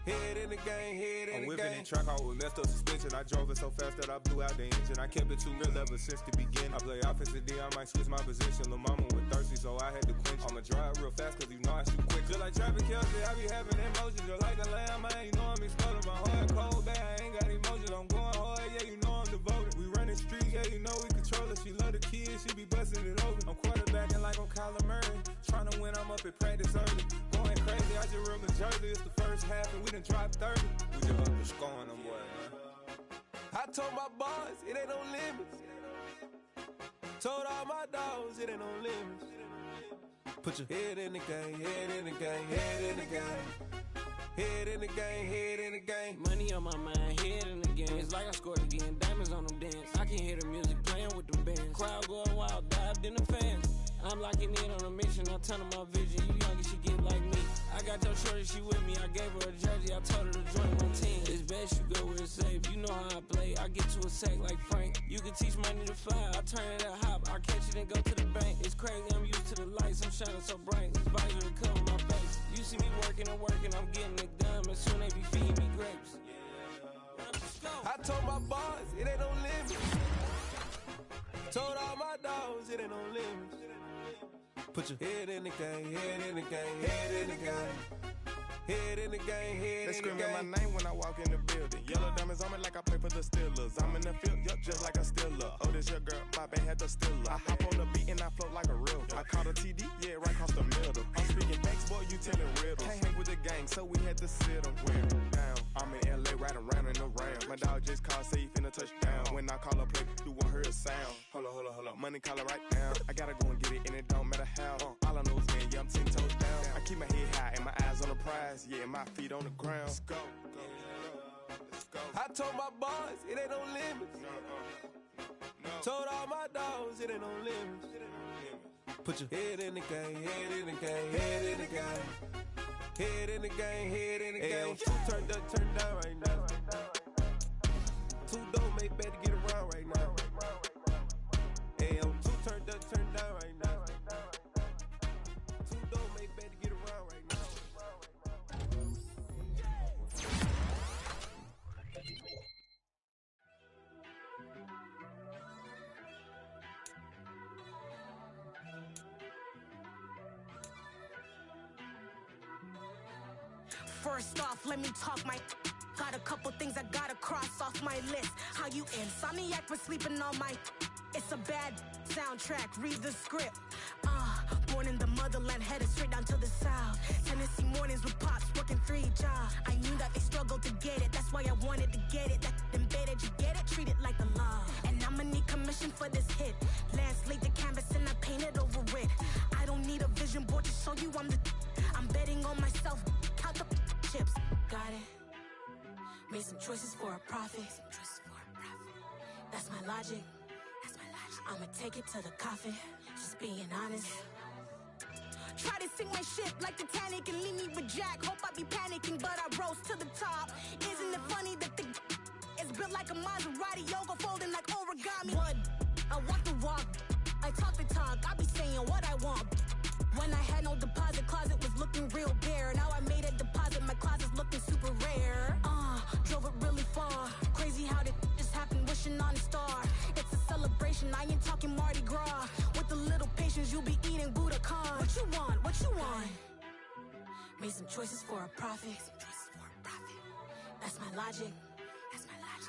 Head in the game, head in the game. I'm whipping in track out with messed up suspension. I drove it so fast that I blew out the engine. I kept it too real ever since the beginning. I play offensive D, I might switch my position. Lil' mama was thirsty, so I had to quench. I'ma drive real fast, cause you know I shoot quick. Just like traffic Kelsey, I be having emotions. Just like a lamb, man, you know I'm exploding. My heart cold, bad, I ain't got emotions. I'm going hard, yeah, you know I'm devoted. We running streets, yeah, you know we control it. She love the kids, she be busting it open. I'm quarterbacking like I'm Kyler Murray. Trying to win, I'm up at practice early. Going crazy, I just ripped the jersey. It's the first half and we done dropped 30. We just up the score on them boys, man. I told my boys it ain't no limits. Told all my dogs it ain't no limits. Put your head in the game, head in the game, head in the game. Head in the game, head in the game. Money on my mind, head in the game. It's like I scored again, diamonds on them dance. I can hear the music playing with them bands. Crowd going wild, dived in the fans. I'm locking in on a mission, I turn on my vision. You young and she get like me. I got your shorty, she with me. I gave her a jersey, I told her to join my team. It's best you go where it's safe. You know how I play. I get to a sack like Frank. You can teach money to fly. I turn it at hop. I catch it and go to the bank. It's crazy, I'm used to the lights. I'm shining so bright. This visor to cover my face. You see me working and working, I'm getting it done. And soon they be feeding me grapes. I told my boys it ain't no limits. Told all my dogs it ain't no limits. Put your head in the game, head in the game, head in the game. Head in the game, head They in the game. screaming my name when I walk in the building. Yellow diamonds on me like I play for the Steelers. I'm in the field, yup, just like a Steeler. Oh, this your girl, my band had the Steeler. I hop on the beat and I float like a river. I caught a TD, yeah, right across the middle. I'm speaking facts, boy, you telling riddles. Can't hang with the gang, so we had to sit them down. I'm in LA, riding around in the round. My dog just called, say he finna touch down. When I call a play, you won't hear a sound. Hold up, money calling right now. I gotta go and get it, and it don't matter how. All I know is, man, yeah, I'm 10 toes down. I keep my head high and my eyes on the prize. Yeah, my feet on the ground. Let's go. I told my boys it ain't no limits. Told all my dogs it ain't no limits. Put your head in the game, head in the game, head in the game. Head in the game, head in the game. Two turned up, turned down right now. Two don't make bad to get around right now. Hey, I'm two turned up, turned down right now. Two don't make bad to get around right now. First off, let me talk my. Got a couple things I gotta cross off my list. How you insomniac for sleeping on my. It's a bad soundtrack, read the script. Born in the motherland, headed straight down to the south. Tennessee mornings with pops, working 3 jobs. I knew that they struggled to get it, that's why I wanted to get it. That embedded, you get it, treat it like a law. And I'ma need commission for this hit. Lance laid the canvas and I painted over it. I don't need a vision board to show you I'm the. I'm betting on myself, count the chips. Got it. Made some choices for a profit. That's my logic. I'ma take it to the coffin. Just being honest. Try to sink my ship like Titanic and leave me with Jack. Hope I be panicking, but I rose to the top. Isn't it funny that the is built like a Maserati, yoga folding like origami? What? I walk the walk. I talk the talk. I be saying what I want. When I had no deposit, closet was looking real bare. Now I made a deposit, my closet's looking super rare. Drove it really far. Crazy how did just happen, wishing on a star. It's a celebration, I ain't talking Mardi Gras. With a little patience, you'll be eating Budokan. What you want? What you want? Made some choices for a profit. That's my logic.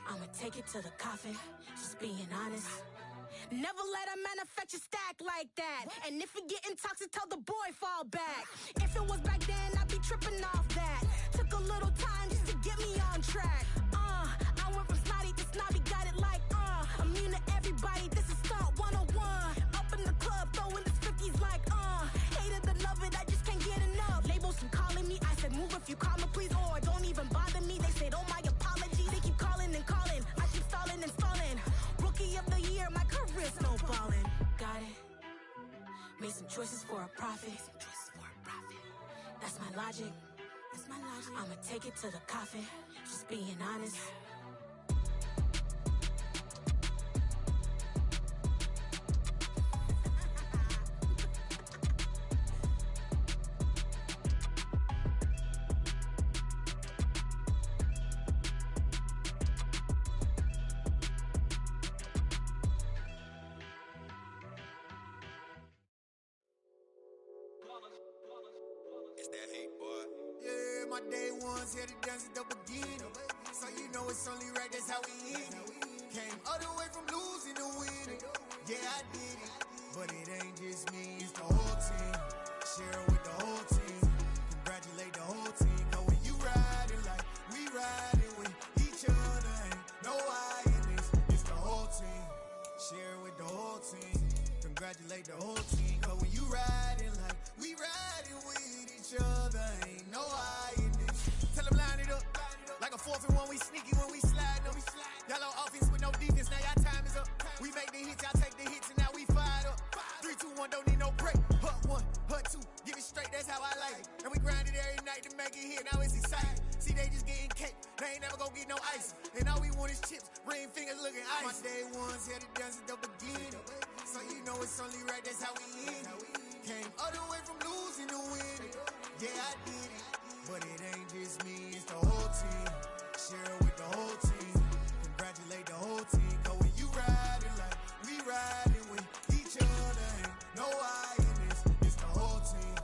I'ma take it to the coffin. Just being honest. Never let a manufacture stack like that. And if it getting toxic, tell the boy fall back. If it was back then, I'd be tripping off that. Took a little time just to get me on track. I went from snotty to snobby, got it like immune to everybody, this is stunt 101. Up in the club, throwing this 50s like hate it or love it, I just can't get enough. Labels keep calling me, I said move if you call me please, or don't even bother me. They said oh my apology, they keep calling and calling. I keep stalling and stalling. Rookie of the year, my career's snowballing. Got it. Made some choices for a profit. That's my logic. I'ma take it to the coffin. Just being honest. that hate, boy. Yeah, my day ones here to dance at the beginning. So you know it's only right, that's how we end it. Came all the way from losing to winning. Yeah, I did it. But it ain't just me, it's the whole team. Share it with the whole team. Congratulate the whole team. Cause when you riding like we riding with each other, ain't no I in this. It's the whole team. Share it with the whole team. Congratulate the whole team. Cause when you riding like we riding with each other, ain't no I in this. Tell them line it up. Like a 4th and 1, we sneaky when we slide them. Y'all on offense with no defense, now y'all time is up. We make the hits, y'all take the hits, and now we fired up. 3, 2, 1, don't need no break. Hut 1, hut 2, give it straight, that's how I like it. And we grind it every night to make it hit, now it's exciting. See, they just getting cake, they ain't never gonna get no ice. And all we want is chips, ring fingers looking ice. My day ones here to dance at the beginning. So you know it's only right, that's how we end it. Came all the way from losing to winning. Yeah, I did it. But it ain't just me, it's the whole team. Share it with the whole team. Congratulate the whole team. Cause when you riding like we riding with each other, ain't no I in this. It's the whole team.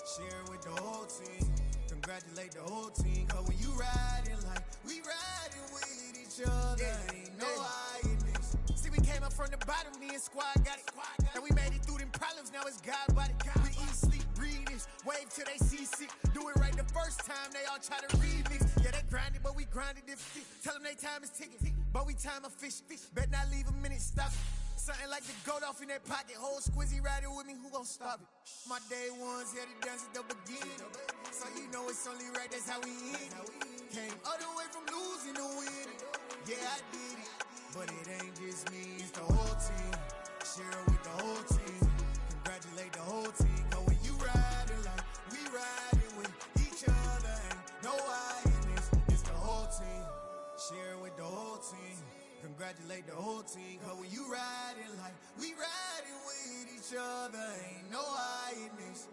Share it with the whole team. Congratulate the whole team. Cause when you riding like we riding with each other, ain't no I in this. See, we came up from the bottom, me and squad got it. And we made it through them problems, now it's God body. We eat, sleep, breathe this. Wave till they see sick. Do it right the first time, they all try to remix. Yeah, they grinded, but we grinded this. Tell them they time is ticking, but we time a fish. Bet not leave a minute, stop it. Something like the goat off in that pocket. Whole squizzy riding with me, who gon' stop it? My day ones here to dance at the beginning. So you know it's only right, that's how we end it. Came all the way from losing to winning. Yeah, I did it. But it ain't just me, it's the whole team. Share it with the whole team. Congratulate the whole team. Cause when you riding like we riding with each other, ain't no I in this. It's the whole team. Share it with the whole team. Congratulate the whole team. Cause when you riding like we riding with each other, ain't no I in this.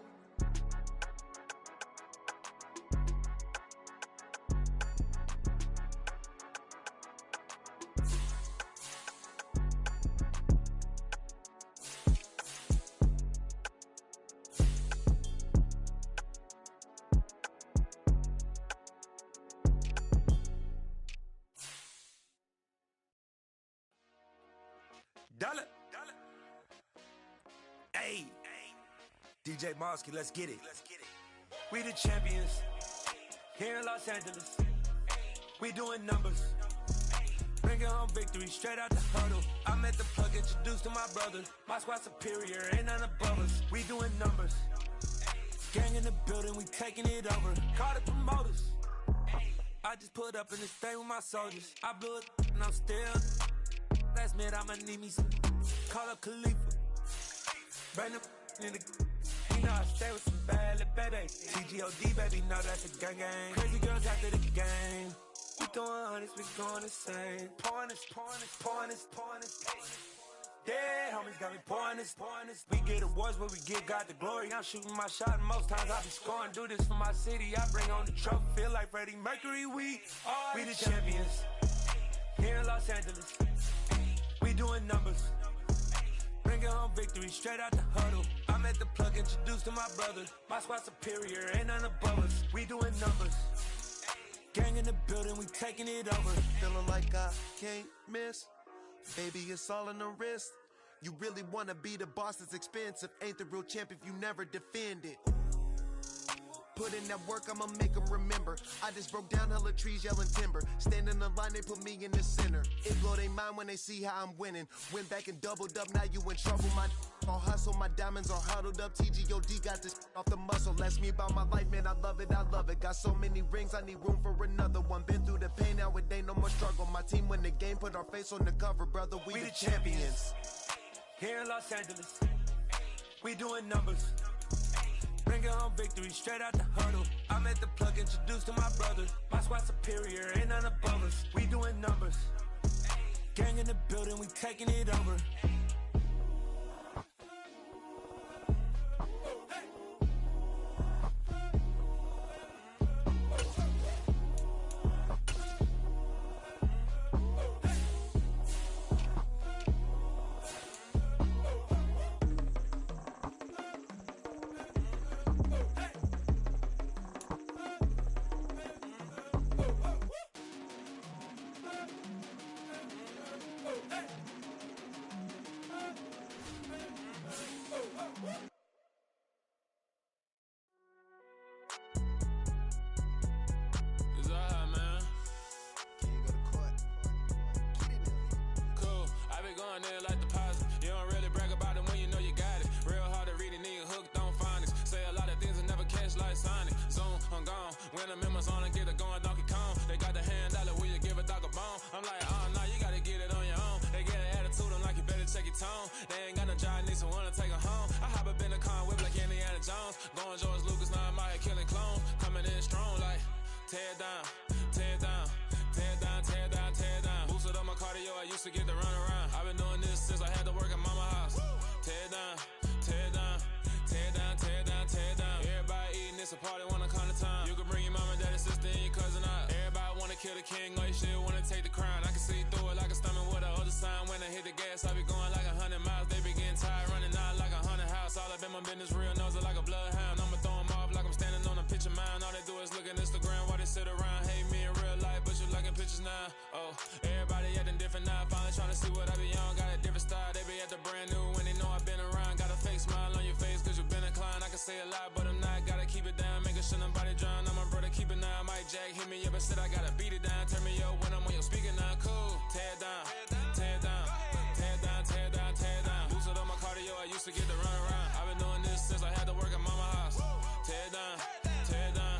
Dollar. Hey. DJ Mosky, let's get it. We the champions. Here in Los Angeles. We doing numbers. Bringing home victory straight out the huddle. I'm at the plug, introduced to my brothers. My squad superior, ain't none above us. We doing numbers. Gang in the building, we taking it over. Call the promoters. I just put up in this thing with my soldiers. I blew it and I'm still. Last minute, I'ma need me some. Call up Khalifa. Bring them in the. You know I stay with some bad little baby. TGOD, baby, know that's a gang gang. Crazy girls after the game. We throwing hundreds, we going insane. Pouring this. Dead homies got me pouring this. We get awards, but we give God the glory. I'm shooting my shot, and most times I be scoring. Do this for my city, I bring on the trophy. Feel like Freddie Mercury, we the champions. Here in Los Angeles. We doing numbers. Bringing home victory straight out the huddle. I'm at the plug, introduced to my brothers. My squad superior, ain't none above us. We doing numbers. Gang in the building, we taking it over. Feeling like I can't miss. Baby, it's all in the wrist. You really wanna be the boss, it's expensive. Ain't the real champ if you never defend it. Put in that work, I'ma make them remember. I just broke down hella trees, yelling timber. Stand in the line, they put me in the center. It blow they mind when they see how I'm winning. Went back and doubled up, now you in trouble. My all hustle, my diamonds are huddled up. TGOD got this off the muscle. Ask me about my life, man, I love it. Got so many rings, I need room for another one. Been through the pain, now it ain't no more struggle. My team win the game, put our face on the cover, brother. We the champions. Here in Los Angeles, we doing numbers. Bringing home victory straight out the huddle. I'm at the plug, introduced to my brothers. My squad superior, ain't none above us. We doing numbers. Gang in the building, we taking it over. going in like deposit. You don't really brag about it when you know you got it. Real hard to read a nigga hooked on phonics. Say a lot of things and never catch like Sonic. Zoom, I'm gone. When I'm in my zone, I get it going Donkey Kong. They got the hand dollar, will you give a dog a bone? I'm like, oh, no, you gotta get it on your own. They get an attitude, I'm like, you better check your tone. They ain't got no job, need someone to take her home. I hop up in the car, whip like Indiana Jones. Going George Lucas, now I'm out here killing clones. Coming in strong like, tear down, tear down, tear down, tear down, tear down. Boosted up my cardio, I used to get to run around. I've been doing this since I had to work at mama house. Tear down, tear down, tear down, tear down, tear down. Everybody eating, it's a party, one kind of time. You can bring your mama, daddy, sister, and your cousin out. Everybody wanna kill the king, or you shit wanna take the crown. I can see through it like a stomach with a other sign. When I hit the gas, I be going like 100 miles. They be getting tired, running out like 100 house. All up in my business, real nose like a bloodhound. I'ma throw them off like I'm standing on a picture mound. All they do is look at Instagram while they sit around. Hate me in real life, but you liking pictures now. Oh, everybody acting different now. Finally trying to see what I be on. Got a different style, they be at the brand new when they know I've been around. Got a fake smile on your face cause you been inclined. I can say a lot, but I'm not. Gotta keep it down, making sure nobody drown. I'm my brother, keep it now. Mike Jack hit me up and said I gotta beat it down. Turn me up when I'm on your speaker now. Cool, tear down, tear down, tear down, tear down, tear down. Boosted up my cardio, I used to get to run around. I've been doing this since I had to work at mama house. Tear down, tear down,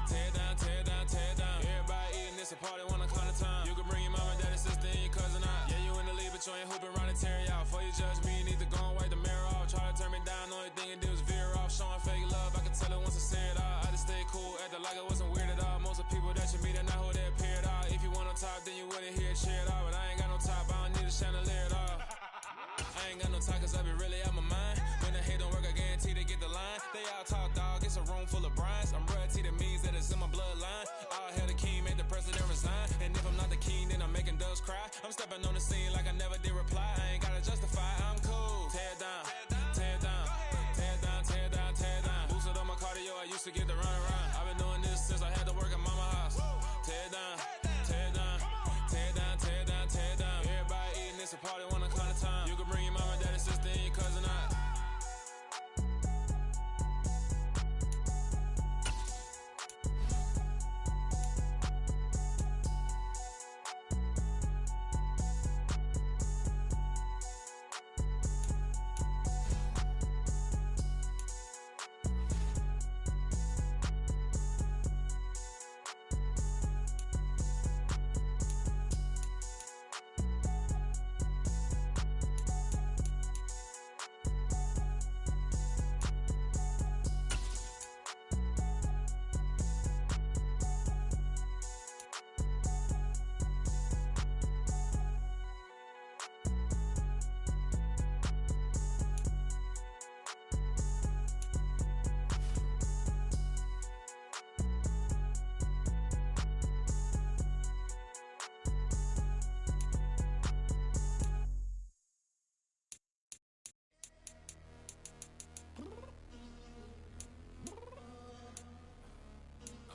tear down, tear down, tear down. Everybody eating, it's a party, one kind of time. You can bring your mama, daddy, sister, and your cousin out. Yeah, you in the league, but you ain't hooping around and tear out. Before you judge me, you need to go and wipe the mirror off. Try to turn me down, the only thing it did was veer off. Showing fake love, I can tell it once I say it all. I just stay cool, acting like it wasn't weird at all. Most of the people that you meet are not who they appear at all. If you want on top, then you wouldn't hear it cheer at all. But I ain't got no top, I don't need a chandelier at all. I ain't got no talk cause I be really out my mind. When the hate don't work, I guarantee they get the line. They all talk dog, it's a room full of Bryans. I'm royalty, that means that it's in my bloodline. All hell the king, made the president resign. And if I'm not the king, then I'm making doves cry. I'm stepping on the scene like I never did reply. I ain't gotta justify, I'm cool. Tear down, tear down, tear down, tear down, tear down. Boosted up my cardio, I used to get to run around. I've been doing this since I had to work at mama house. Tear down, tear down, tear down, tear down, tear down. Everybody eating, it's a party, one kind of time. You can bring your mama, daddy, sister, and your cousin out.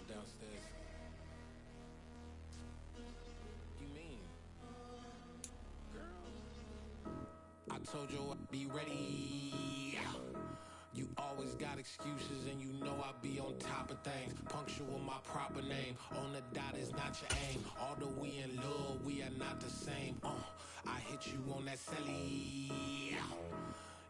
downstairs. You mean? Girl, I told you I'd be ready. You always got excuses and you know I be on top of things. Punctual my proper name. On the dot is not your aim. Although we in love, we are not the same. I hit you on that celly.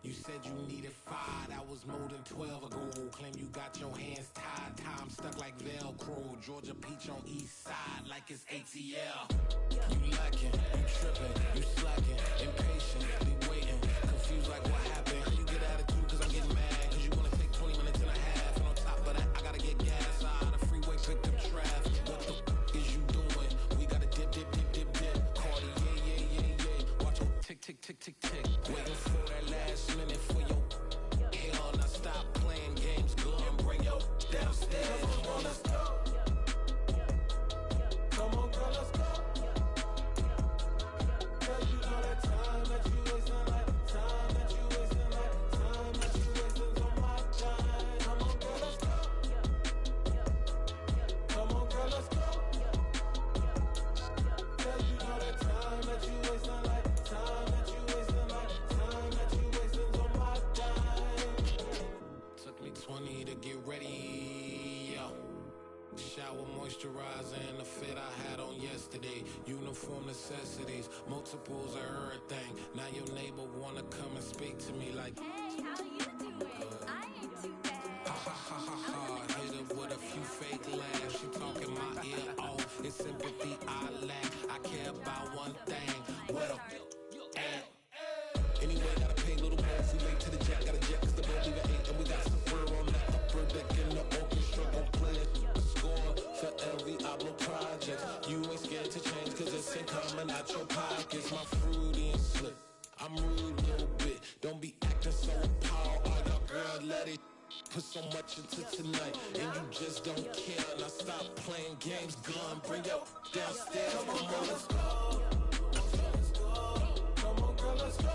You said you needed 5, that was more than 12 ago. Claim you got your hands tied, time stuck like Velcro. Georgia Peach on east side like it's ATL. You lacking, you tripping, you slacking, impatient, be waiting, confused like what happened. You get attitude cause I'm getting mad, cause you wanna take 20 minutes and a half. And on top of that, I gotta get gas out of the freeway, picked up traffic. What the is you doing? We gotta dip, dip, dip, dip, dip. Cardi, yeah. Watch your tick, tick, tick, tick, tick. Waiting for that last minute for your hell. Now stop playing games, girl, and bring your downstairs. Come on, let's go. Come on, girl, let's go. Girl, you moisturizer and the fit I had on yesterday. Uniform necessities, multiples of everything. Now your neighbor wanna come and speak to me like, hey, how you doing? I ain't too bad. Ha ha ha ha ha. Hit her with a few fake laughs. She talking my ear off. It's sympathy I lack. I care about one thing. What up? Anyway, gotta pay a little more. We late to the jet, got a jet, cause the boat leave at 8. And we got some fur on that upper deck in the orchestra. Gon' play it, score for every Ablo project. You ain't scared to change, cause it's in common out your pockets. My fruity and slip, I'm rude a little bit. Don't be acting so appalled. All y'all girl, let it put so much into tonight. And you just don't care. Now stop playing games, gun, bring your downstairs. Come on, let's go. Come on, girl, let's go.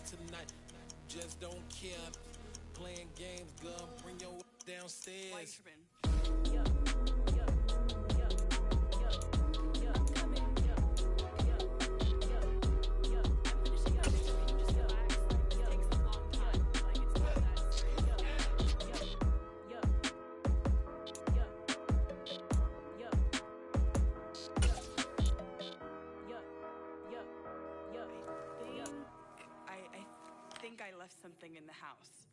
Tonight, just don't care. Playing games, girl, bring your downstairs. I left something in the house.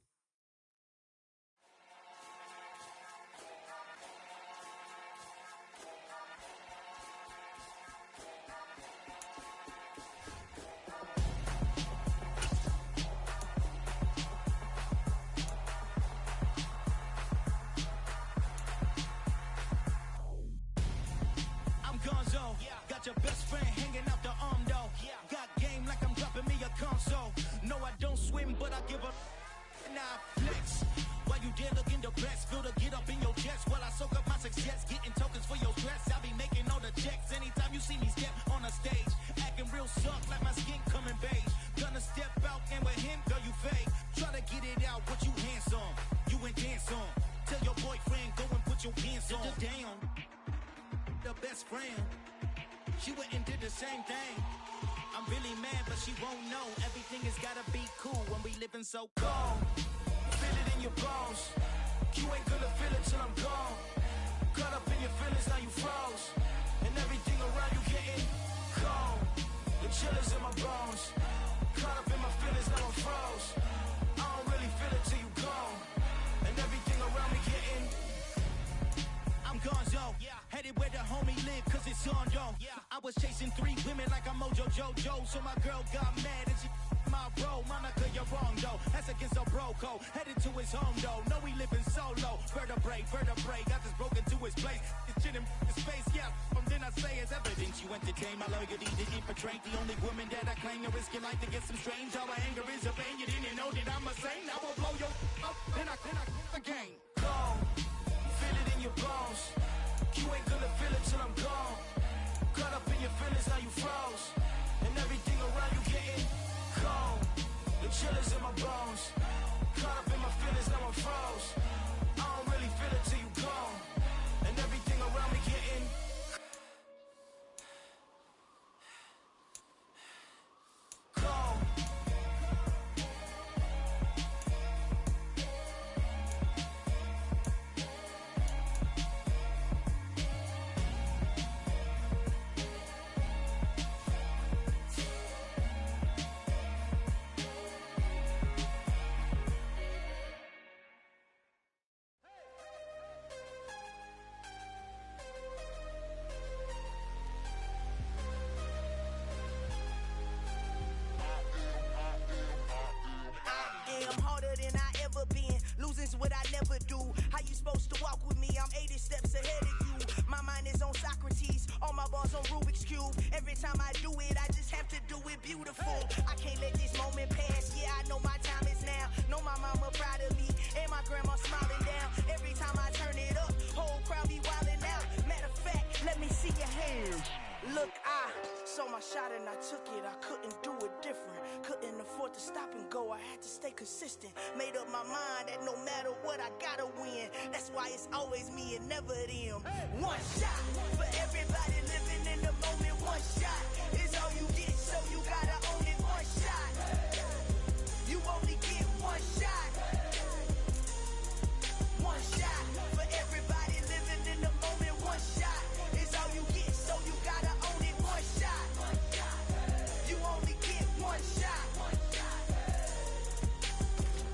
I'm Gonzo, got your best friend hanging out the arm though. Got game like I'm dropping me a console. No, I don't swim, but I give up. Nah, flex. While you there looking the best, feel to get up in your chest while I soak up my success, getting tokens for your stress. I be making all the checks anytime you see me step on a stage, acting real suck like my skin coming beige. Gonna step out and with him, girl, you fake. Try to get it out, what you hands on? You ain't dance on. Tell your boyfriend go and put your hands on. Down, the best friend. She went and did the same thing. I'm really mad, but she won't know. Everything has gotta be cool when we living so cold. Feel it in your bones. You ain't gonna feel it till I'm gone. Caught up in your feelings, now you froze. And everything around you getting cold. The chill is in my bones. Caught up in my feelings, now I'm froze. I don't really feel it till you gone. And everything around me getting. I'm Gonzo, headed where the homie live, cause it's on though. I was chasing 3 women like I'm Mojo Jojo, so my girl got mad and she my bro. Monica, you're wrong though, that's against a bro code. Headed to his home though, know we living solo. Vertebrae, got this broken to his place. This shit in his face, then I say it's evidence. You entertain my loyalty to infiltrate the only woman that I claim to risk your life to get some strange. How my anger is a pain, you didn't know that I'm a saint. I will blow your up, then I again. Go, feel it in your bones. You ain't gonna feel it till I'm gone. Caught up in your feelings, now you froze. And everything around you getting cold. The chill is in my bones. Caught up in my feelings, now I'm froze. I don't really feel it till you gone. And everything around me getting cold. Losing's what I never do. How you supposed to walk with me? I'm 80 steps ahead of you. My mind is on Socrates, all my balls on Rubik's Cube. Every time I do it, I just have to do it beautiful. I can't let this moment pass. Yeah, I know my time is now. Know my mama proud of me, and my grandma smiling down. Every time I turn it up, whole crowd be wildin' out. Matter of fact, let me see your hands. Look, I saw my shot and I took it. I couldn't do it different. Couldn't afford to stop and go. I had to stay consistent. Made up my mind that no matter what, I gotta win. That's why it's always me and never them. One shot for everybody living in the moment. One shot is all you get, so you gotta own it. One shot. You only get one shot. One shot for everybody living in the moment. One shot is all you get, so you gotta own it. One shot. You only get one shot.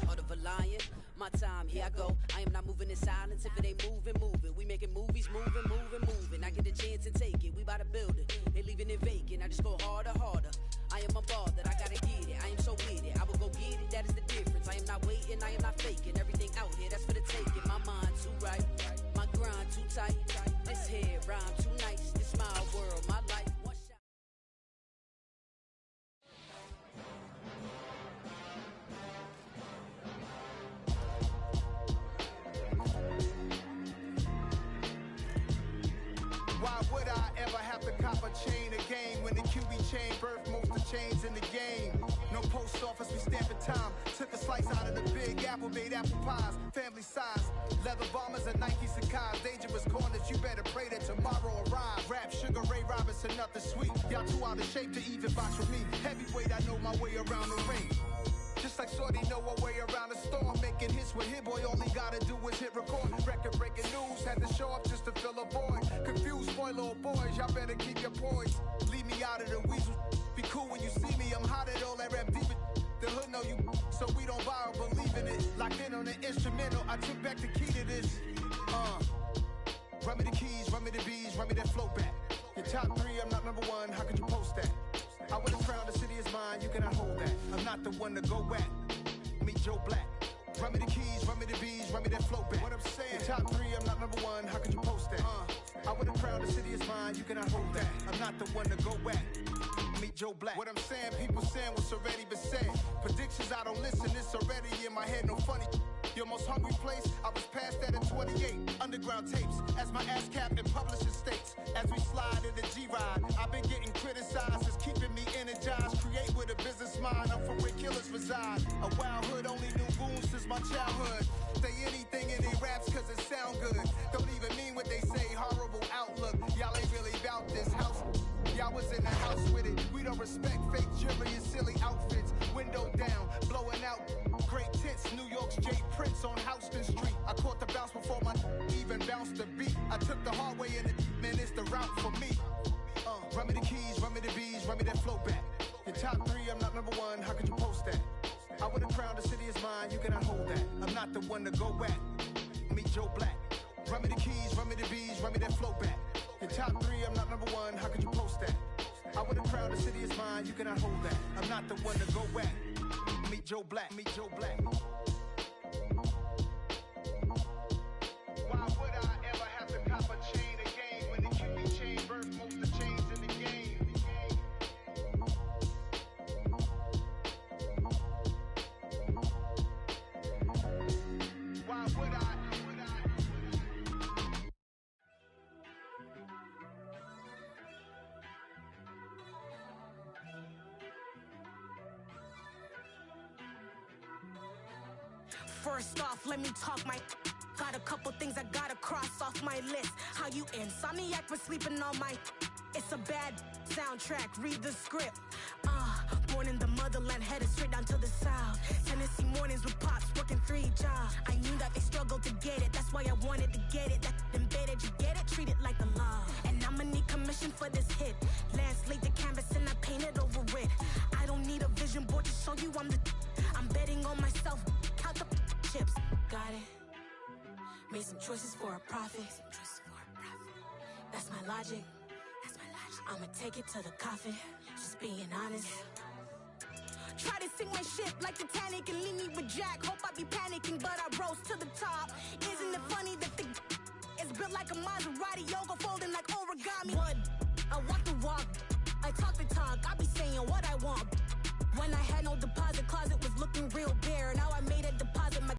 Order of a lion, my time, here I go. I am not moving in silence. If it ain't moving, moving. We making movies, moving, moving, moving. I get a chance to take it. We bout to build it. They leaving it vacant. I just go harder, harder. I am unbothered. I gotta get it. I am so with it. I will go get it. That is the difference. I am not waiting. I am not faking. Everything out here, that's for the taking. My mind too right. My grind too tight. This here rhyme too nice. This my world, my life. One shot. Why would I ever have to cop a chain again when the QB chain birthed most of chains in the game? No post office, we stamping time. Took a slice out of the big apple, made apple pies, family size. Leather bombers and Nike Sacai's. Dangerous corners, you better pray that tomorrow arrives. Rap, Sugar Ray Robinson, nothing sweet. Y'all too out of shape to even box with me. Heavyweight, I know my way around the ring. Just like Shorty know her way around the storm. Making hits with Hit Boy, all he gotta do is hit record. Record breaking news, had to show up just to fill a void. Confused, spoiled little boys, y'all better keep your poise. Leave me out of the weasel. Be cool when you see me, I'm hot at all that rap deep. The hood know you, so we don't borrow, believe in it. Locked in on the instrumental, I took back the key to this. Run me the keys, run me the bees, run me that flow back. Your top three, I'm not number one, how could you post that? I would have crowned the city is mine, you cannot hold that. I'm not the one to go back. Meet Joe Black. Run me the keys, run me the bees, run me that flow back. What I'm saying, your top three, I'm not number one, how could you post that? I would have crowned the city is mine, you cannot hold that. I'm not the one to go back. Meet Joe Black. What I'm saying, people saying what's already been said. Predictions, I don't listen, it's already in my head, no funny. Your most hungry place, I was past that at 28. Underground tapes, as my ass cap in publishing states. As we slide in the G-Ride, I've been getting criticized, it's keeping me energized. Create with a business mind, I'm from where killers reside. A wild hood, only knew goons since my childhood. Say anything in their raps cause it sound good. Don't even mean what they say, horrible outlook. Y'all ain't really about this house. Y'all was in the house with it. We don't respect fake jewelry and silly outfits. Window down, blowing out great tits. New York's J. Prince on Houston Street. I caught the bounce before my even bounced the beat. I took the hard way and it, man, it's the route for me. Run me the keys, run me the bees, run me that flow back. Your top three, I'm not number one, how could you post that? I would have crowned the city is mine, you cannot hold that. I'm not the one to go back. Meet Joe Black. Run me the keys, run me the bees, run me that flow back. Your top three, I'm not number one, how could you post that? I would have crowned the city is mine, you cannot hold that. I'm not the one to go back. Meet Joe Black, meet Joe Black. Why would I ever have to cop a chain again when the QB chain birthed most of the chains in the game? Why would I? First off, let me talk my. Got a couple things I gotta cross off my list. How you insomniac for sleeping on my. It's a bad soundtrack, read the script. Born in the motherland, headed straight down to the south. Tennessee mornings with pops, working 3 jobs. I knew that they struggled to get it, that's why I wanted to get it. That embedded, you get it, treat it like a law. And I'ma need commission for this hit. Lance laid the canvas and I painted over it. I don't need a vision board to show you I'm the. I'm betting on myself, count the chips. Got it. Made some choices for a profit. That's my logic. I'ma take it to the coffin. Just being honest. Try to sink my ship like Titanic and leave me with Jack. Hope I be panicking, but I rose to the top. Isn't it funny that the is built like a Maserati, yoga folding like origami? What? I walk the walk. I talk the talk. I be saying what I want.